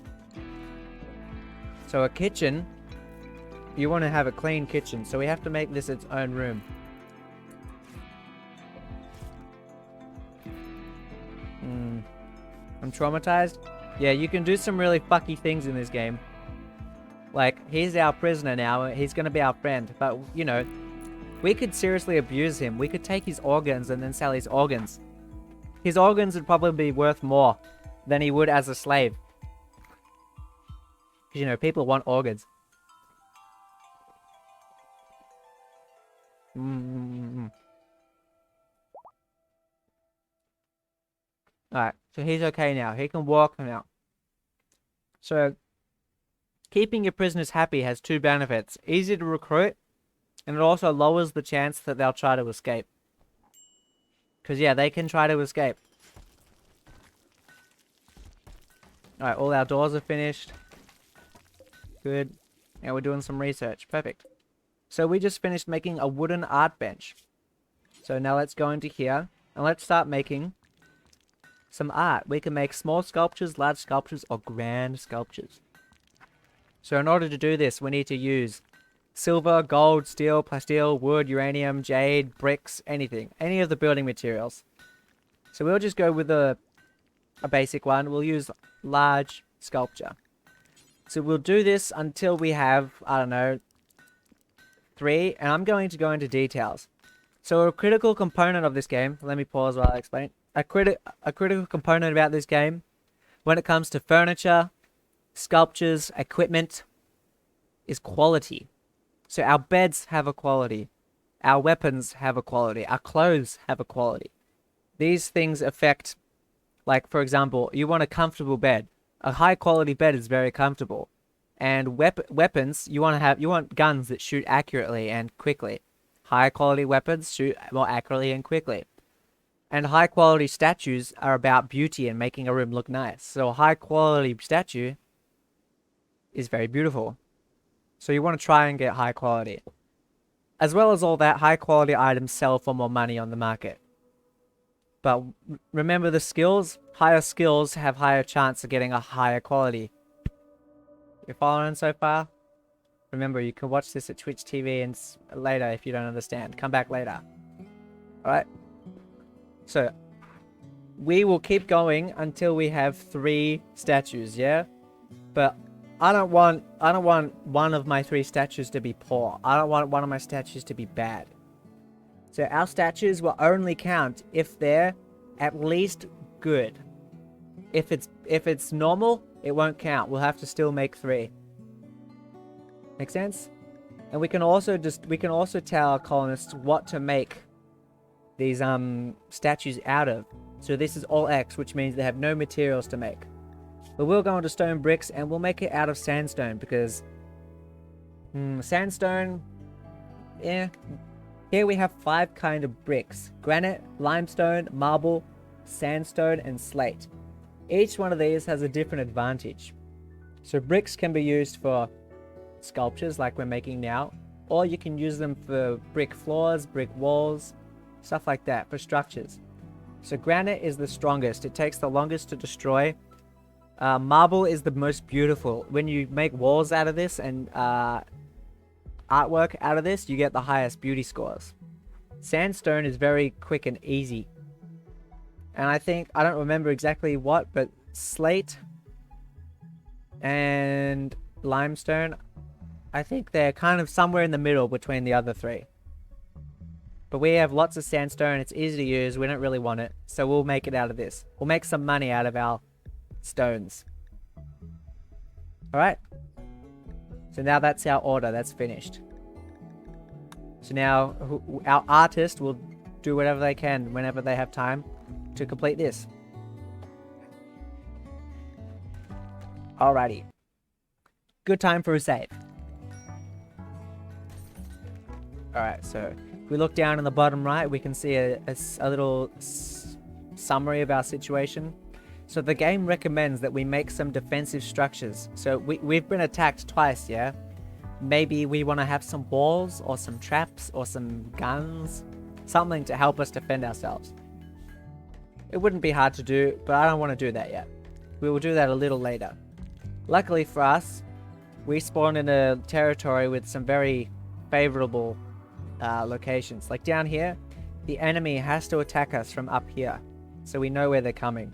So a kitchen, you want to have a clean kitchen, so we have to make this its own room. I'm traumatized. Yeah, you can do some really fucky things in this game. Like, he's our prisoner now, he's gonna be our friend, but, you know, we could seriously abuse him. We could take his organs and then sell his organs. His organs would probably be worth more than he would as a slave. Because, you know, people want organs. Alright, so he's okay now. He can walk now. So, keeping your prisoners happy has two benefits. Easy to recruit, and it also lowers the chance that they'll try to escape. Because, yeah, they can try to escape. Alright, all our doors are finished. Good. And we're doing some research. Perfect. So we just finished making a wooden art bench. So now let's go into here, and let's start making some art. We can make small sculptures, large sculptures, or grand sculptures. So in order to do this, we need to use silver, gold, steel, plasteel, wood, uranium, jade, bricks, anything. Any of the building materials. So we'll just go with a basic one. We'll use large sculpture. So we'll do this until we have, I don't know, 3. And I'm going to go into details. So a critical component of this game, let me pause while I explain. A critical component about this game, when it comes to furniture, sculptures, equipment, is quality. So our beds have a quality. Our weapons have a quality. Our clothes have a quality. These things affect, like, for example, you want a comfortable bed. A high quality bed is very comfortable. And weapons, you want guns that shoot accurately and quickly. High quality weapons shoot more accurately and quickly. And high quality statues are about beauty and making a room look nice. So a high quality statue is very beautiful. So you want to try and get high quality. As well as all that, high quality items sell for more money on the market. But remember the skills? Higher skills have higher chance of getting a higher quality. You're following so far? Remember, you can watch this at Twitch TV and later if you don't understand. Come back later. Alright? So, we will keep going until we have 3 statues, yeah? But I don't want one of my 3 statues to be poor. I don't want one of my statues to be bad. So our statues will only count if they're at least good. If it's normal, it won't count. We'll have to still make 3. Make sense? And we can also tell our colonists what to make these statues out of. So this is all X, which means they have no materials to make. But we'll go into stone bricks and we'll make it out of sandstone because sandstone, yeah. Here we have 5 kind of bricks: granite, limestone, marble, sandstone, and slate. Each one of these has a different advantage. So bricks can be used for sculptures like we're making now, or you can use them for brick floors, brick walls, stuff like that, for structures. So granite is the strongest. It takes the longest to destroy. Marble is the most beautiful. When you make walls out of this and artwork out of this, you get the highest beauty scores. Sandstone is very quick and easy. And I don't remember exactly what, but slate and limestone, I think they're kind of somewhere in the middle between the other 3. But we have lots of sandstone. It's easy to use. We don't really want it. So we'll make it out of this. We'll make some money out of our stones. Alright. So now that's our order. That's finished. So now our artist will do whatever they can whenever they have time to complete this. Alrighty. Good time for a save. Alright, so if we look down in the bottom right, we can see a little summary of our situation. So the game recommends that we make some defensive structures. So we've been attacked twice, yeah? Maybe we want to have some walls or some traps or some guns. Something to help us defend ourselves. It wouldn't be hard to do, but I don't want to do that yet. We will do that a little later. Luckily for us, we spawned in a territory with some very favorable locations. Like down here, the enemy has to attack us from up here. So we know where they're coming.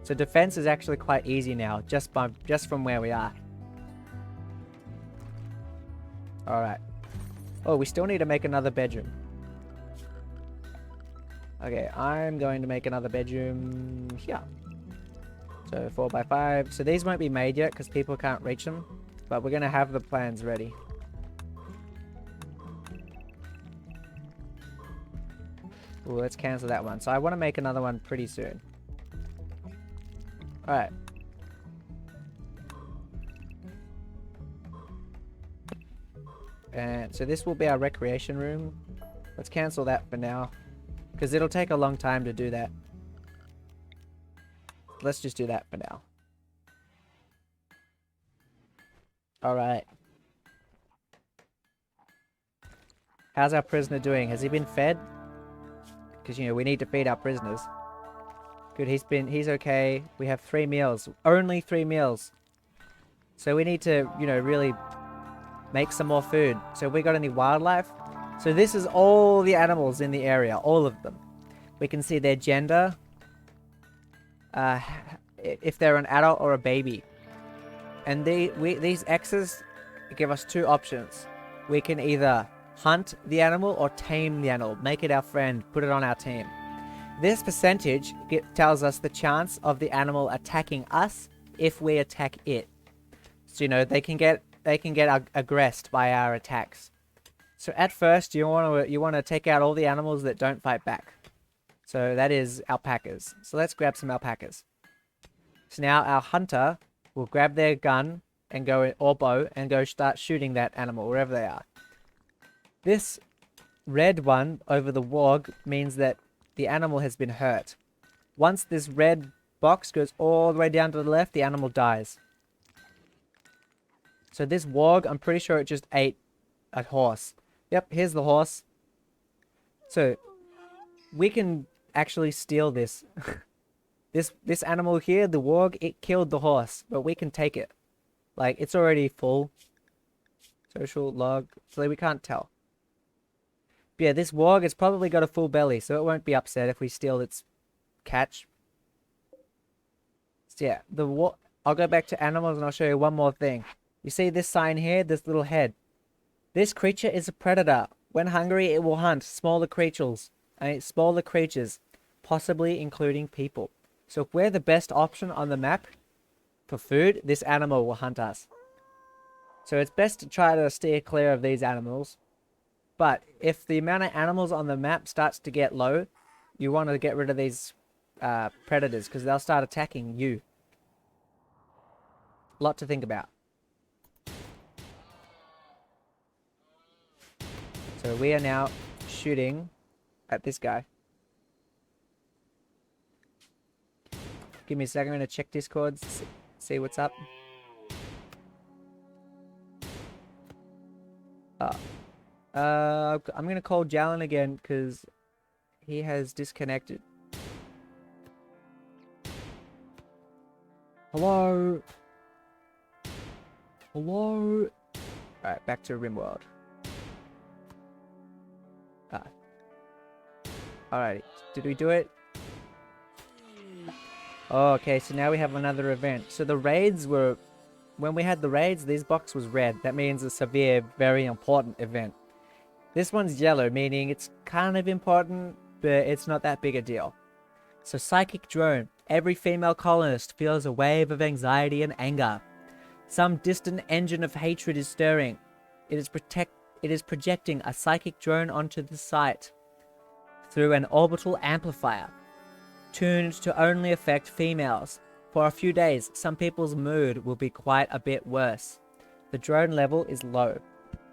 So defense is actually quite easy now, just from where we are. Alright. Oh, we still need to make another bedroom. Okay, I'm going to make another bedroom here. So 4x5. So these won't be made yet because people can't reach them. But we're going to have the plans ready. Ooh, let's cancel that one. So I want to make another one pretty soon. Alright. And so this will be our recreation room. Let's cancel that for now. Because it'll take a long time to do that. Let's just do that for now. Alright. How's our prisoner doing? Has he been fed? Because, you know, we need to feed our prisoners. Good, he's okay. We have 3 meals. Only 3 meals. So we need to, you know, really make some more food. So have we got any wildlife? So this is all the animals in the area. All of them. We can see their gender. If they're an adult or a baby. And these X's give us 2 options. We can either hunt the animal or tame the animal. Make it our friend. Put it on our team. This percentage tells us the chance of the animal attacking us if we attack it. So, you know, they can get aggressed by our attacks. So at first you want to take out all the animals that don't fight back. So that is alpacas. So let's grab some alpacas. So now our hunter will grab their gun and go, or bow, and go start shooting that animal wherever they are. This red one over the warg means that the animal has been hurt. Once this red box goes all the way down to the left, the animal dies. So this warg, I'm pretty sure it just ate a horse. Yep, here's the horse. So we can actually steal this. This animal here, the warg, it killed the horse, but we can take it. Like, it's already full. Social log, so we can't tell. But yeah, this warg has probably got a full belly, so it won't be upset if we steal its catch. So yeah, I'll go back to animals and I'll show you one more thing. You see this sign here, this little head. This creature is a predator. When hungry, it will hunt smaller creatures, possibly including people. So if we're the best option on the map for food, this animal will hunt us. So it's best to try to steer clear of these animals. But if the amount of animals on the map starts to get low, you want to get rid of these predators because they'll start attacking you. A lot to think about. So we are now shooting at this guy. Give me a second, I'm going to check Discord, see what's up. I'm going to call Jalen again because he has disconnected. Hello? Hello? Alright, back to Rimworld. Alright, did we do it? Oh, okay, so now we have another event. So the raids were... When we had the raids, this box was red. That means a severe, very important event. This one's yellow, meaning it's kind of important, but it's not that big a deal. So psychic drone. Every female colonist feels a wave of anxiety and anger. Some distant engine of hatred is stirring. It is projecting a psychic drone onto the site through an orbital amplifier, tuned to only affect females. For a few days, some people's mood will be quite a bit worse. The drone level is low.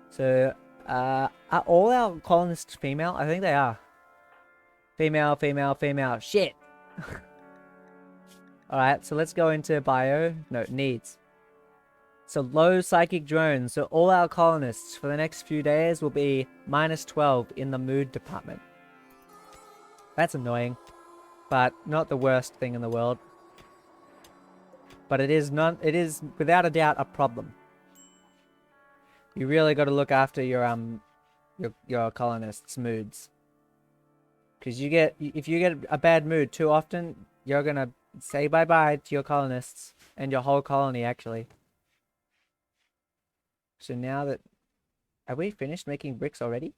So, are all our colonists female? I think they are. Female, female, female. Shit! Alright, so let's go into bio. No, needs. So low psychic drones. So all our colonists for the next few days will be -12 in the mood department. That's annoying, but not the worst thing in the world. But it is without a doubt a problem. You really got to look after your colonists' moods. Because if you get a bad mood too often, you're gonna say bye-bye to your colonists and your whole colony, actually. So now that... Have we finished making bricks already?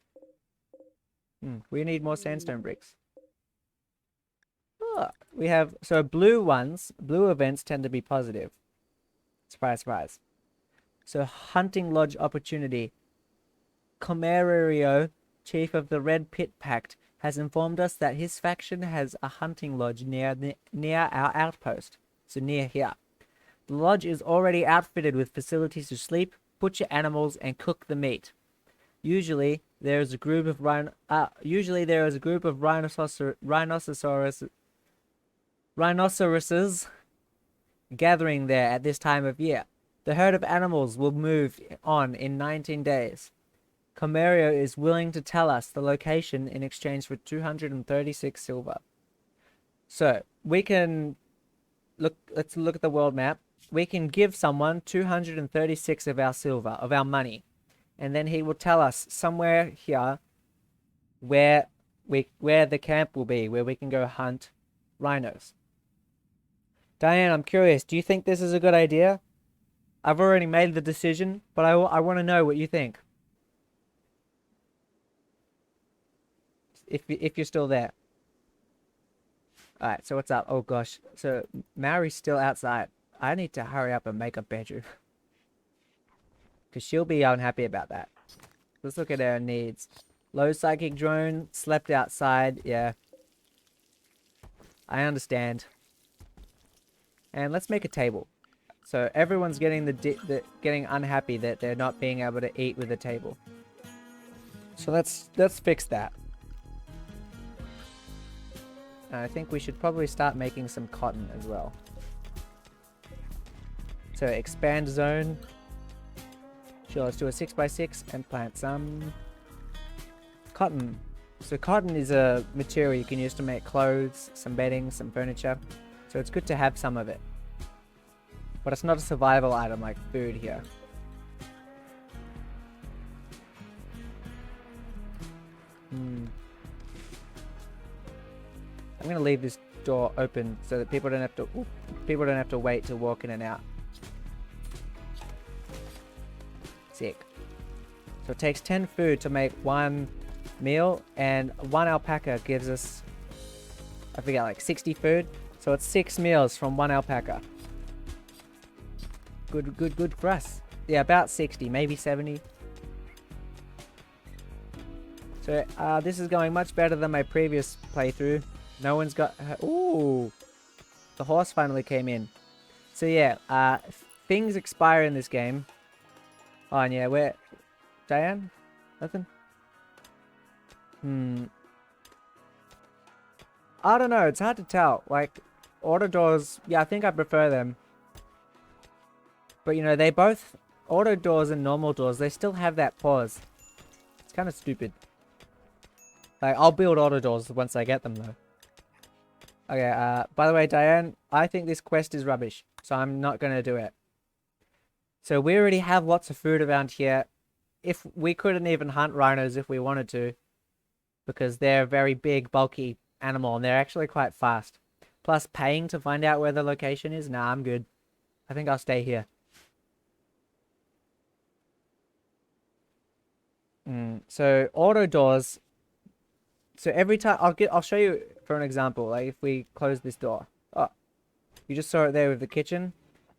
We need more sandstone bricks. Oh, we have... So blue events tend to be positive. Surprise, surprise. So hunting lodge opportunity. Comerio, chief of the Red Pit Pact, has informed us that his faction has a hunting lodge near our outpost. So near here. The lodge is already outfitted with facilities to sleep, butcher animals, and cook the meat. Usually there is a group of rhinoceroses gathering there at this time of year. The herd of animals will move on in 19 days. Comerio is willing to tell us the location in exchange for 236 silver. So we can let's look at the world map. We can give someone 236 of our silver, of our money, and then he will tell us somewhere here where the camp will be, where we can go hunt rhinos. Diane, I'm curious, do you think this is a good idea? I've already made the decision, but I want to know what you think. If you're still there. Alright, so what's up? Oh gosh. So Mary's still outside. I need to hurry up and make a bedroom. Because she'll be unhappy about that. Let's look at her needs. Low psychic drone, slept outside. Yeah. I understand. And let's make a table. So everyone's getting getting unhappy that they're not being able to eat with a table. So let's fix that. And I think we should probably start making some cotton as well. So expand zone. Sure, let's do a 6x6 and plant some cotton. So cotton is a material you can use to make clothes, some bedding, some furniture. So it's good to have some of it. But it's not a survival item like food here. I'm gonna leave this door open so that people don't have to wait to walk in and out. Sick. So it takes 10 food to make one meal, and one alpaca gives us, I forget, like 60 food. So it's 6 meals from one alpaca. Good for us. Yeah, about 60, maybe 70. So this is going much better than my previous playthrough. No one's got... Ooh! The horse finally came in. So yeah, things expire in this game. Oh, and yeah, where... Diane? Nothing? I don't know, it's hard to tell. Like, auto doors, yeah, I think I prefer them. But, you know, they both... Auto doors and normal doors, they still have that pause. It's kind of stupid. Like, I'll build auto doors once I get them, though. Okay, by the way, Diane, I think this quest is rubbish, so I'm not going to do it. So we already have lots of food around here. If we couldn't even hunt rhinos if we wanted to, because they're a very big, bulky animal, and they're actually quite fast. Plus, paying to find out where the location is? Nah, I'm good. I think I'll stay here. So auto doors. So every time I'll show you for an example. Like if we close this door. Oh, you just saw it there with the kitchen.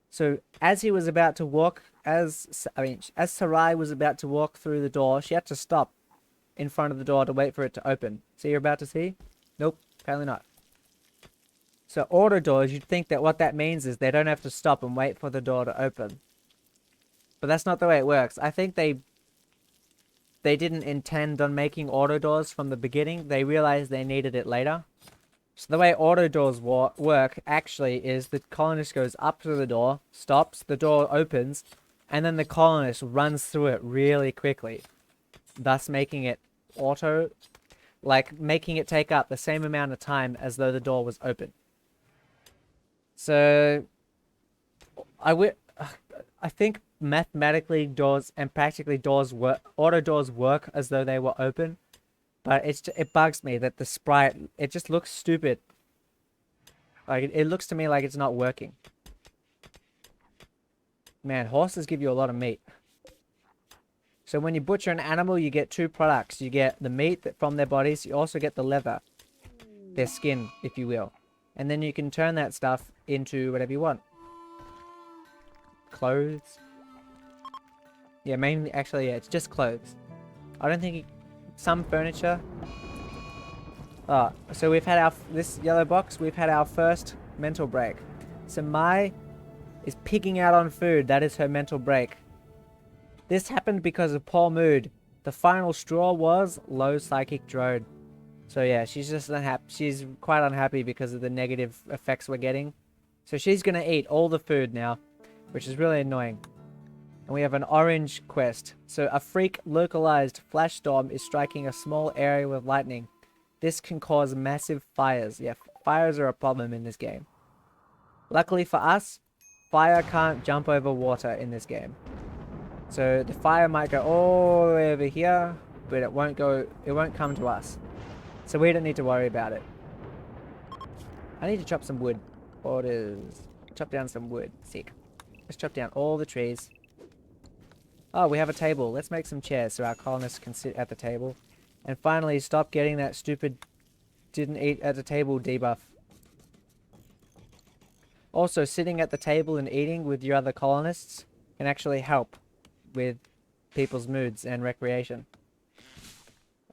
So as he was about to walk, as Sarai was about to walk through the door, she had to stop in front of the door to wait for it to open. So you're about to see? Nope, apparently not. So auto doors, you'd think that what that means is they don't have to stop and wait for the door to open. But that's not the way it works. I think they didn't intend on making auto doors from the beginning. They realized they needed it later. So the way auto doors work actually is the colonist goes up to the door, stops, the door opens, and then the colonist runs through it really quickly, thus making it auto, like making it take up the same amount of time as though the door was open. So I think mathematically doors and practically doors work, auto doors work as though they were open. But it bugs me that the sprite, it just looks stupid. Like, it looks to me like it's not working. Man, horses give you a lot of meat. So when you butcher an animal, you get two products. You get the meat from their bodies. You also get the leather. Their skin, if you will. And then you can turn that stuff into whatever you want. Clothes. Yeah, mainly, actually, yeah, it's just clothes. I don't think... Some furniture. So we've had this yellow box, we've had our first mental break. So Mai is pigging out on food. That is her mental break. This happened because of poor mood. The final straw was low psychic drone. So yeah, she's just unhappy. She's quite unhappy because of the negative effects we're getting. So she's gonna eat all the food now, which is really annoying. And we have an orange quest. So a freak localized flash storm is striking a small area with lightning. This can cause massive fires. Yeah, fires are a problem in this game. Luckily for us, fire can't jump over water in this game. So the fire might go all the way over here, but it won't come to us. So we don't need to worry about it. I need to chop some wood. Orders. Chop down some wood. Sick. Let's chop down all the trees. Oh, we have a table. Let's make some chairs so our colonists can sit at the table. And finally, stop getting that stupid didn't eat at the table debuff. Also, sitting at the table and eating with your other colonists can actually help with people's moods and recreation.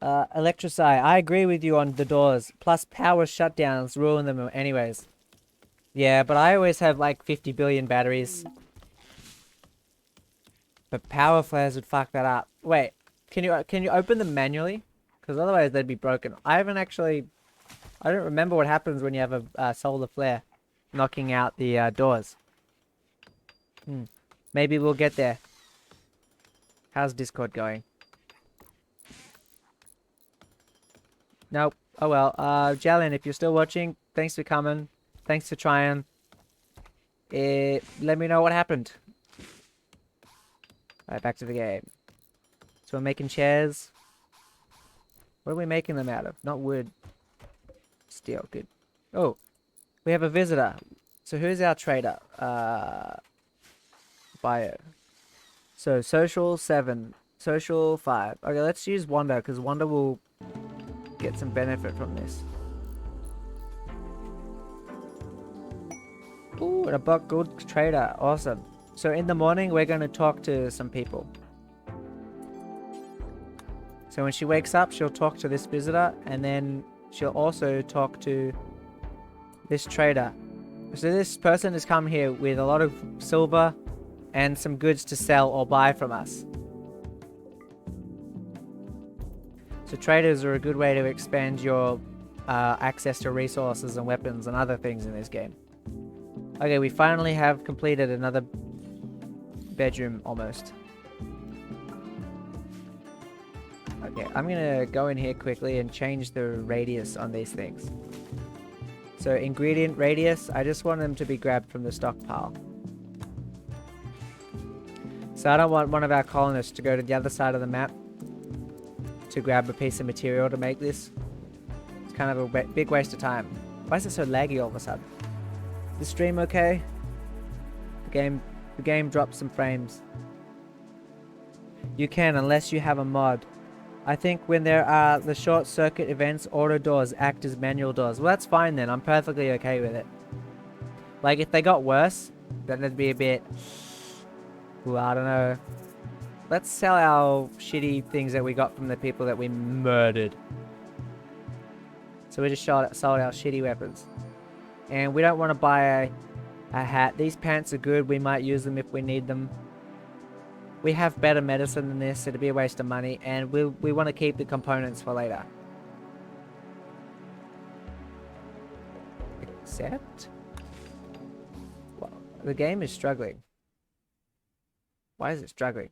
Electricity. I agree with you on the doors. Plus, power shutdowns ruin them anyways. Yeah, but I always have like 50 billion batteries. But power flares would fuck that up. Wait, can you open them manually? Because otherwise they'd be broken. I don't remember what happens when you have a solar flare knocking out the doors. Maybe we'll get there. How's Discord going? Nope. Oh well. Jalen, if you're still watching, thanks for coming. Thanks for trying. Let me know what happened. Alright, back to the game. So we're making chairs. What are we making them out of? Not wood. Steel, good. Oh, we have a visitor. So who's our trader? Bio. So social 7. Social 5. Okay, let's use Wanda, because Wanda will get some benefit from this. Ooh, and a good trader. Awesome. So in the morning, we're going to talk to some people. So when she wakes up, she'll talk to this visitor, and then she'll also talk to this trader. So this person has come here with a lot of silver and some goods to sell or buy from us. So traders are a good way to expand your access to resources and weapons and other things in this game. Okay, we finally have completed another bedroom almost. Okay, I'm gonna go in here quickly and change the radius on these things. So ingredient radius, I just want them to be grabbed from the stockpile. So I don't want one of our colonists to go to the other side of the map to grab a piece of material to make this. It's kind of a big waste of time. Why is it so laggy all of a sudden? Is the stream okay? The game dropped some frames. You can, unless you have a mod. I think when there are the short circuit events, auto doors act as manual doors. Well, that's fine then. I'm perfectly okay with it. Like, if they got worse, then it'd be a bit... Well, I don't know. Let's sell our shitty things that we got from the people that we murdered. So we just sold our shitty weapons. And we don't want to buy a hat. These pants are good. We might use them if we need them. We have better medicine than this. It'd be a waste of money. And we want to keep the components for later. Except... Well, the game is struggling. Why is it struggling?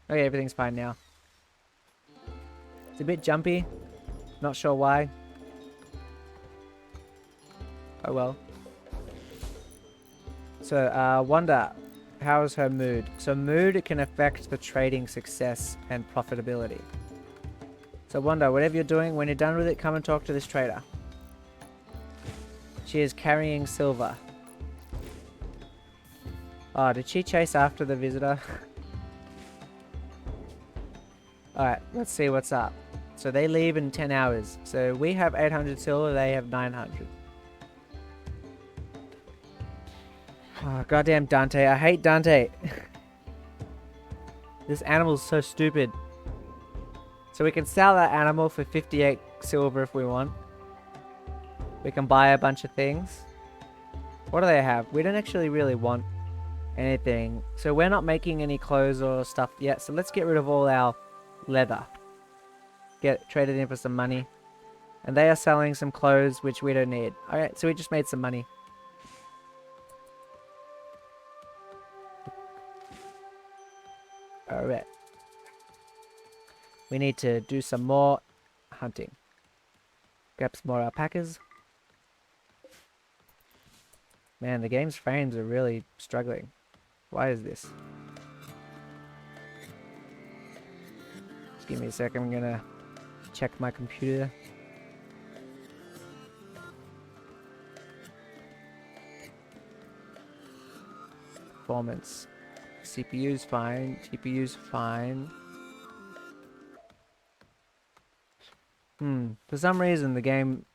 Okay, everything's fine now. It's a bit jumpy. Not sure why. Oh well. So, Wanda, how's her mood? So mood can affect the trading success and profitability. So Wanda, whatever you're doing, when you're done with it, come and talk to this trader. She is carrying silver. Oh, did she chase after the visitor? Alright, let's see what's up. So they leave in 10 hours. So we have 800 silver, they have 900. Oh, goddamn Dante. I hate Dante. This animal's so stupid. So we can sell that animal for 58 silver if we want. We can buy a bunch of things. What do they have? We don't actually really want anything. So we're not making any clothes or stuff yet. So let's get rid of all our leather. Get traded in for some money. And they are selling some clothes which we don't need. Alright, so we just made some money. Alright. We need to do some more hunting. Grab some more alpacas. Man, the game's frames are really struggling. Why is this? Just give me a second, I'm gonna check my computer. Performance. CPU's fine, GPU's fine. For some reason the game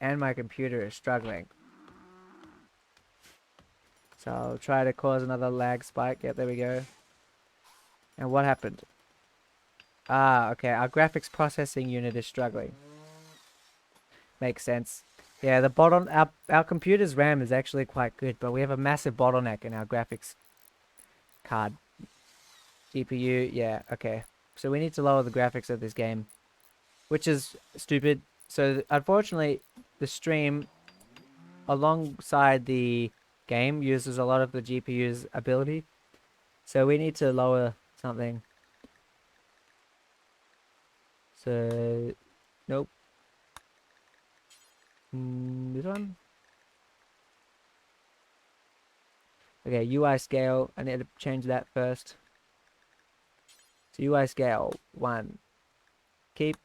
and my computer are struggling. So I'll try to cause another lag spike. Yeah, there we go. And what happened? Ah, okay, our graphics processing unit is struggling. Makes sense. Yeah, the our computer's RAM is actually quite good, but we have a massive bottleneck in our graphics card. GPU, yeah, okay. So we need to lower the graphics of this game, which is stupid. So unfortunately, the stream alongside the game uses a lot of the GPU's ability. So we need to lower something. So, nope. This one? Okay, UI scale. I need to change that first. So UI scale 1. Keep.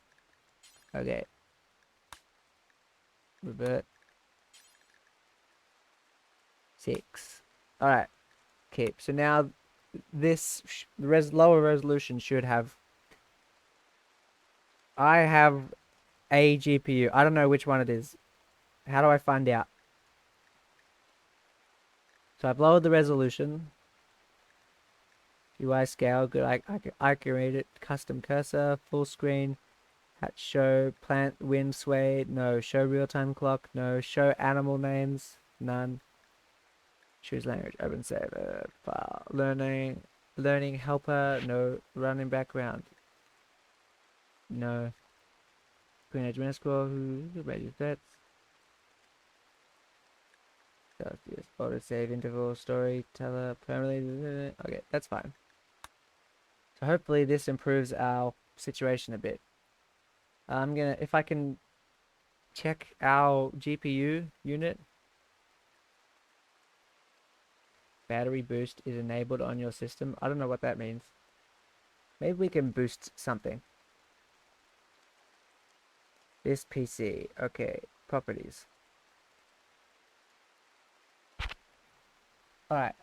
Okay. Revert. 6. Alright. Keep. So now this lower resolution should have... I have a GPU. I don't know which one it is. How do I find out? So I've lowered the resolution. UI scale, good. I can read it. Custom cursor, full screen. Hat show, plant, wind, sway. No. Show real-time clock. No. Show animal names. None. Choose language. Open save. File. Learning helper. No. Running background. No. Green edge minuscule. Who made that? Celsius. Auto save interval. Storyteller. Permanently. Okay, that's fine. So hopefully this improves our situation a bit. I'm gonna, if I can check our GPU unit. Battery boost is enabled on your system. I don't know what that means. Maybe we can boost something. This PC. Okay, properties. Alright,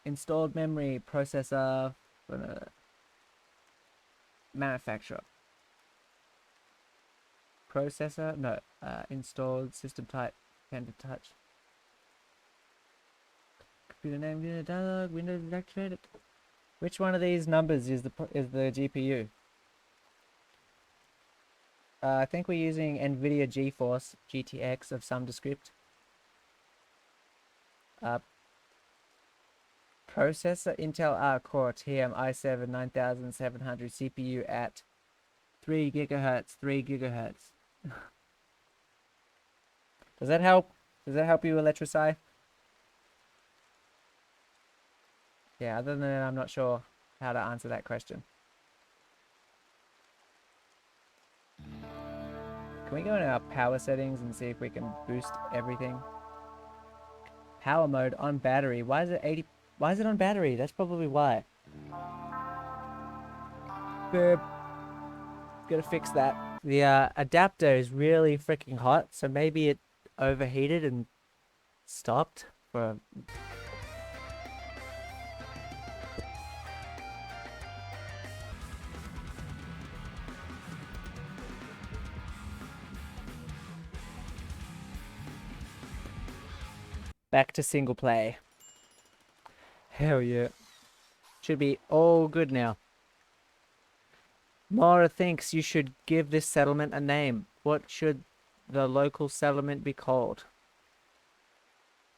Installed memory processor for the manufacturer. Processor? No. Installed system type. Tender touch. Computer name, unit dialog, Windows is activated. Which one of these numbers is the GPU? I think we're using NVIDIA GeForce GTX of some descript. Processor Intel Core TM i7 9700 CPU at 3 gigahertz. 3 gigahertz. Does that help? Does that help you, Electricide? Yeah, other than that, I'm not sure how to answer that question. Can we go into our power settings and see if we can boost everything? Power mode on battery. Why is it 80? Why is it on battery? That's probably why. Burp. Gotta fix that. The adapter is really freaking hot, so maybe it overheated and stopped for... Back to single play. Hell yeah. Should be all good now. Mara thinks you should give this settlement a name. What should the local settlement be called?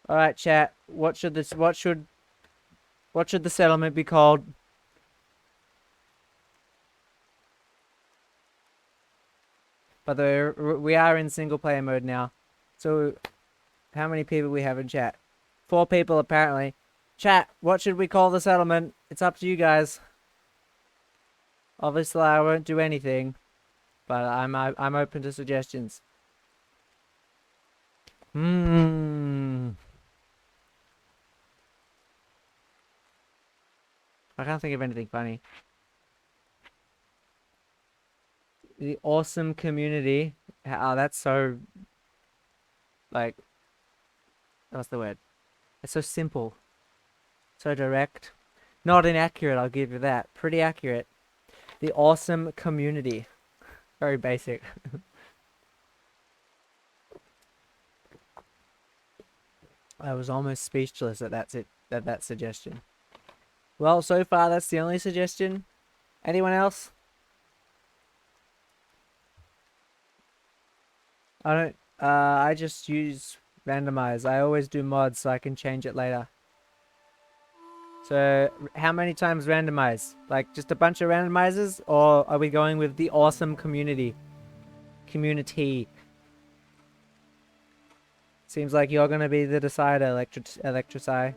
Alright, chat. What should the settlement be called? By the way, we are in single player mode now. So, how many people we have in chat? 4 people apparently. Chat, what should we call the settlement? It's up to you guys. Obviously, I won't do anything, but I'm open to suggestions. I can't think of anything funny. The awesome community. Oh, that's so... Like... What's the word? It's so simple. So direct. Not inaccurate, I'll give you that. Pretty accurate. The awesome community. Very basic. I was almost speechless at that suggestion. Well, so far that's the only suggestion. Anyone else? I just use randomize. I always do mods so I can change it later. So, how many times randomize? Like, just a bunch of randomizers? Or are we going with the awesome community? Seems like you're gonna be the decider, Electrici.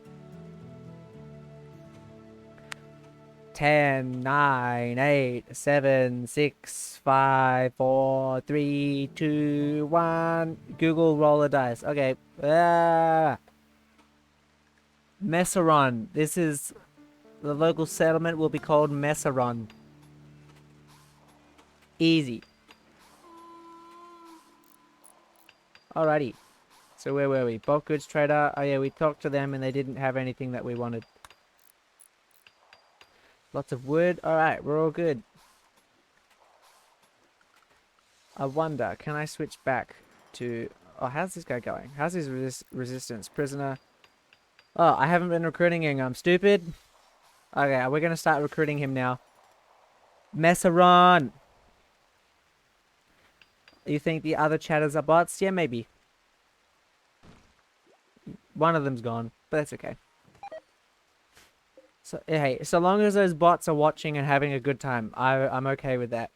10, 9, 8, 7, 6, 5, 4, 3, 2, 1. Google roll a dice. Okay. Messeron. This is... The local settlement will be called Messeron. Easy. Alrighty. So where were we? Bulk goods trader. Oh yeah, we talked to them and they didn't have anything that we wanted. Lots of wood. Alright, we're all good. I wonder, can I switch back to... Oh, how's this guy going? How's his resistance? Prisoner. Oh, I haven't been recruiting him. I'm stupid. Okay, we're going to start recruiting him now. Messeron! You think the other chatters are bots? Yeah, maybe. One of them's gone, but that's okay. So, hey, so long as those bots are watching and having a good time, I'm okay with that.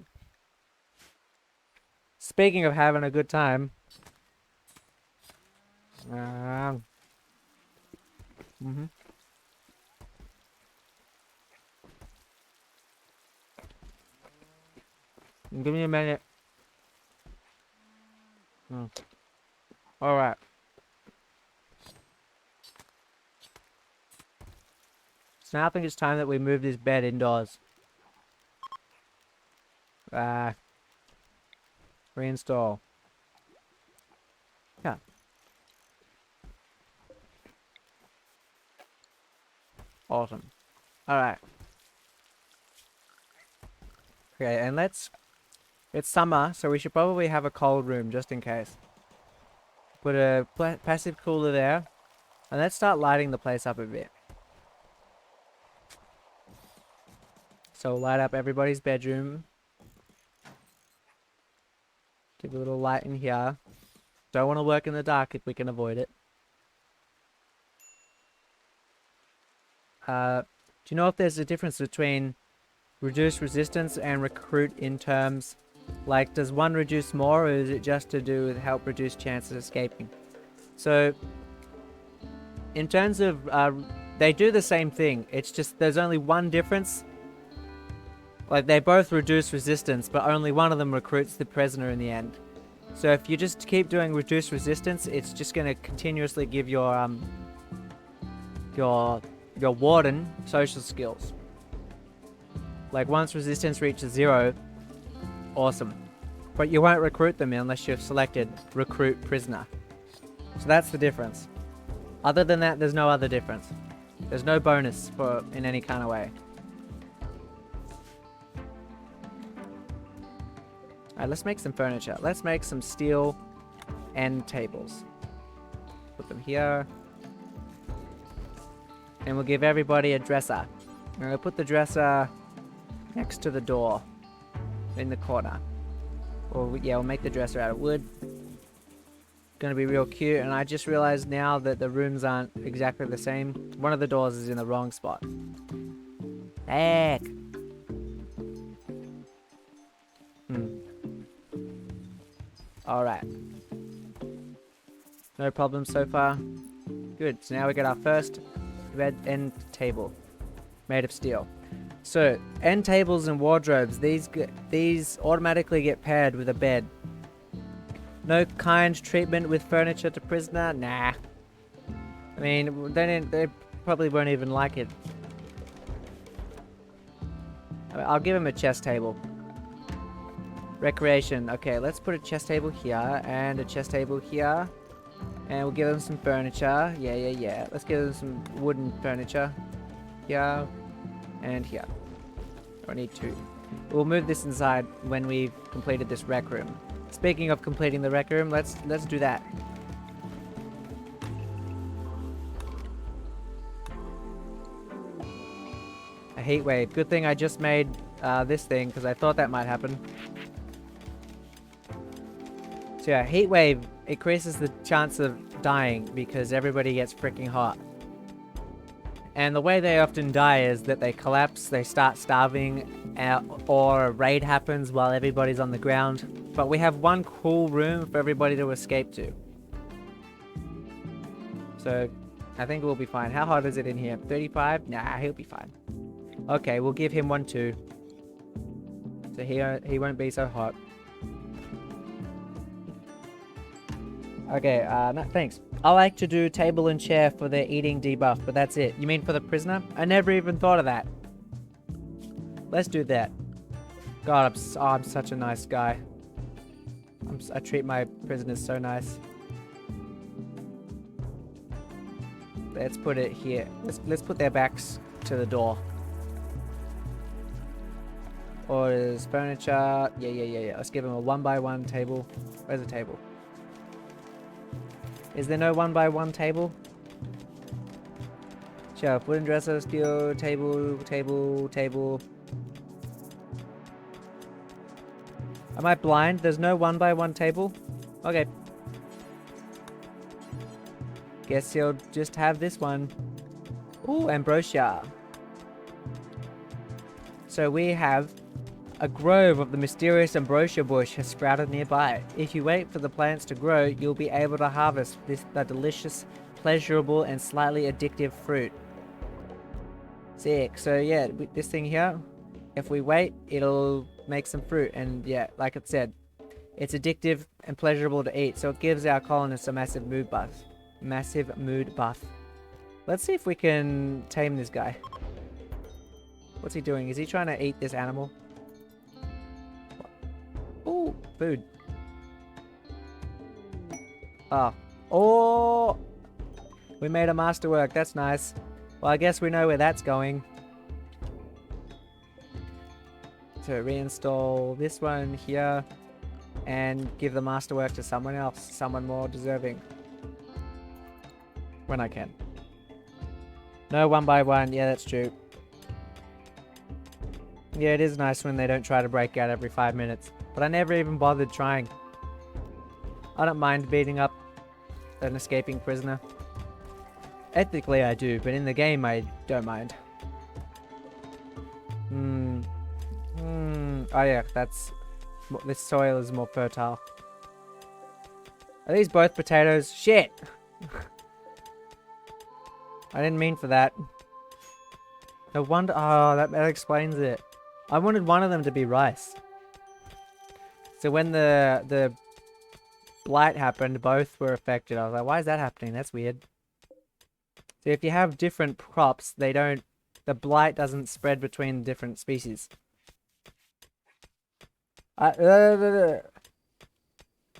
Speaking of having a good time... Give me a minute. Alright. So now I think it's time that we move this bed indoors. Reinstall. Yeah. Awesome. Alright. Okay, and it's summer, so we should probably have a cold room just in case. Put a passive cooler there. And let's start lighting the place up a bit. So light up everybody's bedroom. Give a little light in here. Don't want to work in the dark if we can avoid it. Do you know if there's a difference between reduce resistance and recruit in terms, like, does one reduce more, or is it just to do with help reduce chances of escaping? So, in terms of, they do the same thing. It's just there's only one difference. Like, they both reduce resistance, but only one of them recruits the prisoner in the end. So if you just keep doing reduce resistance, it's just going to continuously give your warden social skills. Like, once resistance reaches 0, awesome. But you won't recruit them unless you've selected recruit prisoner. So that's the difference. Other than that, there's no other difference. There's no bonus for in any kind of way. Alright, let's make some furniture. Let's make some steel end tables. Put them here. And we'll give everybody a dresser. And we'll put the dresser next to the door in the corner. Or yeah, we'll make the dresser out of wood. Gonna be real cute. And I just realized now that the rooms aren't exactly the same. One of the doors is in the wrong spot. Heck. Alright. No problem so far. Good. So now we got our first bed end table. Made of steel. So, end tables and wardrobes, these automatically get paired with a bed. No kind treatment with furniture to prisoner? Nah. I mean, they probably won't even like it. I'll give him a chess table. Recreation. Okay, let's put a chess table here and a chess table here. And we'll give them some furniture. Yeah. Let's give them some wooden furniture. Here and here. I need 2. We'll move this inside when we've completed this rec room. Speaking of completing the rec room, let's do that. A heat wave. Good thing I just made this thing because I thought that might happen. So yeah, heat wave increases the chance of dying because everybody gets freaking hot. And the way they often die is that they collapse, they start starving, or a raid happens while everybody's on the ground. But we have one cool room for everybody to escape to. So, I think we'll be fine. How hot is it in here? 35? Nah, he'll be fine. Okay, we'll give him 1 too. So he won't be so hot. Okay, no, thanks. I like to do table and chair for the eating debuff, but that's it. You mean for the prisoner? I never even thought of that. Let's do that. God, I'm such a nice guy. I treat my prisoners so nice. Let's put it here. Let's put their backs to the door. Orders, furniture. Yeah. Let's give them a 1x1 table. Where's the table? Is there no 1x1 table? Shelf, wooden dresser, steel, table. Am I blind? There's no 1x1 table? Okay. Guess he'll just have this one. Ooh, ambrosia. So we have a grove of the mysterious ambrosia bush has sprouted nearby. If you wait for the plants to grow, you'll be able to harvest the delicious, pleasurable, and slightly addictive fruit. Sick. So yeah, with this thing here, if we wait, it'll make some fruit. And yeah, like it said, it's addictive and pleasurable to eat. So it gives our colonists a massive mood buff. Let's see if we can tame this guy. What's he doing? Is he trying to eat this animal? Ooh, food. Oh. We made a masterwork. That's nice. Well, I guess we know where that's going. So reinstall this one here and give the masterwork to someone else, someone more deserving. When I can. No, one by one. Yeah, that's true. Yeah, it is nice when they don't try to break out every 5 minutes. But I never even bothered trying. I don't mind beating up an escaping prisoner. Ethically I do, but in the game I don't mind. Oh yeah, that's... This soil is more fertile. Are these both potatoes? Shit! I didn't mean for that. No wonder... Oh, that explains it. I wanted one of them to be rice. So when the blight happened, both were affected. I was like, why is that happening? That's weird. So if you have different crops, they don't... The blight doesn't spread between different species.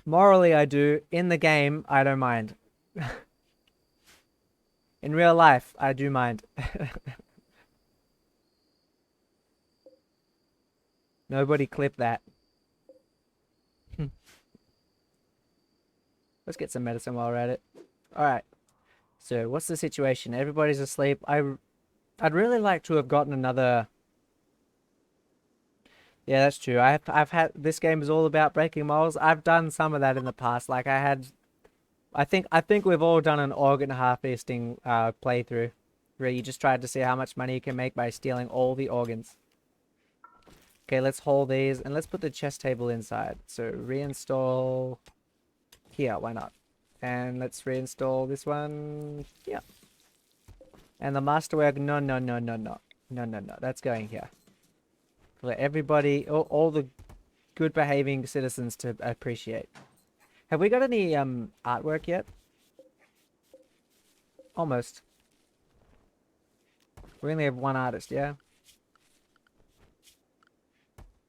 Morally, I do. In the game, I don't mind. In real life, I do mind. Nobody clip that. Let's get some medicine while we're at it. Alright. So, what's the situation? Everybody's asleep. I'd really like to have gotten another... Yeah, that's true. I've had... This game is all about breaking molds. I've done some of that in the past. Like, I had... I think we've all done an organ harvesting playthrough. Where you just tried to see how much money you can make by stealing all the organs. Okay, let's haul these. And let's put the chest table inside. So, reinstall... Here, why not? And let's reinstall this one here. And the masterwork, no. That's going here. Let everybody, all the good behaving citizens to appreciate. Have we got any artwork yet? Almost. We only have one artist, yeah?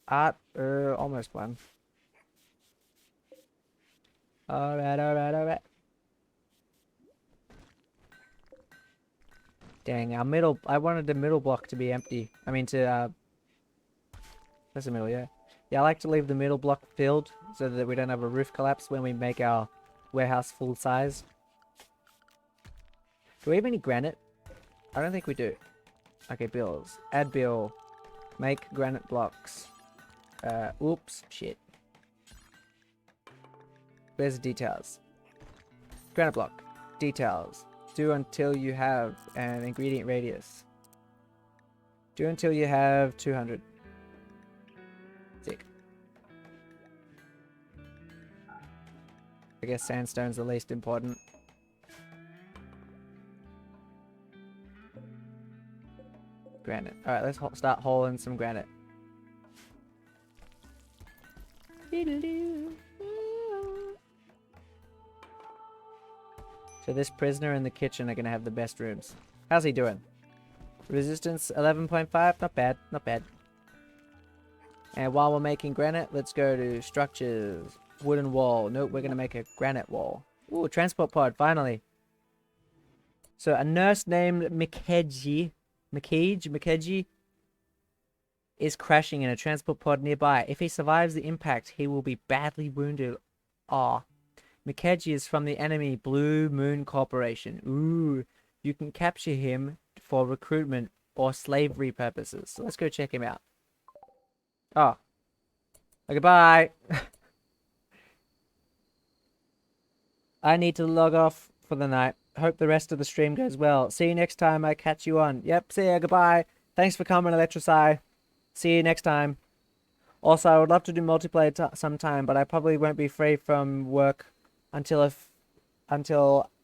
Art, almost one. Alright. Dang, our middle... I wanted the middle block to be empty. I mean to, That's the middle, yeah. Yeah, I like to leave the middle block filled so that we don't have a roof collapse when we make our warehouse full size. Do we have any granite? I don't think we do. Okay, bills. Add bill. Make granite blocks. Oops. Shit. Where's the details? Granite block. Details. Do until you have an ingredient radius. Do until you have 200. Sick. I guess sandstone's the least important. Granite. Alright, let's start hauling some granite. So this prisoner in the kitchen are going to have the best rooms. How's he doing? Resistance 11.5? Not bad. Not bad. And while we're making granite, let's go to structures. Wooden wall. Nope, we're going to make a granite wall. Ooh, transport pod, finally. So a nurse named MitcheeJee is crashing in a transport pod nearby. If he survives the impact, he will be badly wounded. Aw. MitcheeJee is from the enemy Blue Moon Corporation. Ooh. You can capture him for recruitment or slavery purposes. So let's go check him out. Oh. Okay, bye. I need to log off for the night. Hope the rest of the stream goes well. See you next time I catch you on. Yep, see ya. Goodbye. Thanks for coming, Electricide. See you next time. Also, I would love to do multiplayer sometime, but I probably won't be free from work until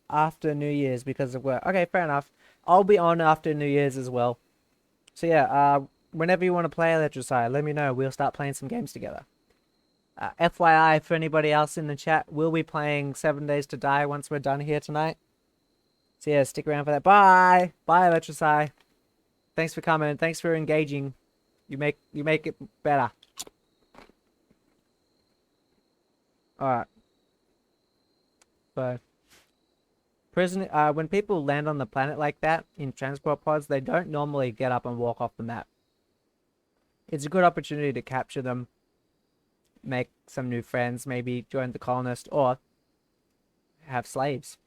after New Year's because of work. Okay, fair enough. I'll be on after New Year's as well. So yeah, whenever you want to play Electricide, let me know. We'll start playing some games together. FYI, for anybody else in the chat, we'll be playing 7 Days to Die once we're done here tonight. So yeah, stick around for that. Bye! Bye, Electricide. Thanks for coming. Thanks for engaging. You make it better. Alright. Bye. When people land on the planet like that in transport pods, they don't normally get up and walk off the map. It's a good opportunity to capture them, make some new friends, maybe join the colonist, or have slaves.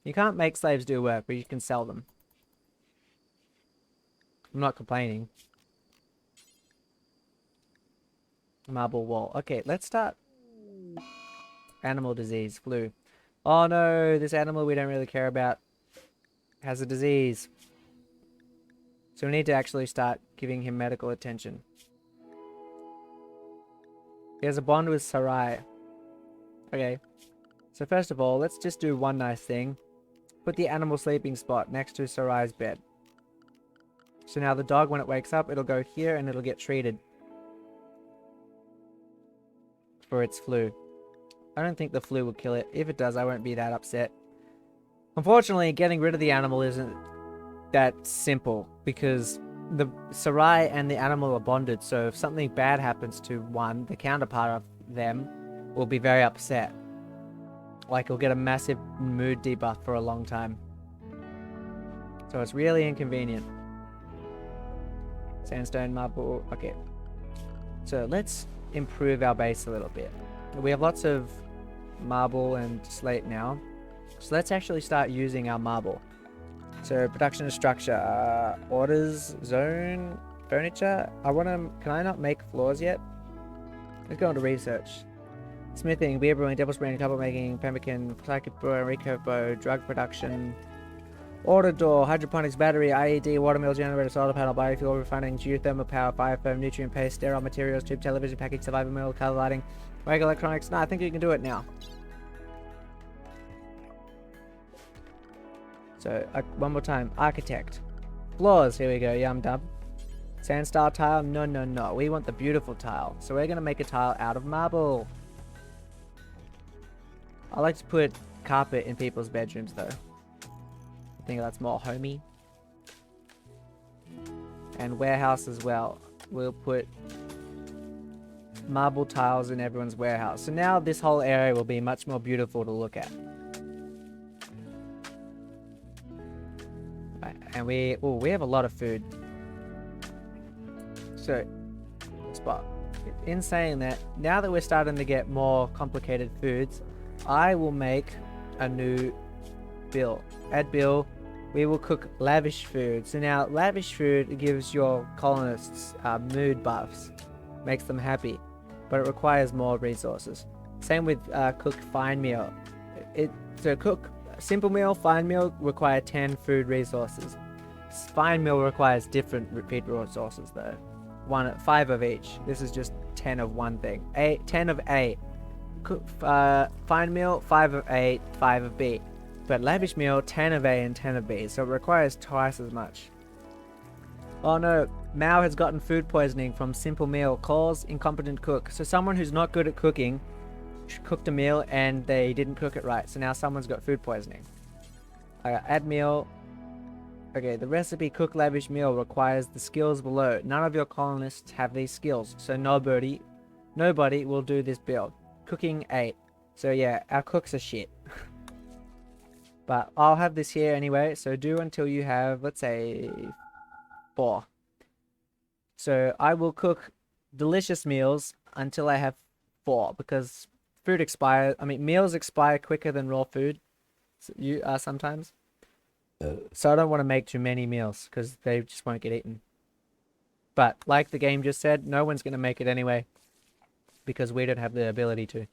You can't make slaves do work, but you can sell them. I'm not complaining. Marble wall. Okay, let's start. Animal disease, flu. Oh no, this animal we don't really care about has a disease. So we need to actually start giving him medical attention. He has a bond with Sarai. Okay. So first of all, let's just do one nice thing. Put the animal sleeping spot next to Sarai's bed. So now the dog, when it wakes up, it'll go here and it'll get treated for its flu. I don't think the flu will kill it. If it does, I won't be that upset. Unfortunately, getting rid of the animal isn't that simple because the Sarai and the animal are bonded. So if something bad happens to one, the counterpart of them will be very upset. Like, he'll get a massive mood debuff for a long time. So it's really inconvenient. Sandstone, marble. Okay. So let's improve our base a little bit. We have lots of marble and slate now. So let's actually start using our marble. So production of structure. Orders, zone, furniture. Can I not make floors yet? Let's go into research. Smithing, beer brewing, devil's brewing, couple making, pemmican, psychic brewer, recurve bow, drug production, order door, hydroponics, battery, IED, watermill, generator, solar panel, biofuel, refining, geothermal power, fire foam, nutrient paste, sterile materials, tube, television package, survival mill, color lighting, regular electronics. No, I think you can do it now. So, one more time. Architect. Floors, here we go, yum dub. Sand style tile, no. We want the beautiful tile. So we're going to make a tile out of marble. I like to put carpet in people's bedrooms though. I think that's more homey. And warehouse as well. We'll put marble tiles in everyone's warehouse. So now this whole area will be much more beautiful to look at. Right, and we have a lot of food. So, spot. In saying that, now that we're starting to get more complicated foods, I will make a new bill. Add bill. We will cook lavish food. So now, lavish food gives your colonists mood buffs. Makes them happy. But it requires more resources. Same with cook fine meal. So cook simple meal, fine meal require 10 food resources. Fine meal requires different repeat resources though. 5 of each. This is just 10 of one thing. 10 of A. Fine meal, 5 of A, 5 of B. But lavish meal, 10 of A and 10 of B. So it requires twice as much. Oh no, Mao has gotten food poisoning from simple meal. Calls incompetent cook. So someone who's not good at cooking cooked a meal and they didn't cook it right. So now someone's got food poisoning. Add meal. Okay, the recipe cook lavish meal requires the skills below. None of your colonists have these skills. So nobody will do this build. Cooking 8. So yeah, our cooks are shit. But I'll have this here anyway. So do until you have, let's say, 4. So I will cook delicious meals until I have 4 because meals expire quicker than raw food. Sometimes. So I don't want to make too many meals because they just won't get eaten. But like the game just said, no one's going to make it anyway because we don't have the ability to.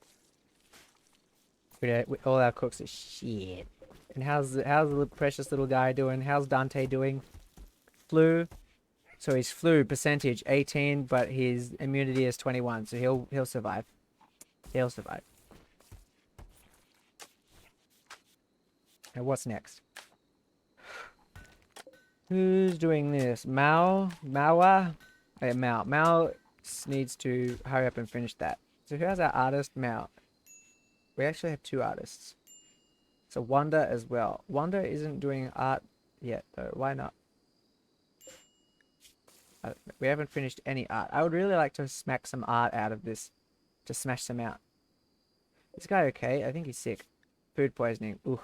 All our cooks are shit. And how's the precious little guy doing? How's Dante doing? Flu. So his flu percentage 18, but his immunity is 21. So he'll survive. He'll survive. And what's next? Who's doing this? Mao? Mawa? Hey, Mao. Mao needs to hurry up and finish that. So who has our artist? Mao. We actually have 2 artists. So Wanda as well. Wanda isn't doing art yet though. Why not? We haven't finished any art. I would really like to smack some art out of this. Just smash some out. This guy okay? I think he's sick. Food poisoning. Ooh.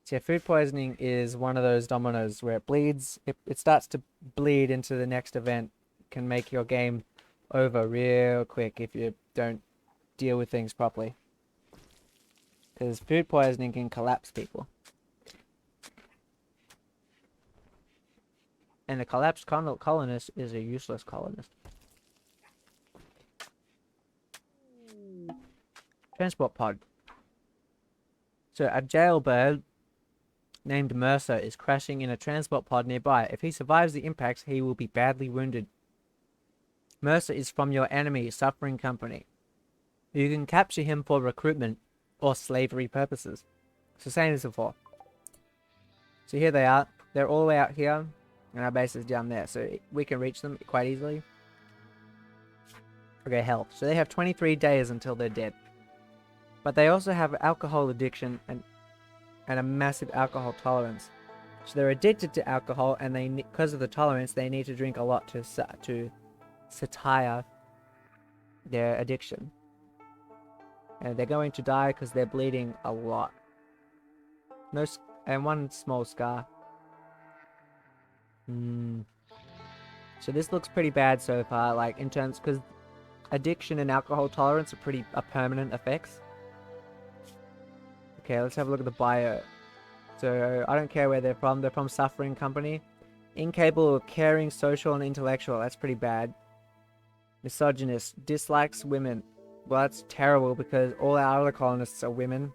So yeah, food poisoning is one of those dominoes where it bleeds. It starts to bleed into the next event. Can make your game over real quick if you don't deal with things properly. Because food poisoning can collapse people. And a collapsed colonist is a useless colonist. Transport pod. So a jailbird named Mercer is crashing in a transport pod nearby. If he survives the impacts, he will be badly wounded. Mercer is from your enemy, Suffering Company. You can capture him for recruitment or slavery purposes. So same as before. So here they are. They're all the way out here. And our base is down there. So we can reach them quite easily. Okay, health. So they have 23 days until they're dead. But they also have alcohol addiction and a massive alcohol tolerance. So they're addicted to alcohol, and they, because of the tolerance, they need to drink a lot to satire their addiction. And they're going to die because they're bleeding a lot. And one small scar. So this looks pretty bad so far, like in terms, because addiction and alcohol tolerance are permanent effects. Okay, let's have a look at the bio. So I don't care where they're from. They're from Suffering Company. Incapable of caring, social, and intellectual. That's pretty bad. Misogynist. Dislikes women. Well, that's terrible because all our other colonists are women.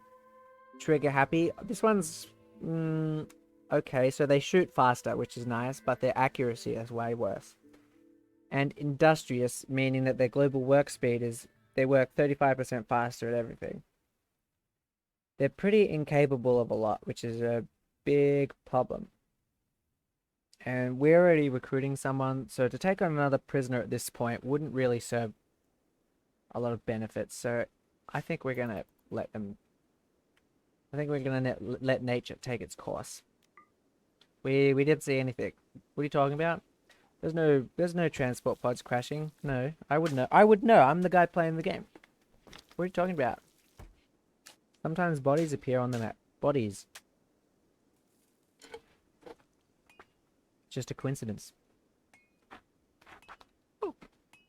Trigger happy. This one's okay. So they shoot faster, which is nice, but their accuracy is way worse. And industrious, meaning that their global work speed is they work 35% faster at everything. They're pretty incapable of a lot, which is a big problem. And we're already recruiting someone, so to take on another prisoner at this point wouldn't really serve a lot of benefits. So I think we're gonna let them. I think we're gonna let nature take its course. We didn't see anything. What are you talking about? There's no transport pods crashing. No, I would know. I would know. I'm the guy playing the game. What are you talking about? Sometimes bodies appear on the map. Bodies. Just a coincidence.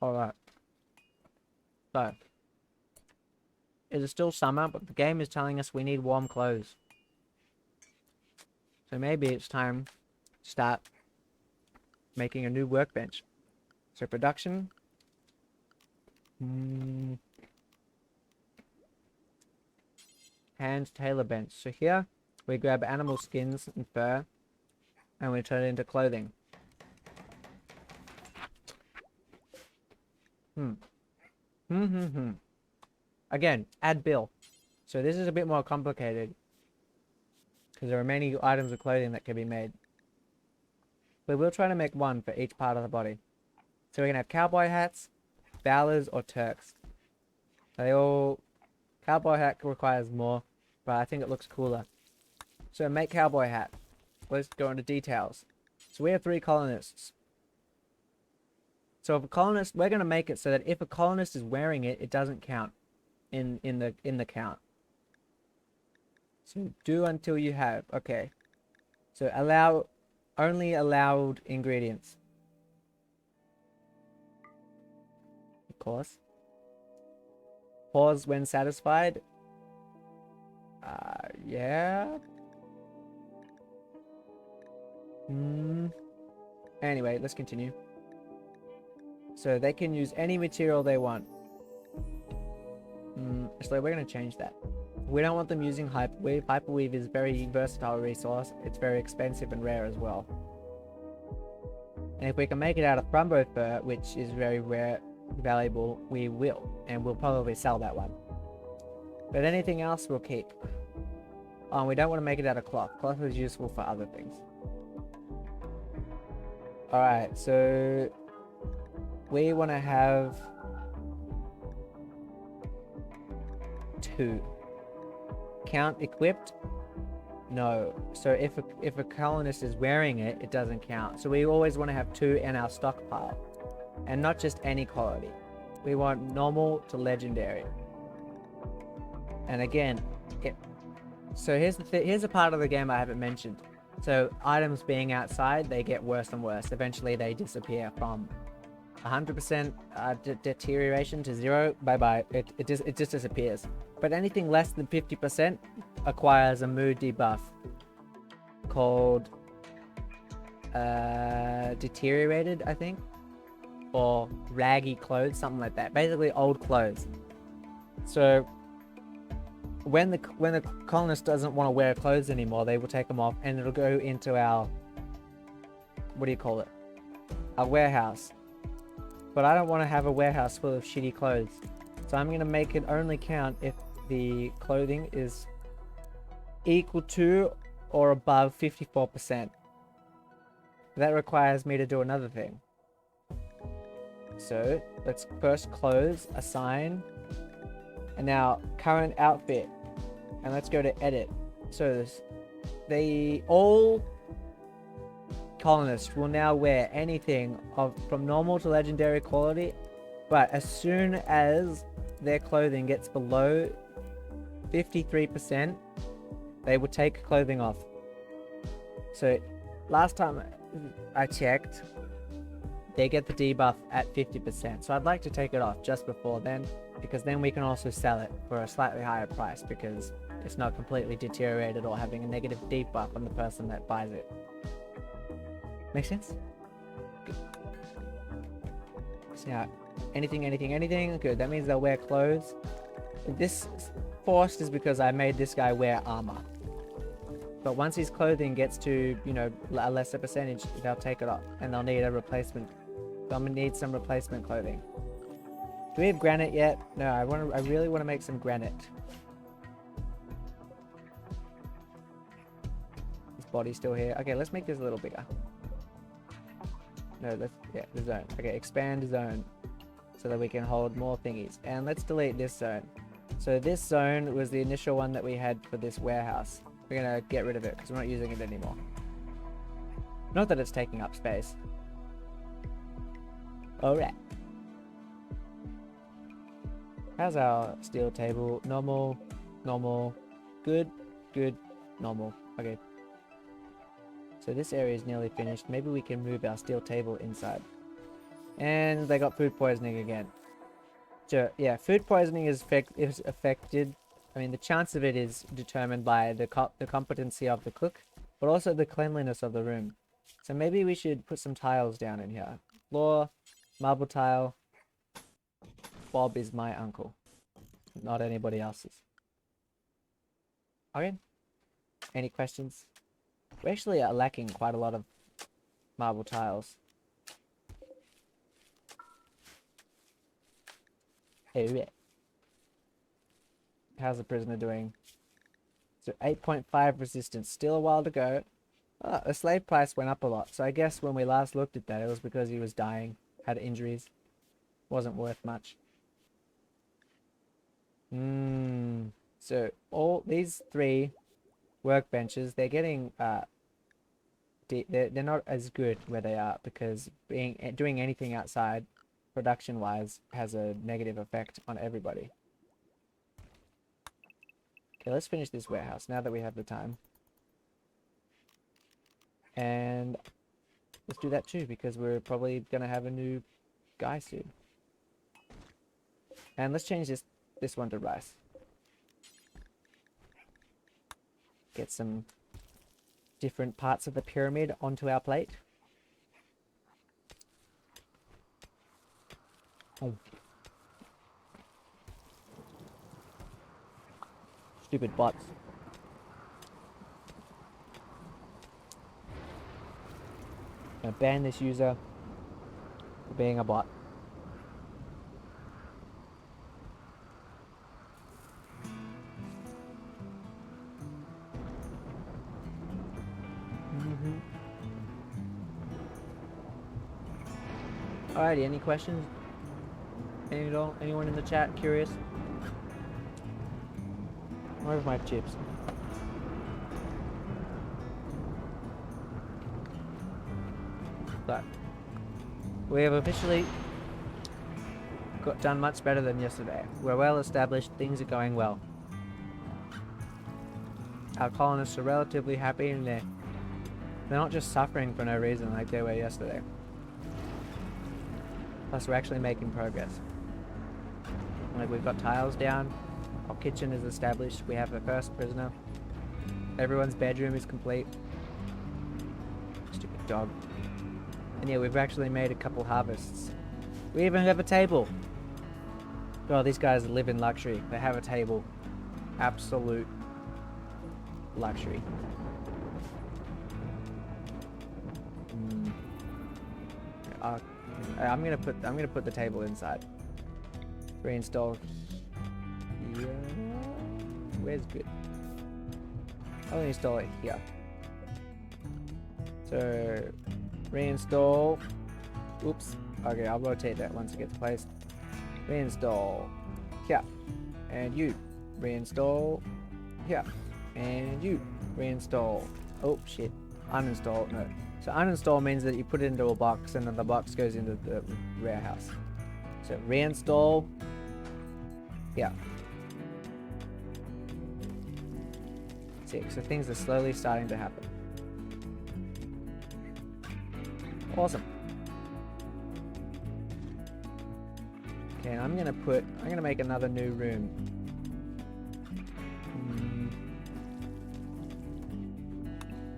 Alright. So. It is still summer, but the game is telling us we need warm clothes. So maybe it's time to start making a new workbench. So production. Hand tailor bench. So here we grab animal skins and fur and we turn it into clothing. Again, add bill. So this is a bit more complicated because there are many items of clothing that can be made. But we'll try to make one for each part of the body. So we can have cowboy hats, bowlers, or Turks. Cowboy hat requires more, but I think it looks cooler. So make cowboy hat. Let's go into details. So we have 3 colonists. So if a colonist, we're going to make it so that if a colonist is wearing it, it doesn't count in the count. So do until you have. Okay. So only allowed ingredients. Of course. Pause when satisfied. Yeah. Anyway, let's continue. So they can use any material they want. So we're going to change that. We don't want them using Hyperweave. Hyperweave is a very versatile resource. It's very expensive and rare as well. And if we can make it out of Thrumbo fur, which is very rare, valuable, we will. And we'll probably sell that one. But anything else we'll keep. We don't want to make it out of cloth. Cloth is useful for other things. Alright, so we want to have 2. Count equipped? No. So if a colonist is wearing it, it doesn't count. So we always want to have 2 in our stockpile. And not just any quality. We want normal to legendary. And again, So here's a part of the game I haven't mentioned. So items being outside, they get worse and worse. Eventually they disappear from 100% deterioration to 0. Bye bye. It just disappears. But anything less than 50% acquires a mood debuff called deteriorated, I think, or raggy clothes, something like that. Basically old clothes. So when the colonist doesn't want to wear clothes anymore, they will take them off, and it'll go into our, what do you call it, our warehouse. But I don't want to have a warehouse full of shitty clothes, so I'm going to make it only count if the clothing is equal to or above 54%. That requires me to do another thing. So let's first close, assign, and now current outfit, and let's go to edit. So all colonists will now wear anything from normal to legendary quality, but as soon as their clothing gets below 53%, they will take clothing off. So last time I checked, they get the debuff at 50%. So I'd like to take it off just before then, because then we can also sell it for a slightly higher price, because it's not completely deteriorated or having a negative debuff on the person that buys it. Make sense? Good. So now, anything, good. That means they'll wear clothes. This forced is because I made this guy wear armor. But once his clothing gets to, you know, a lesser percentage, they'll take it off, and they'll need a replacement. So I'm gonna need some replacement clothing. Do we have granite yet? No, I really want to make some granite. This body's still here. Okay, let's make this a little bigger. No, yeah, the zone. Okay, expand zone so that we can hold more thingies. And let's delete this zone. So this zone was the initial one that we had for this warehouse. We're gonna get rid of it because we're not using it anymore. Not that it's taking up space. Alright. How's our steel table? Normal, normal, good, good, normal. Okay. So this area is nearly finished. Maybe we can move our steel table inside. And they got food poisoning again. So yeah, food poisoning is affected. I mean, the chance of it is determined by the competency of the cook, but also the cleanliness of the room. So maybe we should put some tiles down in here. Floor, marble tile. Bob is my uncle, not anybody else's. Okay. Any questions? We actually are lacking quite a lot of marble tiles. Hey, how's the prisoner doing? So 8.5 resistance, still a while to go. Oh, the slave price went up a lot, so I guess when we last looked at that, it was because he was dying, had injuries. Wasn't worth much. So all these 3 workbenches, they're getting they're not as good where they are, because doing anything outside production wise has a negative effect on everybody. Okay, let's finish this warehouse now that we have the time. And let's do that too, because we're probably gonna have a new guy soon. And let's change this one to rice. Get some different parts of the pyramid onto our plate. Oh. Stupid bots. Gonna ban this user for being a bot. Alrighty, any questions? Anyone in the chat curious? Where's my chips? But we have officially done much better than yesterday. We're well established, things are going well. our colonists are relatively happy and they're not just suffering for no reason like they were yesterday. Plus we're actually making progress. Like we've got tiles down, our kitchen is established, we have the first prisoner, everyone's bedroom is complete. Stupid dog. And yeah, we've actually made a couple harvests. We even have a table. God, these guys live in luxury. They have a table. Absolute luxury. I'm gonna put the table inside. Reinstall. Yeah. Where's good? I'll install it here. So reinstall. Oops. Okay, I'll rotate that once it gets placed. Reinstall here. And you. Reinstall here. And you. Reinstall. Oh shit. Uninstall. No. So uninstall means that you put it into a box and then the box goes into the warehouse. So reinstall. Yeah. See, so things are slowly starting to happen. Awesome. Okay, and I'm gonna make another new room.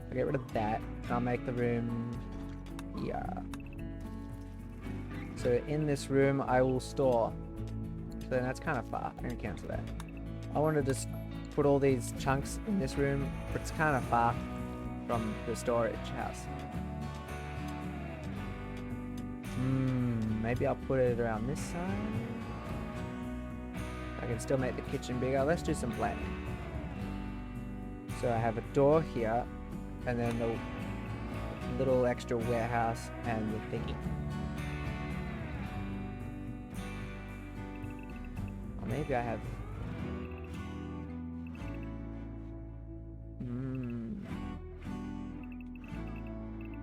I'll get rid of that. I'll make the room here. So in this room I will store. So that's kind of far. I'm gonna cancel that. I want to just put all these chunks in this room, but it's kind of far from the storage house. Maybe I'll put it around this side. I can still make the kitchen bigger. Let's do some planning. So I have a door here, and then the little extra warehouse and the thingy. Or maybe I have...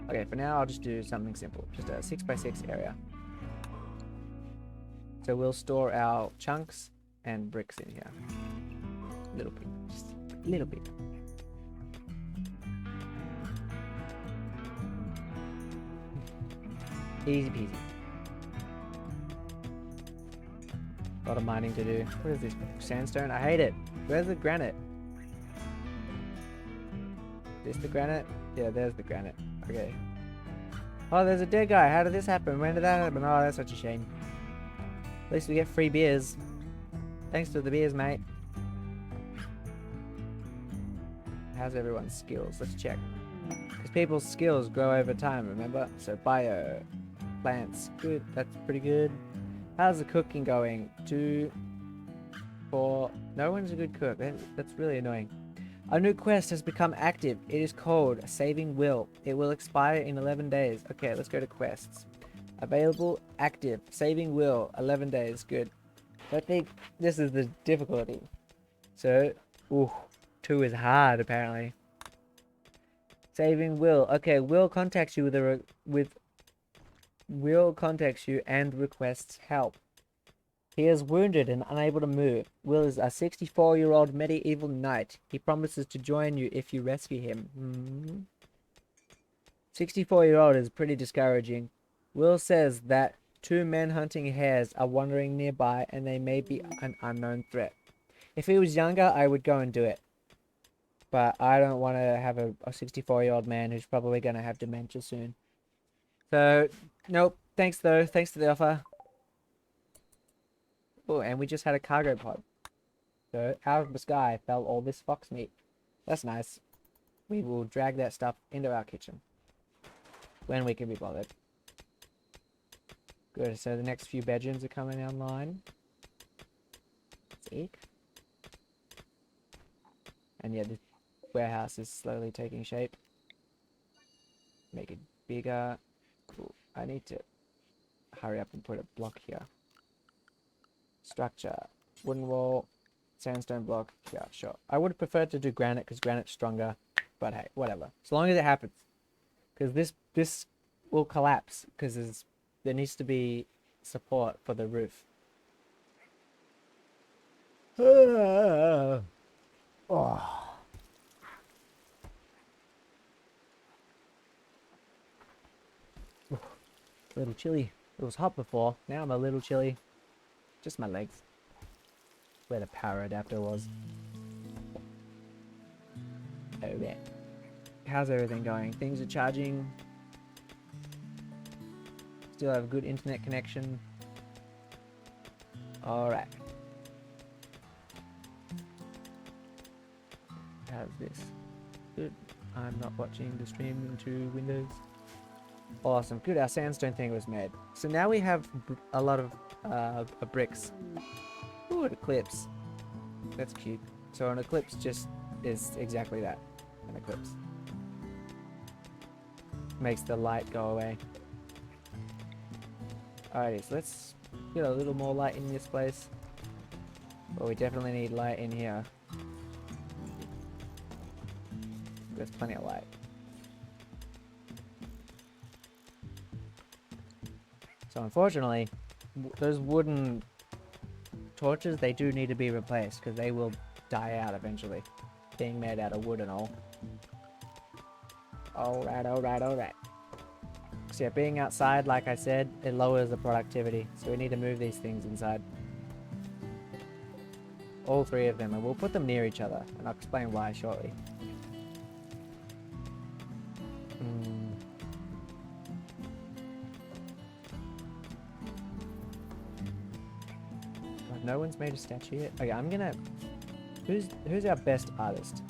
Okay, for now I'll just do something simple. Just a 6x6 area. So we'll store our chunks and bricks in here. A little bit. Just a little bit. Easy peasy. A lot of mining to do. What is this? Sandstone? I hate it. Where's the granite? Is this the granite? Yeah, there's the granite. Okay. Oh, there's a dead guy. How did this happen? When did that happen? Oh, that's such a shame. At least we get free beers. Thanks to the beers, mate. How's everyone's skills? Let's check. Because people's skills grow over time, remember? So bio, plants, good. That's pretty good. How's the cooking going? 2, 4. No one's a good cook. That's really annoying. A new quest has become active. It is called Saving Will. It will expire in 11 days. Okay, let's go to quests. Available, active, Saving Will, 11 days. Good. I think this is the difficulty. So, 2 is hard apparently. Saving Will. Okay, Will contacts you Will contacts you and requests help. He is wounded and unable to move. Will is a 64-year-old medieval knight. He promises to join you if you rescue him. 64-year-old is pretty discouraging. Will says that 2 men hunting hares are wandering nearby and they may be an unknown threat. If he was younger, I would go and do it. But I don't want to have a 64-year-old man who's probably going to have dementia soon. So, nope. Thanks though. Thanks for the offer. Oh, and we just had a cargo pod. So, out of the sky fell all this fox meat. That's nice. We will drag that stuff into our kitchen. When we can be bothered. Good, so the next few bedrooms are coming online. Sick. And yeah, the warehouse is slowly taking shape. Make it bigger. Cool. I need to hurry up and put a block here. Structure. Wooden wall. Sandstone block. Yeah, sure. I would prefer to do granite because granite's stronger. But hey, whatever. As long as it happens. Because this will collapse. Because there needs to be support for the roof. Oh. A little chilly. It was hot before. Now I'm a little chilly. Just my legs. Where the power adapter was. Oh yeah. How's everything going? Things are charging. Still have a good internet connection. Alright. How's this? Good. I'm not watching the stream into Windows. Awesome. Good. Our sandstone thing was made. So now we have a lot of bricks. Ooh, an eclipse. That's cute. So an eclipse just is exactly that. An eclipse. Makes the light go away. Alrighty, so let's get a little more light in this place. Well, we definitely need light in here. There's plenty of light. So unfortunately, those wooden torches, they do need to be replaced because they will die out eventually. Being made out of wood and all. Alright, alright, alright. So yeah, being outside, like I said, it lowers the productivity. So we need to move these things inside. All three of them, and we'll put them near each other, and I'll explain why shortly. God, no one's made a statue yet. Okay, I'm gonna... Who's our best artist?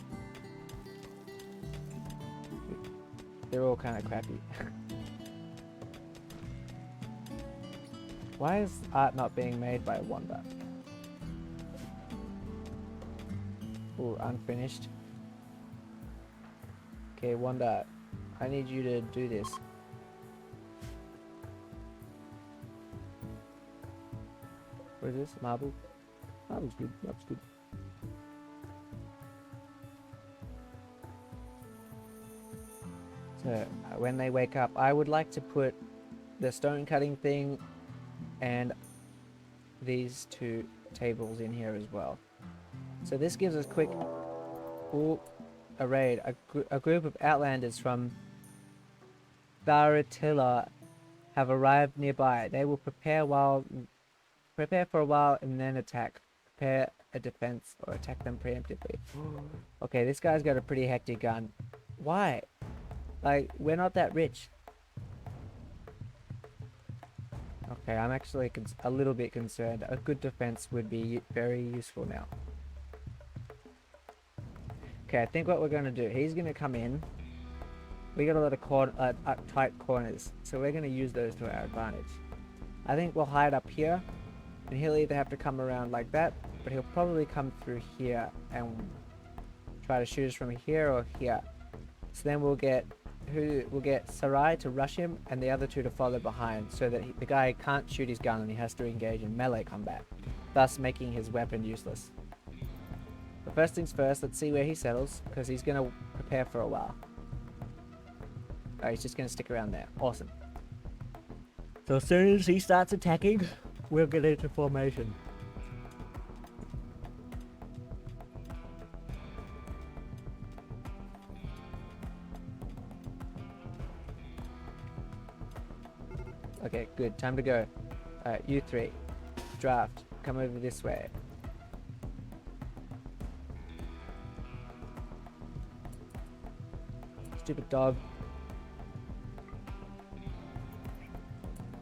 They're all kind of crappy. Why is art not being made by Wanda? Ooh, unfinished. Okay, Wanda, I need you to do this. What is this? Marble? Marble's good. Marble's good. So, when they wake up, I would like to put the stone cutting thing and these two tables in here as well. So this gives us quick... Ooh, a raid. A group of outlanders from Baratilla have arrived nearby. They will prepare for a while and then attack. Prepare a defense or attack them preemptively. Okay, this guy's got a pretty hectic gun. Why? Like, we're not that rich. Okay, I'm actually a little bit concerned. A good defense would be very useful now. Okay, I think what we're going to do, he's going to come in. We got a lot of tight corners, so we're going to use those to our advantage. I think we'll hide up here, and he'll either have to come around like that, but he'll probably come through here and try to shoot us from here or here. So then we'll get Sarai to rush him and the other two to follow behind, so that the guy can't shoot his gun and he has to engage in melee combat, thus making his weapon useless. But first things first, let's see where he settles, because he's going to prepare for a while. Oh, he's just going to stick around there. Awesome. So as soon as he starts attacking, we'll get into formation. Okay, good. Time to go. Alright, you three. Draft. Come over this way. Stupid dog.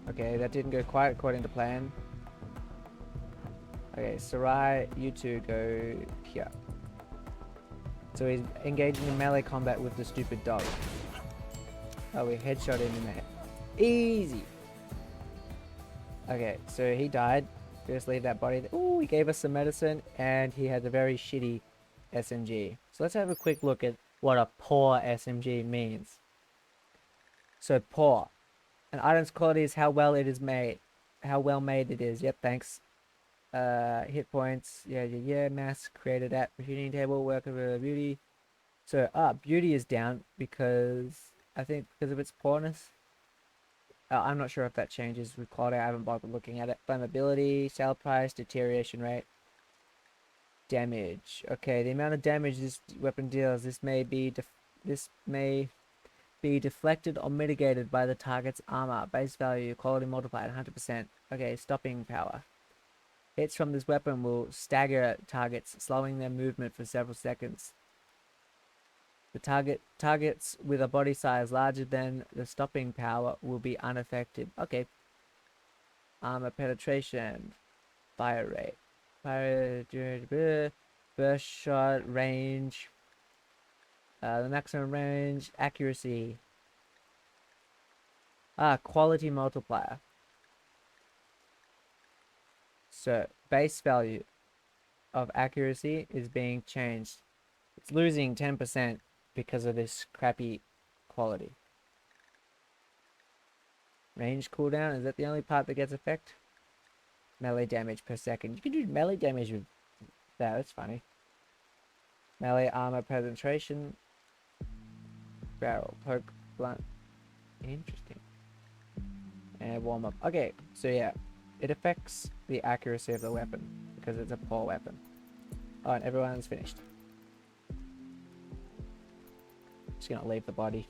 Okay, that didn't go quite according to plan. Okay, Sarai, you two go here. So he's engaging in melee combat with the stupid dog. Oh, we headshot him in the head. Easy! Okay, so he died. Just leave that body there. Ooh, he gave us some medicine, and he had a very shitty SMG. So let's have a quick look at what a poor SMG means. So poor. An item's quality is how well it is made. How well made it is. Yep, thanks. Hit points. Yeah. Mass created at refuting table. Work of beauty. So, beauty is down because, I think because of its poorness. I'm not sure if that changes with quality. I haven't bothered looking at it. Flammability, sale price, deterioration rate. Damage. Okay, the amount of damage this weapon deals. This may be deflected or mitigated by the target's armor. Base value, quality multiplied 100%. Okay, stopping power. Hits from this weapon will stagger targets, slowing their movement for several seconds. The targets with a body size larger than the stopping power will be unaffected. Okay. Armor penetration. Fire rate. Burst shot range. The maximum range. Accuracy. Quality multiplier. So, base value of accuracy is being changed. It's losing 10% because of this crappy quality. Range cooldown, is that the only part that gets effect? Melee damage per second. You can do melee damage with that, that's funny. Melee armor penetration. Barrel, poke, blunt. Interesting. And warm up. Okay, so yeah. It affects the accuracy of the weapon because it's a poor weapon. Oh, and everyone's finished. Just gonna leave the body.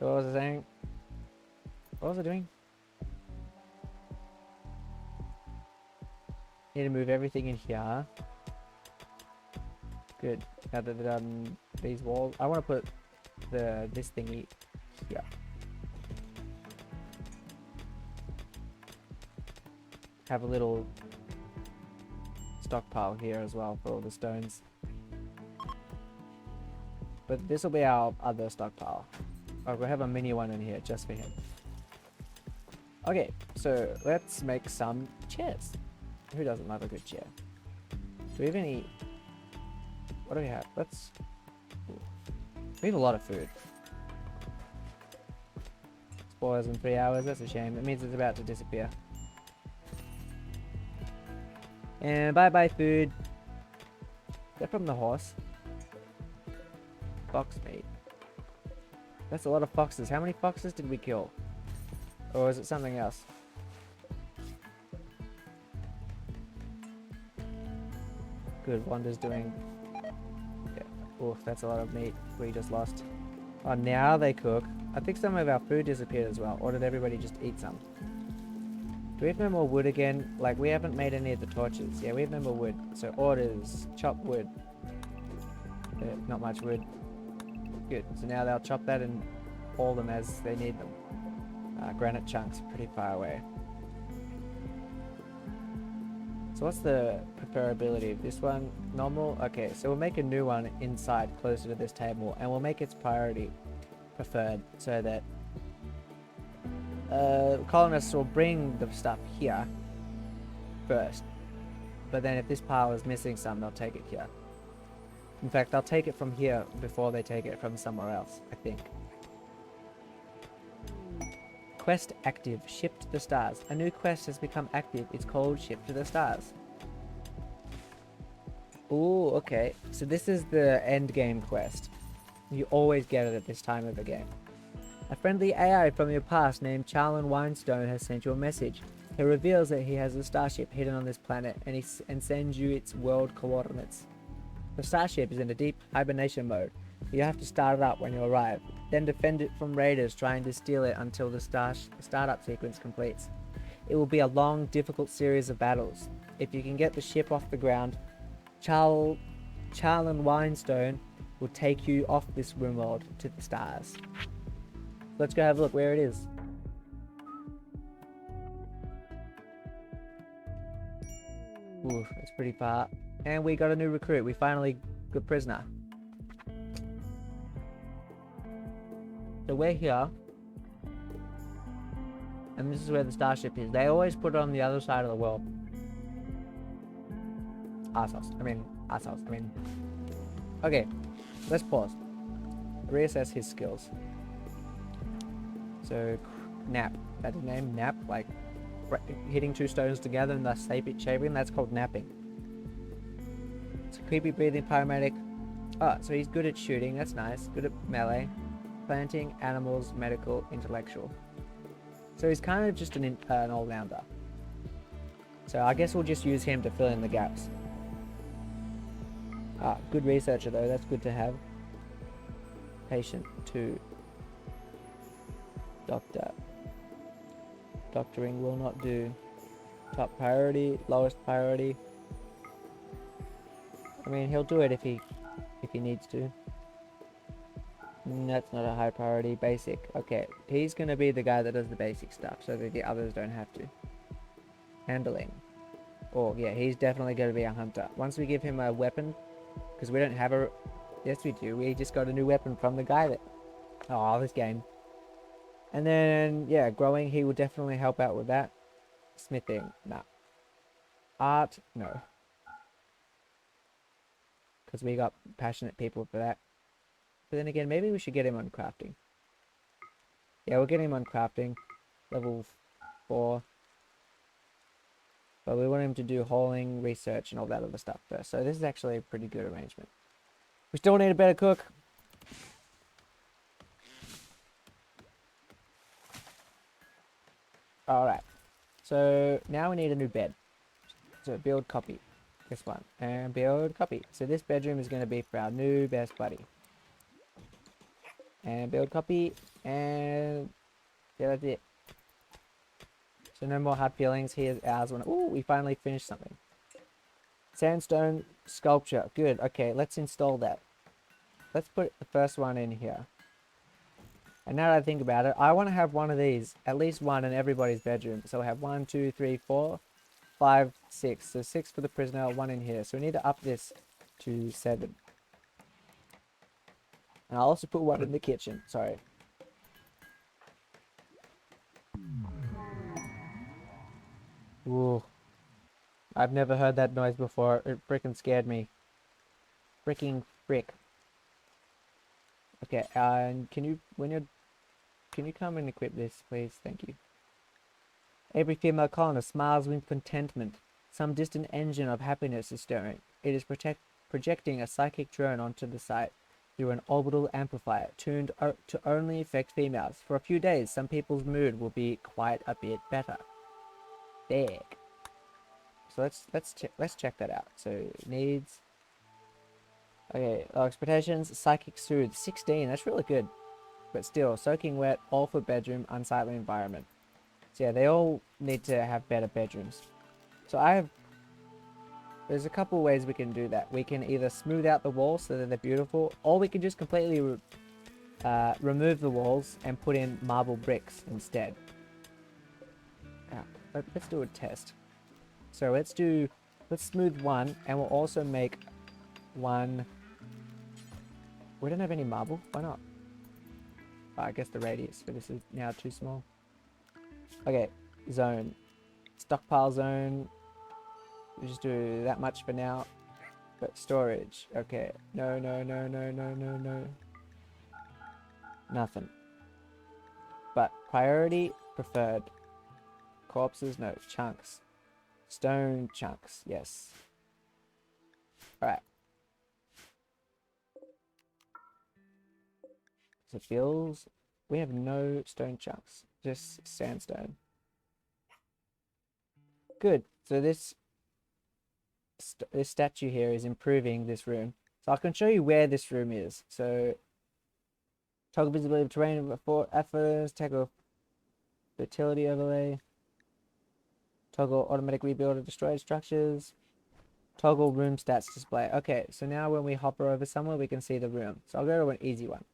So what was I saying? What was I doing? Need to move everything in here. Good. Now that I've done these walls, I want to put this thingy here. Have a little stockpile here as well for all the stones. But this will be our other stockpile. Oh, we'll have a mini one in here just for him. Okay, so let's make some chairs. Who doesn't love a good chair? Do we have any... What do we have? We have a lot of food. Spoils in 3 hours, that's a shame. That means it's about to disappear. And bye-bye food. Is that from the horse? Fox meat. That's a lot of foxes. How many foxes did we kill? Or is it something else? Good, Wanda's doing... Yeah. Oof, that's a lot of meat we just lost. Oh, now they cook. I think some of our food disappeared as well. Or did everybody just eat some? Do we have no more wood again? Like, we haven't made any of the torches. Yeah, we have no more wood. So, orders. Chop wood. Not much wood. Good. So now they'll chop that and haul them as they need them. Granite chunks are pretty far away. So what's the preferability of this one? Normal? Okay, so we'll make a new one inside closer to this table. And we'll make its priority preferred so that colonists will bring the stuff here first, but then if this pile is missing some, they'll take it here. In fact, they'll take it from here before they take it from somewhere else, I think. Quest active. Ship to the stars. A new quest has become active. It's called Ship to the Stars. Ooh, okay. So this is the end game quest. You always get it at this time of the game. A friendly AI from your past named Charlon Winestone has sent you a message. He reveals that he has a starship hidden on this planet and sends you its world coordinates. The starship is in a deep hibernation mode. You have to start it up when you arrive, then defend it from raiders trying to steal it until the startup sequence completes. It will be a long, difficult series of battles. If you can get the ship off the ground, Charlon Winestone will take you off this Rimworld to the stars. Let's go have a look where it is. Ooh, it's pretty far. And we got a new recruit. We finally got a prisoner. So we're here. And this is where the starship is. They always put it on the other side of the world. Assholes. Okay, let's pause. Reassess his skills. So, nap. That's his name? Nap? Like, hitting two stones together and thus shaping? That's called napping. It's a creepy breathing paramedic. Oh, so he's good at shooting. That's nice. Good at melee. Planting, animals, medical, intellectual. So he's kind of just an all-rounder. So I guess we'll just use him to fill in the gaps. Good researcher though. That's good to have. Patient 2. Doctor. Doctoring will not do. Top priority, lowest priority. I mean, he'll do it if he needs to. That's not a high priority. Basic. Okay, he's gonna be the guy that does the basic stuff, so that the others don't have to. Handling. Oh yeah, he's definitely gonna be a hunter. Once we give him a weapon, because we don't have a. Yes, we do. We just got a new weapon from the guy that. Oh, this game. And then yeah, growing. He will definitely help out with that. Smithing. Nah. Art. No. Because we got passionate people for that. But then again, maybe we should get him on crafting. Yeah, we'll get him on crafting. Level 4. But we want him to do hauling, research, and all that other stuff first. So this is actually a pretty good arrangement. We still need a better cook. Alright. So now we need a new bed. So build copy. This one. And build copy. So this bedroom is going to be for our new best buddy. And build copy. And yeah, that's it. So no more hard feelings. Here's ours. Ooh, we finally finished something. Sandstone sculpture. Good. Okay, let's install that. Let's put the first one in here. And now that I think about it, I want to have one of these. At least one in everybody's bedroom. So we'll have 1, 2, 3, 4, 5, 6. So 6 for the prisoner, 1 in here. So we need to up this to 7. And I'll also put 1 in the kitchen. Sorry. Ooh. I've never heard that noise before. It frickin' scared me. Fricking frick. Okay, and can you come and equip this, please? Thank you. Every female colonist smiles with contentment. Some distant engine of happiness is stirring. It is projecting a psychic drone onto the site through an orbital amplifier tuned to only affect females. For a few days, some people's mood will be quite a bit better. Big. So let's check that out. So needs. Okay, expectations. Psychic soothe 16. That's really good. But still, soaking wet, all for bedroom, unsightly environment. So yeah, they all need to have better bedrooms. So there's a couple ways we can do that. We can either smooth out the walls so that they're beautiful, or we can just completely remove the walls and put in marble bricks instead. Let's do a test. So let's smooth one, and we'll also make one. We don't have any marble. Why not? I guess the radius for this is now too small. Okay, zone. Stockpile zone. We just do that much for now. But storage. Okay. No. Nothing. But priority preferred. Corpses, no. Chunks. Stone chunks, yes. Alright. So bills. We have no stone chunks. Just sandstone. Good. So this statue here is improving this room. So I can show you where this room is. So toggle visibility of terrain before efforts, toggle fertility overlay, toggle automatic rebuild of destroyed structures, toggle room stats display. Okay, so now when we hover over somewhere, we can see the room. So I'll go to an easy one.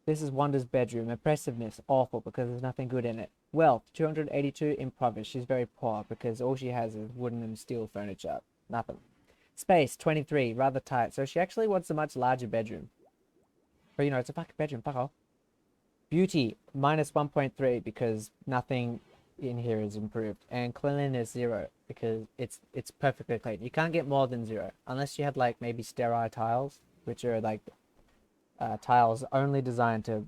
This is Wanda's bedroom. Impressiveness, awful, because there's nothing good in it. Wealth, 282. Impoverished. She's very poor because all she has is wooden and steel furniture. Nothing. Space, 23. Rather tight. So she actually wants a much larger bedroom. But you know, it's a fucking bedroom. Fuck off. Beauty, minus 1.3 because nothing in here is improved. And cleanliness, 0 because it's perfectly clean. You can't get more than 0 unless you had like maybe sterile tiles, which are like tiles only designed to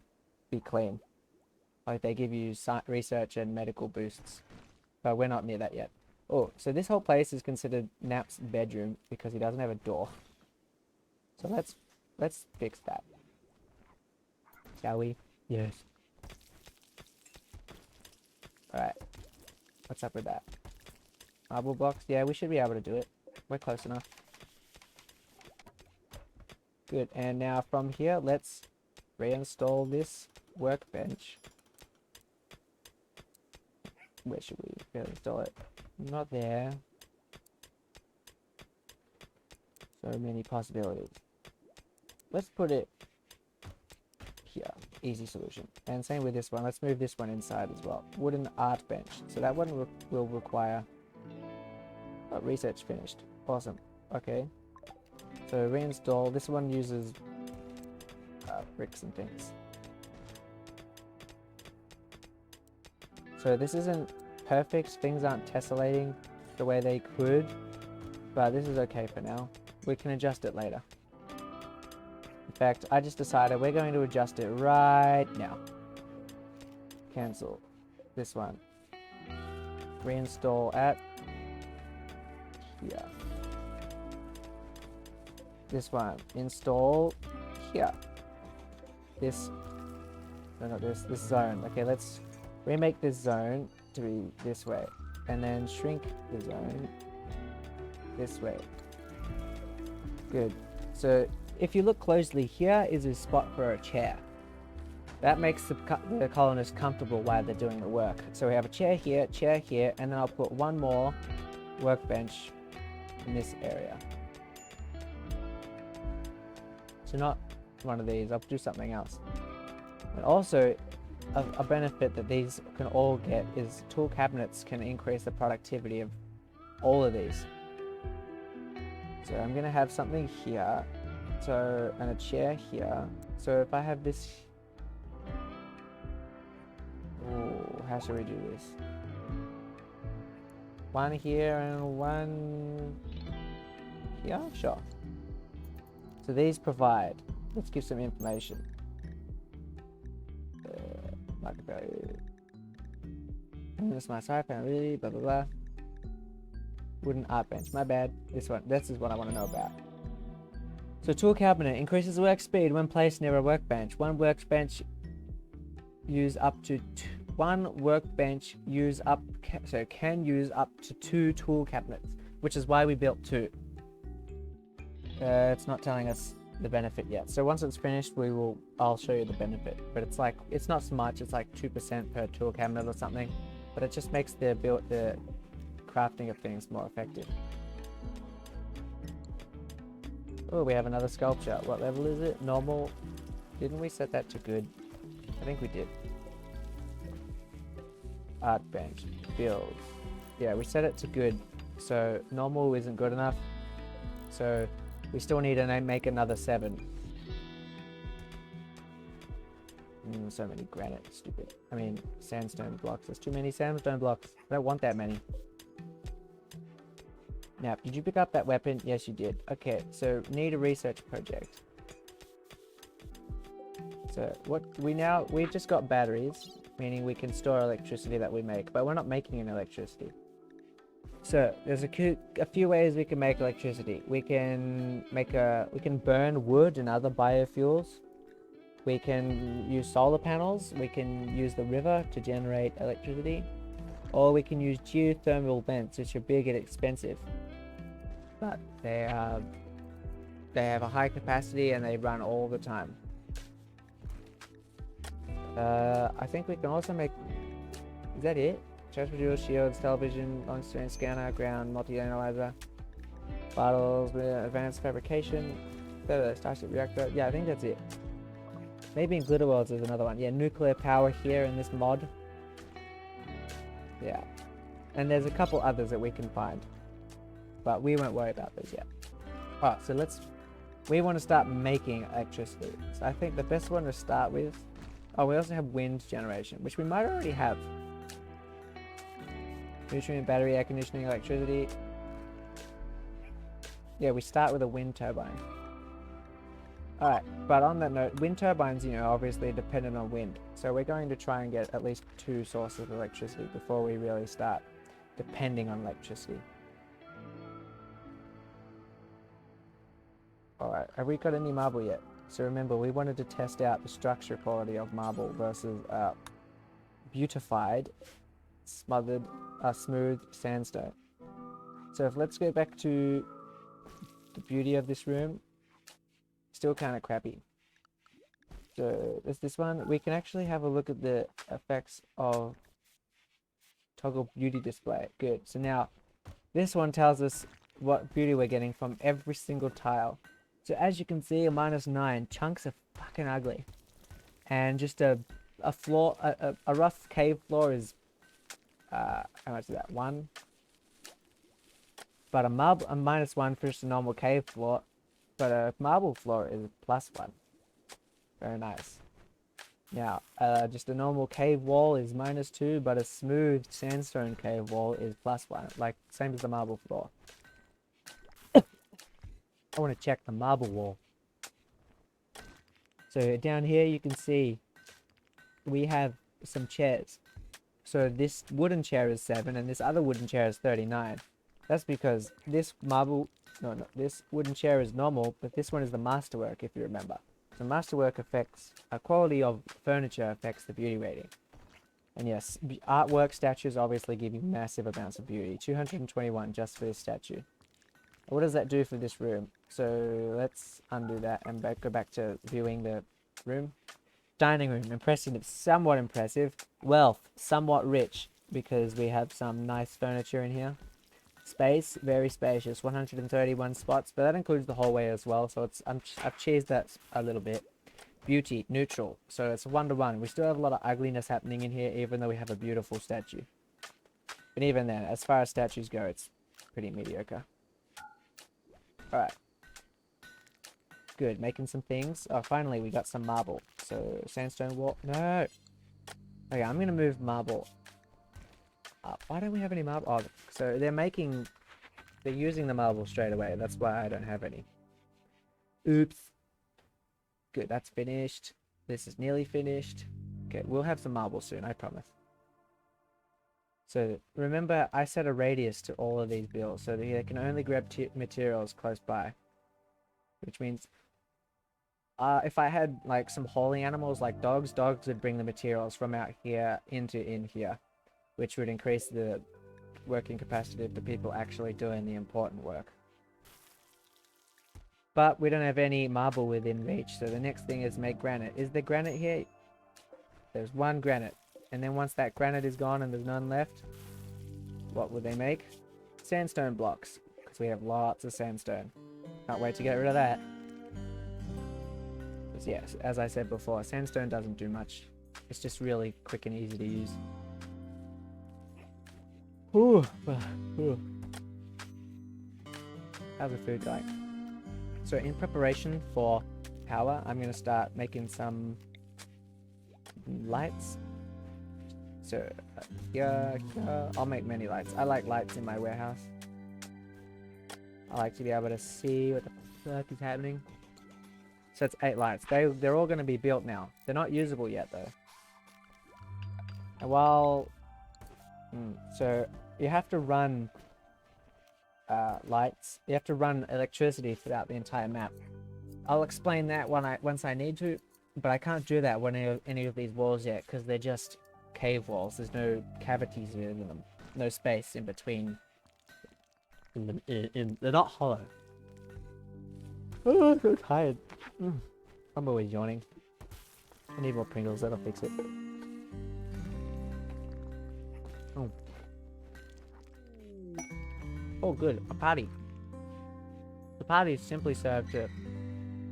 be clean. Like they give you research and medical boosts. But we're not near that yet. Oh, so this whole place is considered Nap's bedroom because he doesn't have a door. So let's fix that. Shall we? Yes. Alright. What's up with that? Marble blocks? Yeah, we should be able to do it. We're close enough. Good. And now from here, let's reinstall this workbench. Where should we reinstall it? Not there. So many possibilities. Let's put it here. Easy solution. And same with this one. Let's move this one inside as well. Wooden art bench. So that one will require research finished. Awesome. Okay. So reinstall. This one uses bricks and things. So this isn't perfect. Things aren't tessellating the way they could. But this is okay for now. We can adjust it later. In fact, I just decided we're going to adjust it right now. Cancel this one. Reinstall at here. This one. Install here. This. No, not this. This zone. Okay, let's remake this zone to be this way. And then shrink the zone this way. Good. So if you look closely, here is a spot for a chair. That makes the colonists comfortable while they're doing the work. So we have a chair here, and then I'll put one more workbench in this area. So not one of these, I'll do something else. And also, a benefit that these can all get is tool cabinets can increase the productivity of all of these. So I'm gonna have something here, so, and a chair here. So if I have this, oh, how should we do this? One here and one here, sure. So these provide. Let's give some information. Market value. This is my side panel, really, blah blah blah. Wooden art bench. My bad. This one. This is what I want to know about. So tool cabinet increases work speed when placed near a workbench. One workbench use up to can use up to 2 tool cabinets, which is why we built 2. It's not telling us the benefit yet. So once it's finished, I'll show you the benefit. But it's not so much. It's like 2% per tool cabinet or something. But it just makes the crafting of things more effective. Oh, we have another sculpture. What level is it? Normal. Didn't we set that to good? I think we did. Art bench. Build. Yeah, we set it to good. So normal isn't good enough. So we still need to make another 7. So many granite. Stupid. I mean, sandstone blocks. There's too many sandstone blocks. I don't want that many. Now, did you pick up that weapon? Yes, you did. Okay, so need a research project. So we've just got batteries, meaning we can store electricity that we make, but we're not making any electricity. So there's a few ways we can make electricity. We can burn wood and other biofuels. We can use solar panels. We can use the river to generate electricity, or we can use geothermal vents, which are big and expensive. But they have a high capacity and they run all the time. I think we can also make. Is that it? Transport shields, television, long-range scanner, ground, multi-analyzer, bottles, advanced fabrication, starship reactor. Yeah, I think that's it. Maybe in Glitter Worlds there's another one. Yeah, nuclear power here in this mod. Yeah, and there's a couple others that we can find. But we won't worry about those yet. Alright, so we want to start making electricity. So I think the best one to start with, we also have wind generation, which we might already have. Nutrient, battery, air conditioning, electricity. Yeah, we start with a wind turbine. Alright, but on that note, wind turbines, obviously dependent on wind. So we're going to try and get at least 2 sources of electricity before we really start depending on electricity. Alright, have we got any marble yet? So remember, we wanted to test out the structure quality of marble versus beautified, smooth sandstone. So let's go back to the beauty of this room. Still kind of crappy. So there's this one. We can actually have a look at the effects of toggle beauty display. Good. So now this one tells us what beauty we're getting from every single tile. So as you can see, a -9 chunks are fucking ugly, and just a floor, a rough cave floor is how much is that? 1. But a -1 for just a normal cave floor, but a marble floor is +1. Very nice. Now, just a normal cave wall is -2, but a smooth sandstone cave wall is +1, like same as the marble floor. I want to check the marble wall. So down here you can see we have some chairs. So this wooden chair is 7 and this other wooden chair is 39. That's because this this wooden chair is normal, but this one is the masterwork, if you remember. So masterwork affects, quality of furniture affects the beauty rating. And yes, artwork statues obviously give you massive amounts of beauty. 221 just for this statue. What does that do for this room? So let's undo that and go back to viewing the room. Dining room, impressive, somewhat impressive. Wealth, somewhat rich, because we have some nice furniture in here. Space, very spacious, 131 spots, but that includes the hallway as well, so it's I've cheesed that a little bit. Beauty, neutral, so it's 1-to-1. We still have a lot of ugliness happening in here, even though we have a beautiful statue. But even then, as far as statues go, it's pretty mediocre. Alright. Good, making some things. Oh, finally, we got some marble. So, sandstone wall. No! Okay, I'm gonna move marble up. Why don't we have any marble? Oh, so they're using the marble straight away. That's why I don't have any. Oops. Good, that's finished. This is nearly finished. Okay, we'll have some marble soon, I promise. So, remember, I set a radius to all of these builds, so they can only grab materials close by. Which means, if I had, like, some holy animals, like dogs would bring the materials from out here into in here. Which would increase the working capacity of the people actually doing the important work. But we don't have any marble within reach, so the next thing is make granite. Is there granite here? There's 1 granite. And then once that granite is gone and there's none left, what would they make? Sandstone blocks, because we have lots of sandstone. Can't wait to get rid of that. Because yes, as I said before, sandstone doesn't do much. It's just really quick and easy to use. Ooh. How's the food going? So in preparation for power, I'm going to start making some lights. So here, I'll make many lights. I like lights in my warehouse. I like to be able to see what the fuck is happening. So it's 8 lights. They're all going to be built now. They're not usable yet though. And while... so you have to run lights. You have to run electricity throughout the entire map. I'll explain that once I need to, but I can't do that when any of these walls yet because they're just cave walls. There's no cavities within them, no space in between. They're not hollow. Oh, I'm so tired. I'm always yawning. I need more Pringles. That'll fix it. Oh, good. A party. The parties simply serve to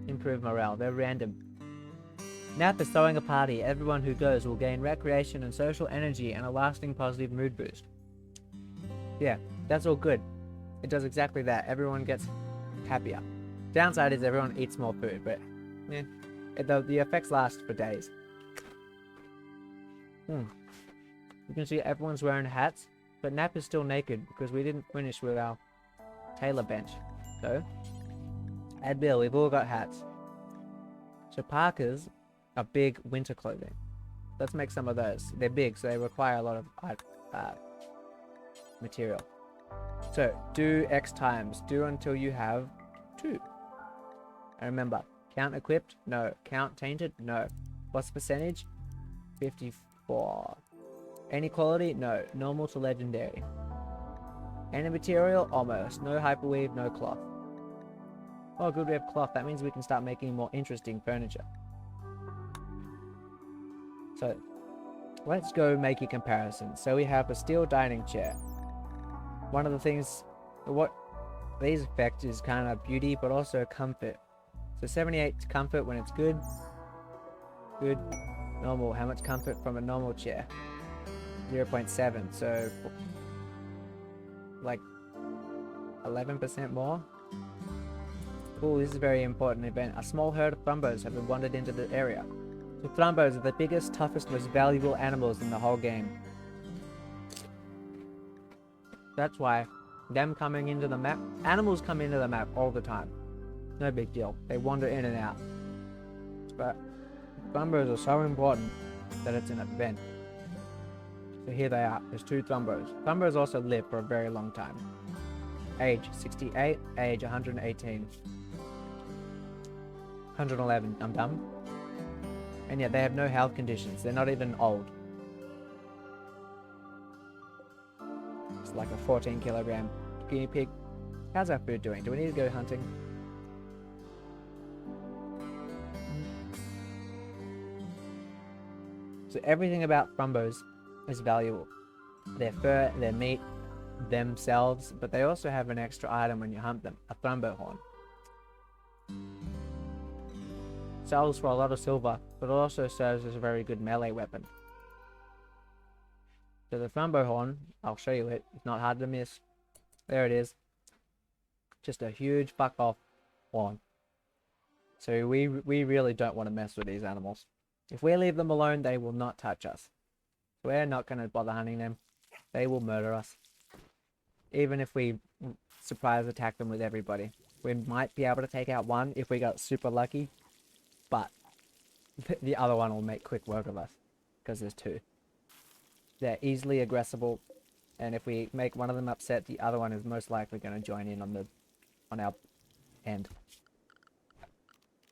improve morale. They're random. Nap is throwing a party. Everyone who goes will gain recreation and social energy and a lasting positive mood boost. Yeah, that's all good. It does exactly that. Everyone gets happier. Downside is everyone eats more food, but yeah, the effects last for days. You can see everyone's wearing hats. But Nap is still naked because we didn't finish with our tailor bench. So, add Bill, we've all got hats. So parkas are big winter clothing. Let's make some of those. They're big, so they require a lot of material. So, do X times. Do until you have 2. And remember, count equipped? No. Count tainted? No. What's the percentage? 54. Any quality? No. Normal to legendary. Any material? Almost. No hyperweave, no cloth. Oh, good, we have cloth. That means we can start making more interesting furniture. So, let's go make a comparison. So we have a steel dining chair. One of the things, what these affect is kind of beauty, but also comfort. So 78 comfort when it's good. Good. Normal. How much comfort from a normal chair? 0.7. So, like 11% more. Cool, this is a very important event. A small herd of thrumbos have wandered into the area. The thrumbos are the biggest, toughest, most valuable animals in the whole game. That's why them coming into the map, animals come into the map all the time. No big deal. They wander in and out. But thrumbos are so important that it's an event. So here they are. There's 2 thrumbos. Thrumbos also live for a very long time. Age 68, age 118. 111, I'm dumb. And yet they have no health conditions. They're not even old. It's like a 14 kilogram guinea pig. How's our food doing? Do we need to go hunting? So everything about thrumbos is valuable. Their fur, their meat, themselves, but they also have an extra item when you hunt them, a thrumbo horn. Sells for a lot of silver, but also serves as a very good melee weapon. So the thrumbo horn, I'll show you it, it's not hard to miss. There it is. Just a huge fuck off horn. So we really don't want to mess with these animals. If we leave them alone, they will not touch us. We're not going to bother hunting them. They will murder us. Even if we surprise attack them with everybody. We might be able to take out one if we got super lucky. But the other one will make quick work of us. Because there's 2. They're easily aggressible. And if we make one of them upset, the other one is most likely going to join in on our end.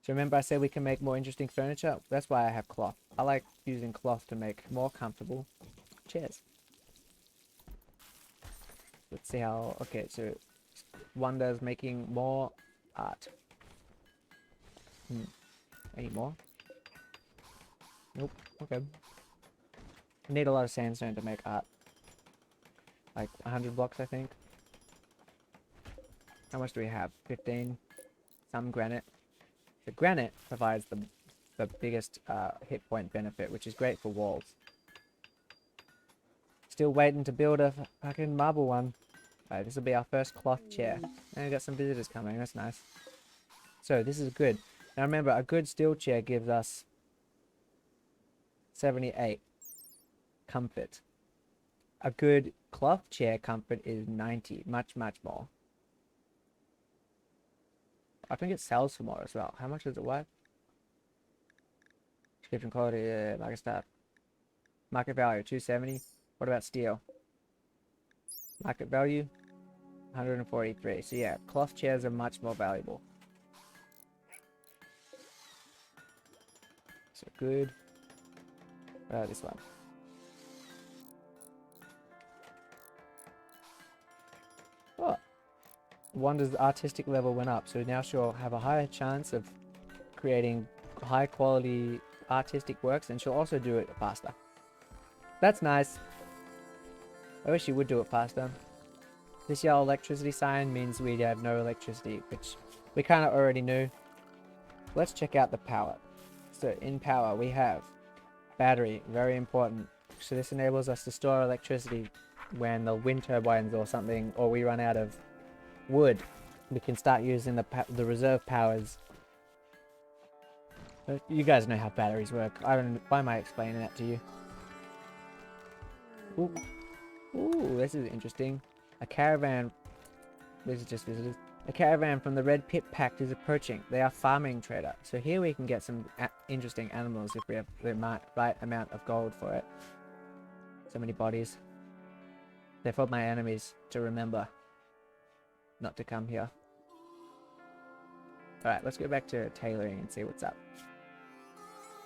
So remember I said we can make more interesting furniture? That's why I have cloth. I like using cloth to make more comfortable chairs. Let's see how... Okay, so Wonder's making more art. Any more? Nope. Okay. I need a lot of sandstone to make art. Like 100 blocks, I think. How much do we have? 15. Some granite. The granite provides the biggest hit point benefit, which is great for walls. Still waiting to build a fucking marble one. Alright, this will be our first cloth chair. And we got some visitors coming, that's nice. So this is good. Now remember, a good steel chair gives us 78 comfort. A good cloth chair comfort is 90, much more. I think it sells for more as well. How much is it worth? Description quality, market stuff. Market value, 270. What about steel? Market value, 143. So yeah, cloth chairs are much more valuable. So good. This one. Oh. Wanda's artistic level went up, so now she'll have a higher chance of creating high quality artistic works, and she'll also do it faster. That's nice. I wish she would do it faster. This yellow electricity sign means we have no electricity, which we kind of already knew. Let's check out the power. So in power we have battery, very important. So this enables us to store electricity when the wind turbines or something, or we run out of wood. We can start using the reserve powers. You guys know how batteries work. Why am I explaining that to you? Ooh, this is interesting. A caravan. This is just visitors. A caravan from the Red Pit Pact is approaching. They are farming trader. So here we can get some interesting animals if we have the right amount of gold for it. So many bodies. They're for my enemies to remember not to come here. Alright, let's go back to tailoring and see what's up.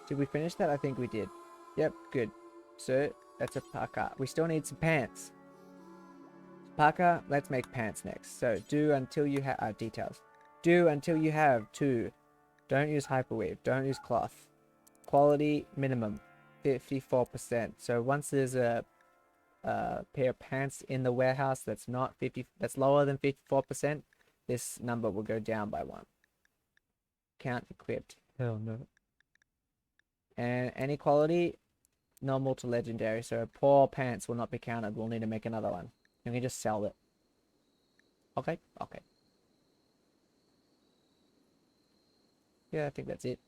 Did we finish that? I think we did. Yep, good. So, that's a parka. We still need some pants. Parka, let's make pants next. So, do until you have details. Do until you have 2. Don't use hyperweave. Don't use cloth. Quality minimum 54%. So once there's a pair of pants in the warehouse that's not 50, that's lower than 54%, this number will go down by 1. Count equipped. Hell no. And any quality, normal to legendary. So poor pants will not be counted. We'll need to make another one. And we just sell it. Okay. Okay. Yeah, I think that's it.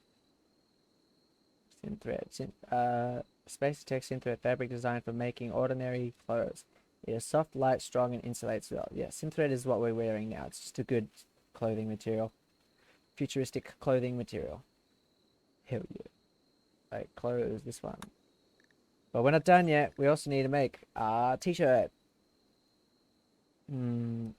Synthread. Space text synthread fabric designed for making ordinary clothes. It is soft, light, strong, and insulates well. Yeah, synthread is what we're wearing now. It's just a good clothing material. Futuristic clothing material. Hell yeah. Like, clothes, this one. But we're not done yet. We also need to make a t-shirt.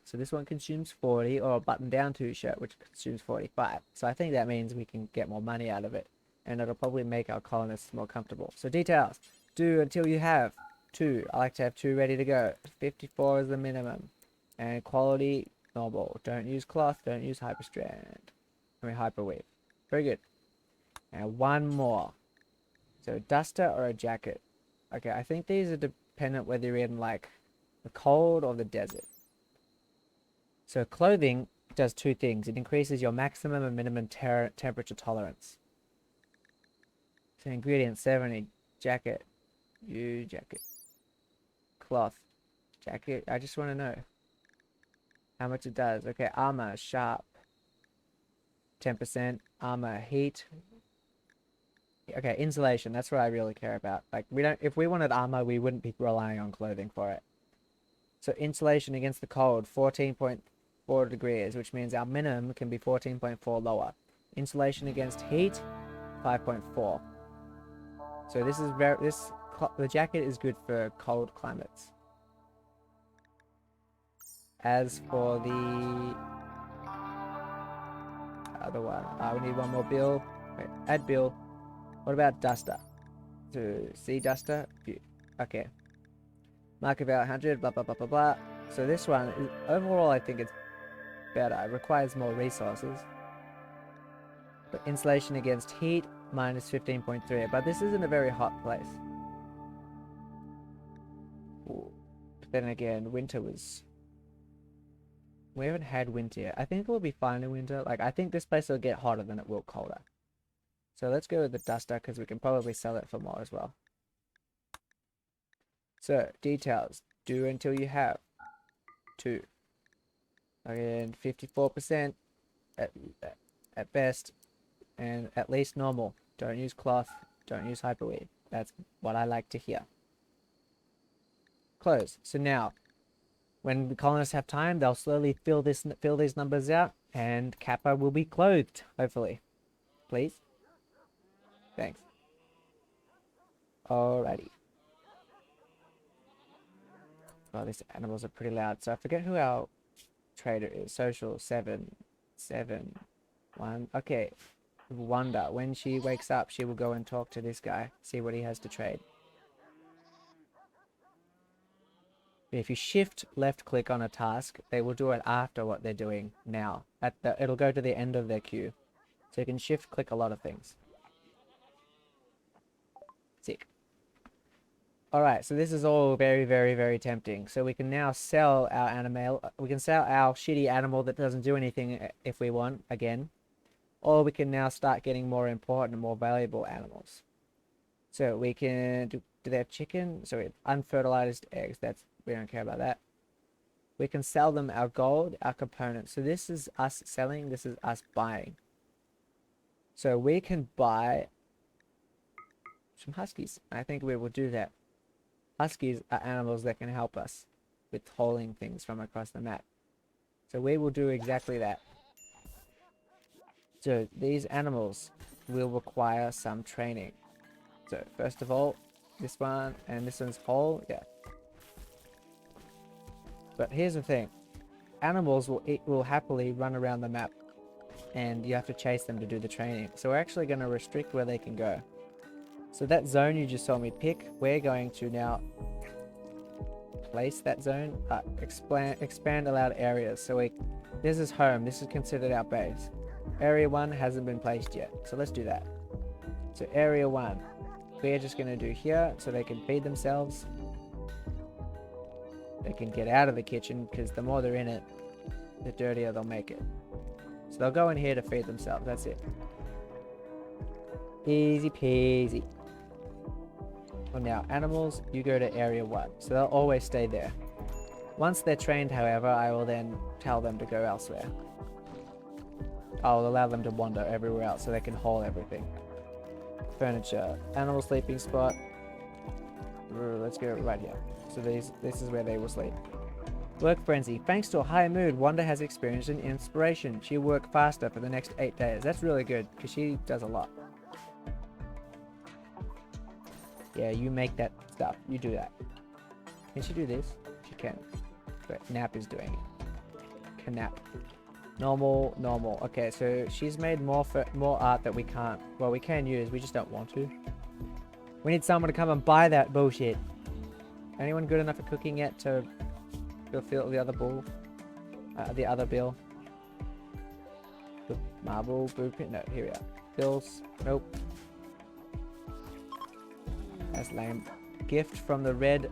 So this one consumes 40, or a button-down t-shirt, which consumes 45. So I think that means we can get more money out of it. And it'll probably make our colonists more comfortable. So details. Do until you have 2. I like to have 2 ready to go. 54 is the minimum. And quality, normal. Don't use cloth. Don't use hyperweave. Very good. And 1 more. So duster or a jacket. Okay, I think these are dependent whether you're in like the cold or the desert. So clothing does 2 things. It increases your maximum and minimum temperature tolerance. So ingredient 70, jacket, jacket, cloth, jacket. I just want to know how much it does. Okay, armor, sharp, 10%, armor, heat. Okay, insulation, that's what I really care about. Like, if we wanted armor, we wouldn't be relying on clothing for it. So insulation against the cold, 14.4 degrees, which means our minimum can be 14.4 lower. Insulation against heat, 5.4. So this is the jacket is good for cold climates. As for the other one, we need 1 more bill. Wait, add bill. What about duster? To see duster? Okay. Mark about 100, blah, blah, blah, blah, blah. So this one, overall, I think it's better. It requires more resources. But insulation against heat, minus 15.3. But this isn't a very hot place. Ooh. But then again, winter was... We haven't had winter yet. I think it will be fine in winter. Like, I think this place will get hotter than it will colder. So let's go with the duster, because we can probably sell it for more as well. So, details. Do until you have 2. Again, 54% at best, and at least normal. Don't use cloth, don't use hyperweave. That's what I like to hear. Close. So now, when the colonists have time, they'll slowly fill these numbers out, and Kappa will be clothed, hopefully. Please. Thanks. Alrighty. Oh, these animals are pretty loud. So I forget who our trader is. Social 771. Okay. Wonder. When she wakes up, she will go and talk to this guy. See what he has to trade. If you shift left click on a task, they will do it after what they're doing now. It'll go to the end of their queue. So you can shift click a lot of things. Sick. Alright, so this is all very, very, very tempting. So we can now sell our animal. We can sell our shitty animal that doesn't do anything if we want, again. Or we can now start getting more important and more valuable animals. So we can... Do they have chicken? So we have unfertilized eggs. We don't care about that. We can sell them our gold, our components. So this is us selling. This is us buying. So we can buy some huskies. I think we will do that. Huskies are animals that can help us with hauling things from across the map. So we will do exactly that. So these animals will require some training. So first of all, this one and this one's whole, yeah. But here's the thing. Animals will happily run around the map, and you have to chase them to do the training. So we're actually going to restrict where they can go. So that zone you just saw me pick, we're going to now place that zone. Expand allowed areas. So this is home. This is considered our base. Area 1 hasn't been placed yet. So let's do that. So area 1. We're just going to do here so they can feed themselves. They can get out of the kitchen because the more they're in it, the dirtier they'll make it. So they'll go in here to feed themselves. That's it. Easy peasy. Well, now, animals, you go to area 1. So they'll always stay there. Once they're trained, however, I will then tell them to go elsewhere. I'll allow them to wander everywhere else so they can haul everything. Furniture. Animal sleeping spot. Let's go right here. So this is where they will sleep. Work frenzy. Thanks to a high mood, Wanda has experienced an inspiration. She'll work faster for the next 8 days. That's really good because she does a lot. Yeah, you make that stuff. You do that. Can she do this? She can. But Nap is doing it. Can Nap. Normal, normal. Okay, so she's made more art that we can't. Well, we can use. We just don't want to. We need someone to come and buy that bullshit. Anyone good enough at cooking yet to fulfill the other bill? The other bill. The marble blueprint. No, here we are. Bills. Nope. That's lame. Gift from the red.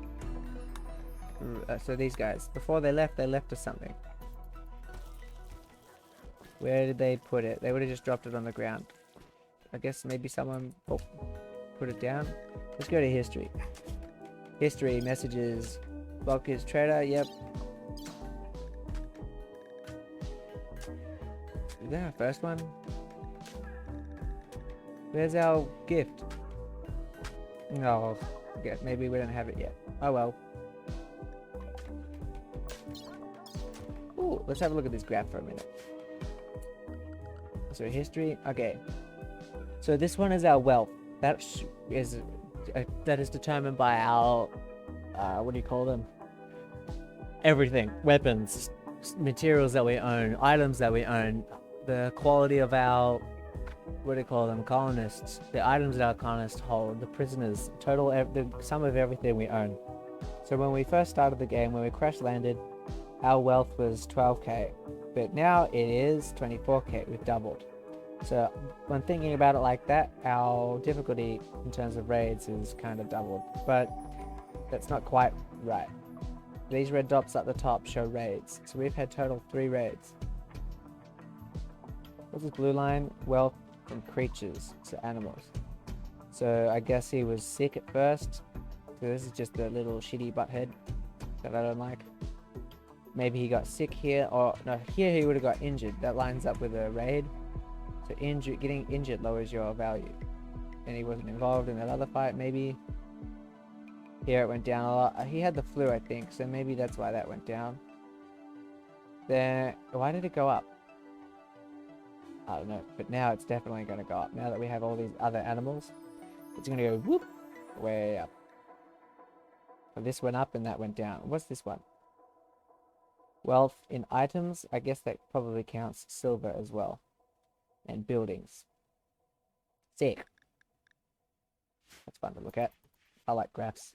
So these guys, before they left us something. Where did they put it? They would have just dropped it on the ground. I guess maybe someone put it down. Let's go to history. History, messages. Bulkers, trader, yep. Is that our first one? Where's our gift? No, okay, maybe we don't have it yet. Oh well. Ooh, let's have a look at this graph for a minute. So history, okay. So this one is our wealth. That is determined by our, what do you call them? Everything. Weapons, materials that we own, items that we own, the quality of our, what do you call them, colonists, the items that our colonists hold, the prisoners, total, the sum of everything we own. So when we first started the game, when we crash landed, our wealth was 12k, but now it is 24k. We've doubled. So when thinking about it like that, our difficulty in terms of raids is kind of doubled, but that's not quite right. These red dots at the top show raids, so we've had total 3 raids. What's this blue line? Wealth from creatures, so animals. So I guess he was sick at first, so this is just a little shitty butthead that I don't like. Maybe he got sick here, or no, here he would have got injured. That lines up with a raid. So getting injured lowers your value. And he wasn't involved in that other fight, maybe. Here it went down a lot. He had the flu, I think, so maybe that's why that went down. Then, why did it go up? I don't know, but now it's definitely going to go up. Now that we have all these other animals, it's going to go whoop, way up. So this went up and that went down. What's this one? Wealth in items, I guess that probably counts silver as well. And buildings. Sick. That's fun to look at. I like graphs.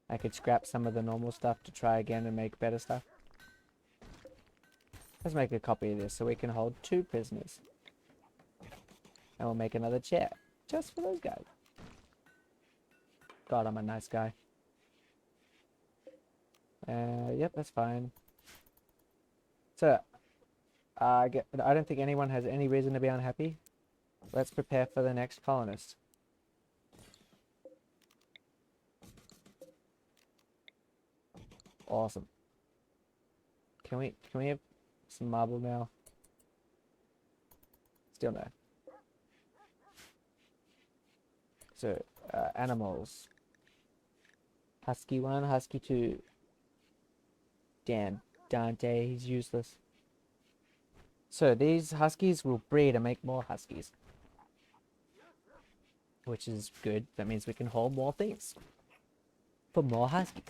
I could scrap some of the normal stuff to try again and make better stuff. Let's make a copy of this so we can hold 2 prisoners. And we'll make another chair. Just for those guys. God, I'm a nice guy. Yep, that's fine. So, I don't think anyone has any reason to be unhappy. Let's prepare for the next colonist. Awesome. Can we have some marble now? Still no. So, animals. Husky 1, Husky 2. Damn, Dante, he's useless. So these huskies will breed and make more huskies. Which is good. That means we can hold more things. For more huskies.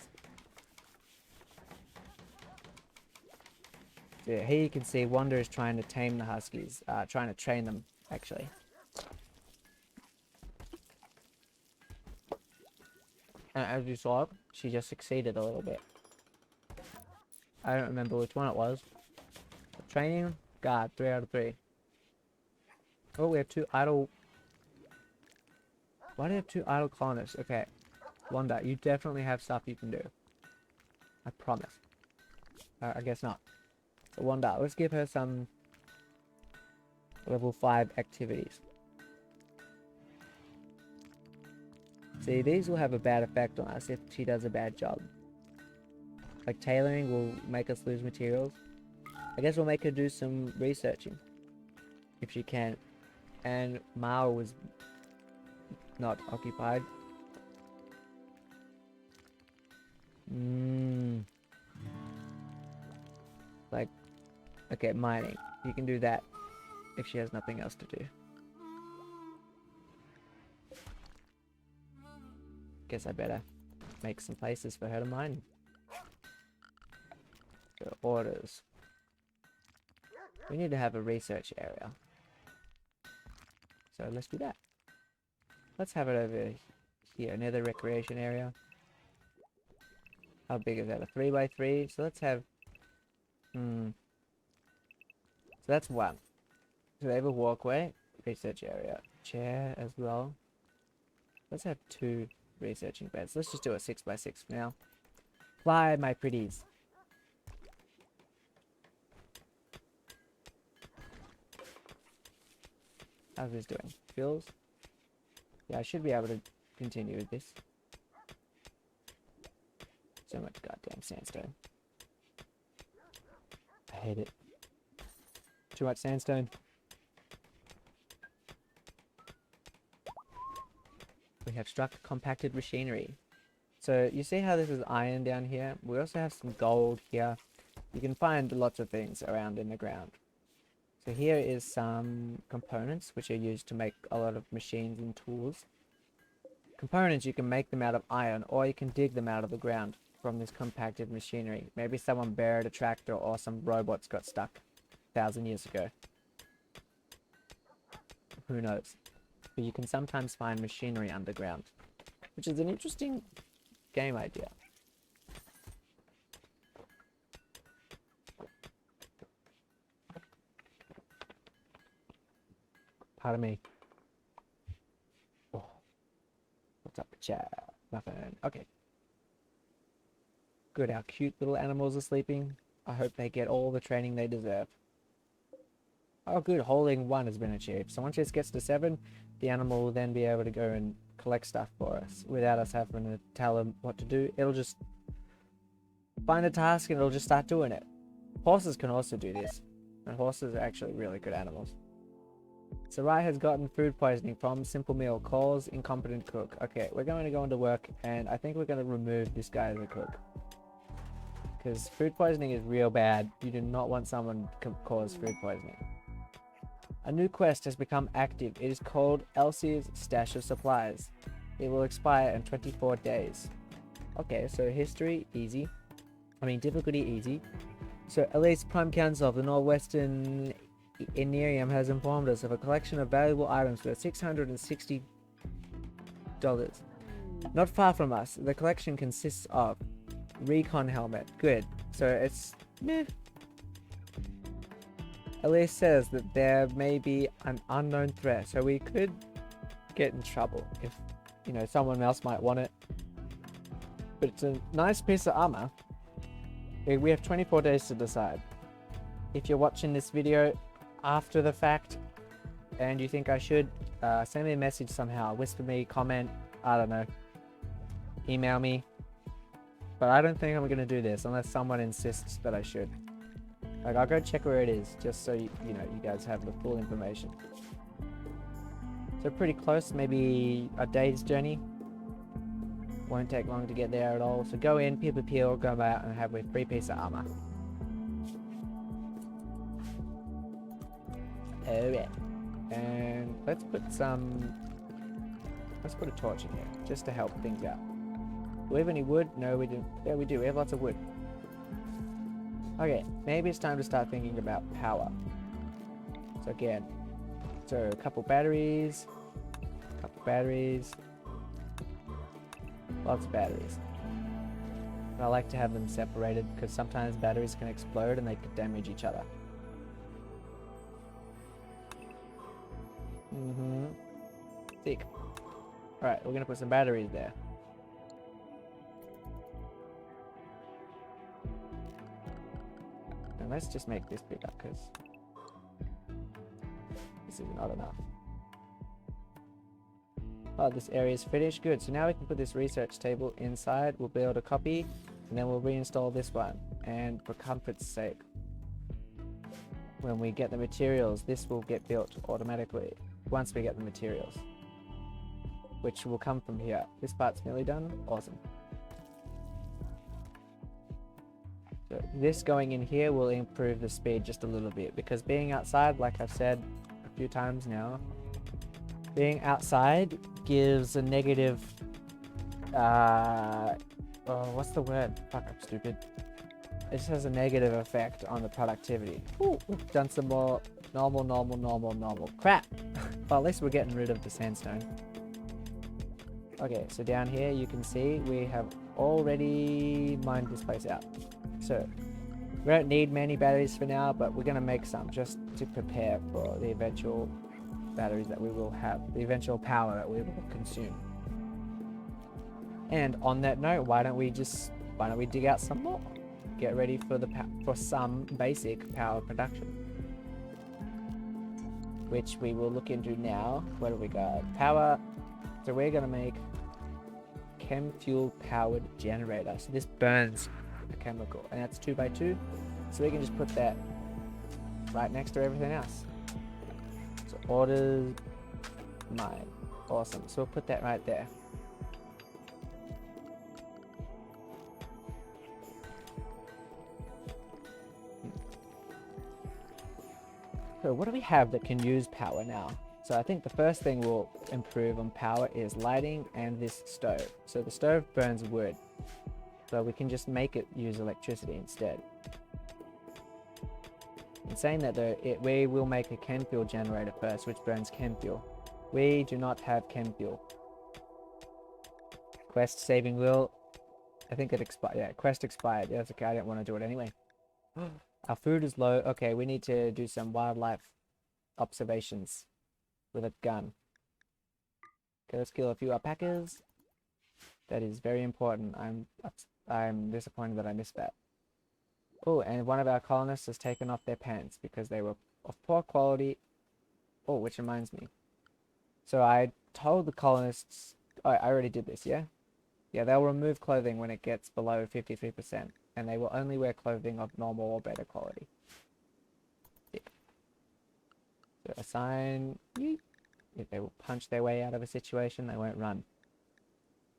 So here you can see Wanda is trying to tame the huskies. Trying to train them, actually. And as you saw, she just succeeded a little bit. I don't remember which one it was. Training, guard, 3 out of 3. Oh, we have 2 idle. Why do you have 2 idle colonists? Okay, Wanda, you definitely have stuff you can do. I promise. I guess not. So Wanda, let's give her some level 5 activities. See, these will have a bad effect on us if she does a bad job. Like tailoring will make us lose materials. I guess we'll make her do some researching. If she can. And Mao was not occupied. Like, okay, mining. You can do that if she has nothing else to do. Guess I better make some places for her to mine. So, orders. We need to have a research area. So let's do that. Let's have it over here near the recreation area. How big is that? A 3x3? So let's have... So that's 1. So they have a walkway. Research area. Chair as well. Let's have 2 researching beds. Let's just do a 6x6 for now. Fly, my pretties. How's this doing? Feels? Yeah, I should be able to continue with this. So much goddamn sandstone. I hate it. Too much sandstone. We have struck compacted machinery. So you see how this is iron down here? We also have some gold here. You can find lots of things around in the ground. So here is some components which are used to make a lot of machines and tools. Components, you can make them out of iron, or you can dig them out of the ground from this compacted machinery. Maybe someone buried a tractor or some robots got stuck 1,000 years ago. Who knows? But you can sometimes find machinery underground, which is an interesting game idea. Pardon me. Oh. What's up, chat? Nothing. Okay. Good, our cute little animals are sleeping. I hope they get all the training they deserve. Oh good, holding 1 has been achieved. So once this gets to 7, the animal will then be able to go and collect stuff for us without us having to tell them what to do. It'll just find a task and it'll just start doing it. Horses can also do this. And horses are actually really good animals. Sarai has gotten food poisoning from simple meal. Calls incompetent cook. Okay, we're going to go into work and I think we're going to remove this guy as a cook. Because food poisoning is real bad. You do not want someone to cause food poisoning. A new quest has become active. It is called Elsie's Stash of Supplies. It will expire in 24 days. Okay, so history, easy. Difficulty, easy. So Elise, Prime Council of the Northwestern Inerium has informed us of a collection of valuable items worth $660. Not far from us, the collection consists of recon helmet. Good. So it's meh. Elise says that there may be an unknown threat, so we could get in trouble if, someone else might want it. But it's a nice piece of armor. We have 24 days to decide. If you're watching this video after the fact and you think I should, send me a message somehow. Whisper me, comment, I don't know. Email me. But I don't think I'm going to do this unless someone insists that I should. Like, I'll go check where it is, just so you guys have the full information. So pretty close, maybe a day's journey. Won't take long to get there at all. So go in, peel, go out and have a free piece of armor. Alright. And let's put a torch in here, just to help things out. Do we have any wood? No, we didn't. Yeah, we do. We have lots of wood. Okay, maybe it's time to start thinking about power. So again, a couple batteries. Lots of batteries. And I like to have them separated because sometimes batteries can explode and they could damage each other. Sick. Alright, we're gonna put some batteries there. And let's just make this bigger because this is not enough. Oh, this area is finished. Good. So now we can put this research table inside. We'll build a copy and then we'll reinstall this one. And for comfort's sake, when we get the materials, this will get built automatically once we get the materials, which will come from here. This part's nearly done. Awesome. So this going in here will improve the speed just a little bit because being outside, like I've said a few times now, being outside gives a negative, what's the word? Fuck, I'm stupid. It just has a negative effect on the productivity. Ooh, we've done some more normal. Crap! Well, at least we're getting rid of the sandstone. Okay, so down here you can see we have already mined this place out. So, we don't need many batteries for now, but we're going to make some just to prepare for the eventual batteries that we will have, the eventual power that we will consume. And on that note, why don't we dig out some more? Get ready for some basic power production, which we will look into now. What do we got? Power. So we're going to make chem fuel powered generator. So this burns a chemical, and that's 2x2. So we can just put that right next to everything else. So orders, mine. Awesome. So we'll put that right there. So what do we have that can use power now? So I think the first thing we'll improve on power is lighting and this stove. So the stove burns wood, so we can just make it use electricity instead. In saying that though, we will make a chem fuel generator first, which burns chem fuel. We do not have chem fuel. Quest saving will, I think it expired. Yeah, quest expired. Yeah, that's okay, I didn't want to do it anyway. Our food is low. Okay, we need to do some wildlife observations with a gun. Okay, let's kill a few alpacas. That is very important. I'm disappointed that I missed that. Oh, and one of our colonists has taken off their pants because they were of poor quality. Oh, which reminds me. So I told the colonists... Oh, I already did this, yeah? Yeah, they'll remove clothing when it gets below 53%. And they will only wear clothing of normal or better quality. Yeah. So assign... If they will punch their way out of a situation, they won't run.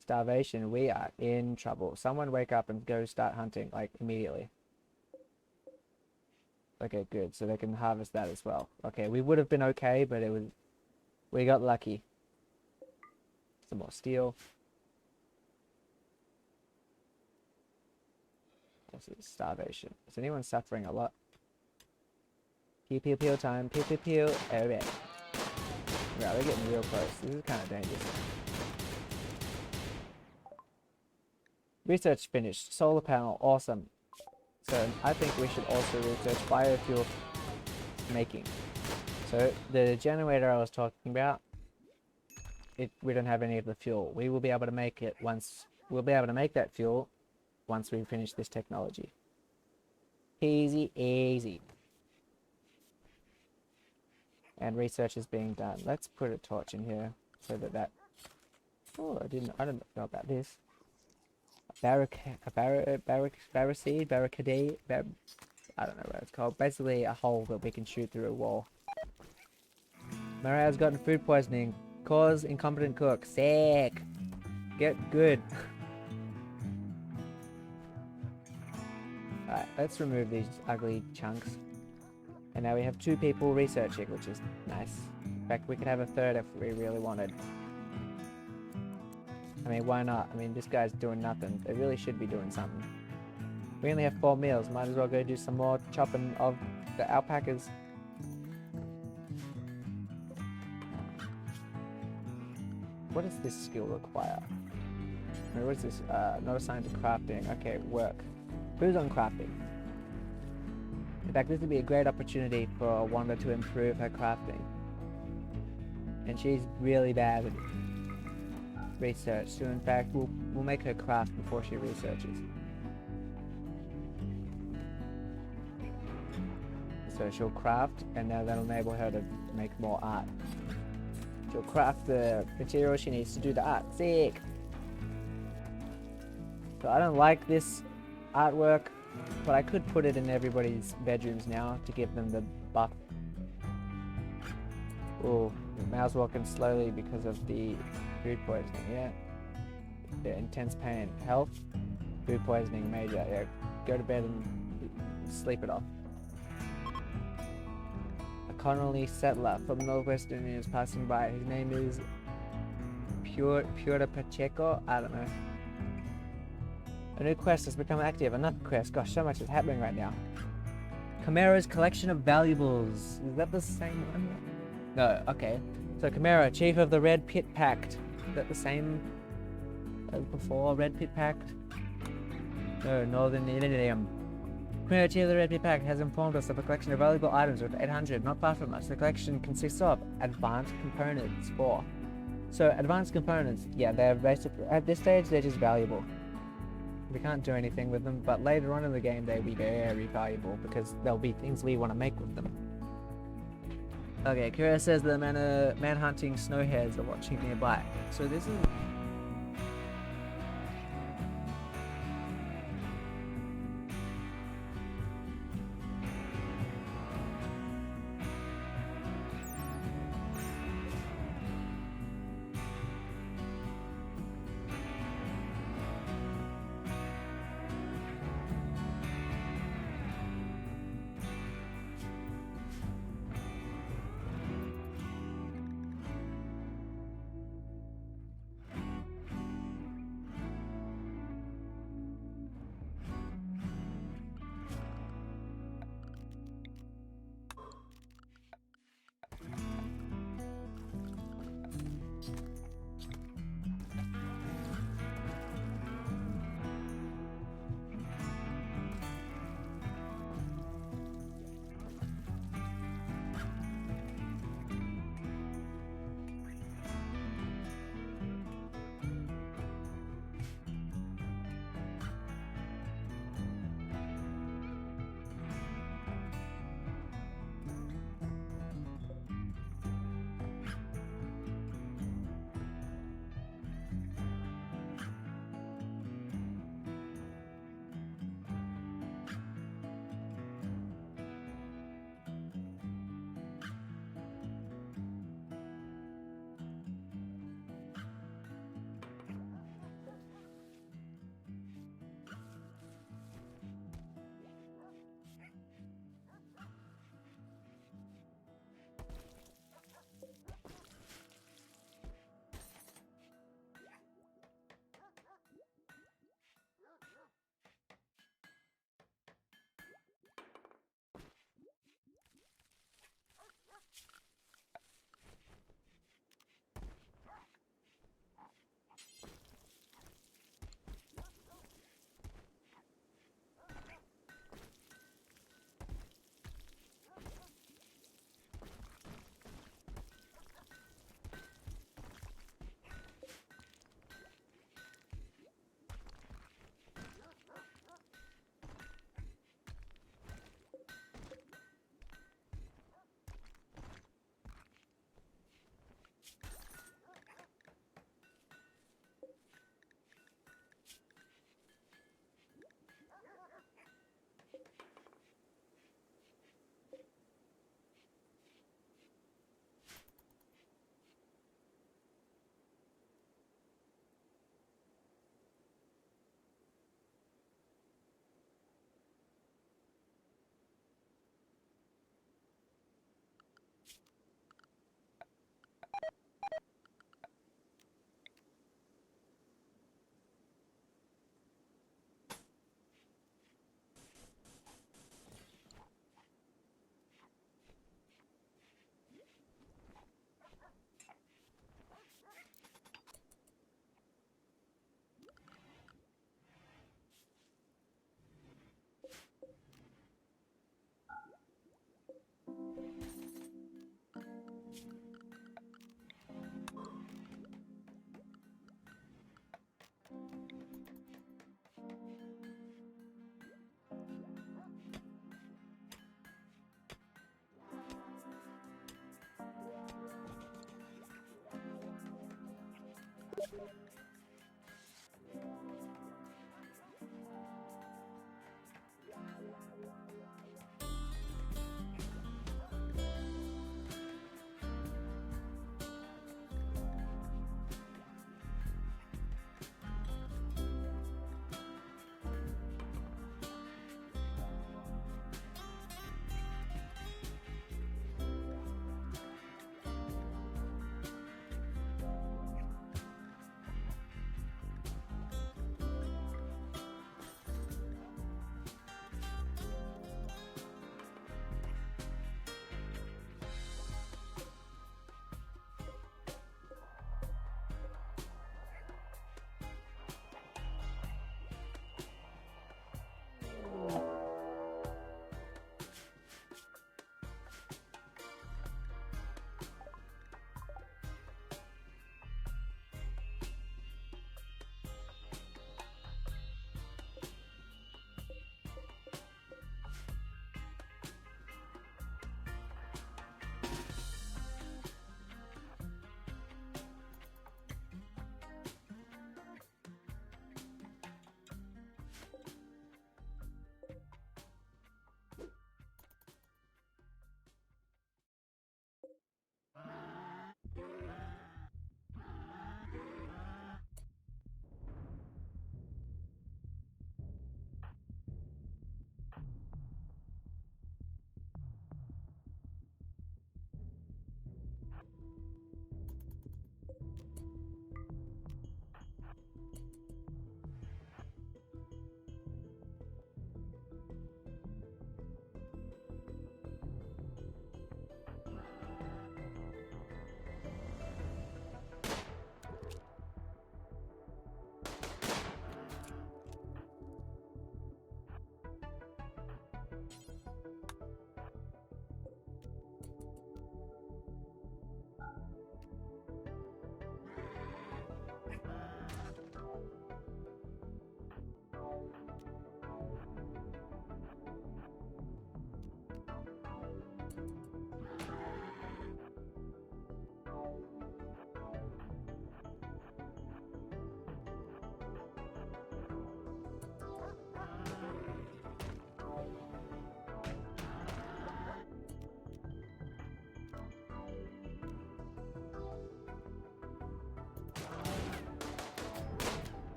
Starvation, we are in trouble. Someone wake up and go start hunting, like, immediately. Okay, good. So they can harvest that as well. Okay, we would have been okay, but it was... We got lucky. Some more steel. This is starvation. Is anyone suffering a lot? Pew pew pew time. Pew pew pew. Alright. Yeah, we're getting real close. This is kind of dangerous. Research finished. Solar panel. Awesome. So I think we should also research biofuel making. So the generator I was talking about, we don't have any of the fuel. We will be able to make it once. We'll be able to make that fuel once we finish this technology. Easy, easy. And research is being done. Let's put a torch in here so that. Oh, I don't know about this. I don't know what it's called. Basically, a hole that we can shoot through a wall. Maria's gotten food poisoning. Cause incompetent cook. Sick. Get good. Alright, let's remove these ugly chunks. And now we have 2 people researching, which is nice. In fact, we could have a third if we really wanted. I mean, why not? I mean, this guy's doing nothing. They really should be doing something. We only have 4 meals. Might as well go do some more chopping of the alpacas. What does this skill require? Wait, what's this? Not assigned to crafting. Okay, work. Who's on crafting? In fact, this would be a great opportunity for Wanda to improve her crafting. And she's really bad at research, so in fact, we'll make her craft before she researches. So she'll craft, and now that'll enable her to make more art. She'll craft the material she needs to do the art. Sick! So I don't like this artwork, but I could put it in everybody's bedrooms now to give them the buff. Oh, Mao's walking slowly because of the food poisoning, yeah. Yeah, intense pain. Health, food poisoning, major, yeah. Go to bed and sleep it off. A Connolly settler from Northwestern is passing by. His name is Pure Pacheco, I don't know. A new quest has become active. Another quest. Gosh, so much is happening right now. Chimera's collection of valuables. Is that the same one? No, okay. So Chimera, chief of the Red Pit Pact. Is that the same as before? Red Pit Pact? No, Northern Iridium. Chimera, chief of the Red Pit Pact, has informed us of a collection of valuable items worth 800, not far from us. The collection consists of advanced components. 4. So advanced components, yeah, they're basically, at this stage, they're just valuable. We can't do anything with them, but later on in the game they'll be very valuable because there'll be things we want to make with them. Okay, Kira says the man-hunting snowheads are watching nearby. So this is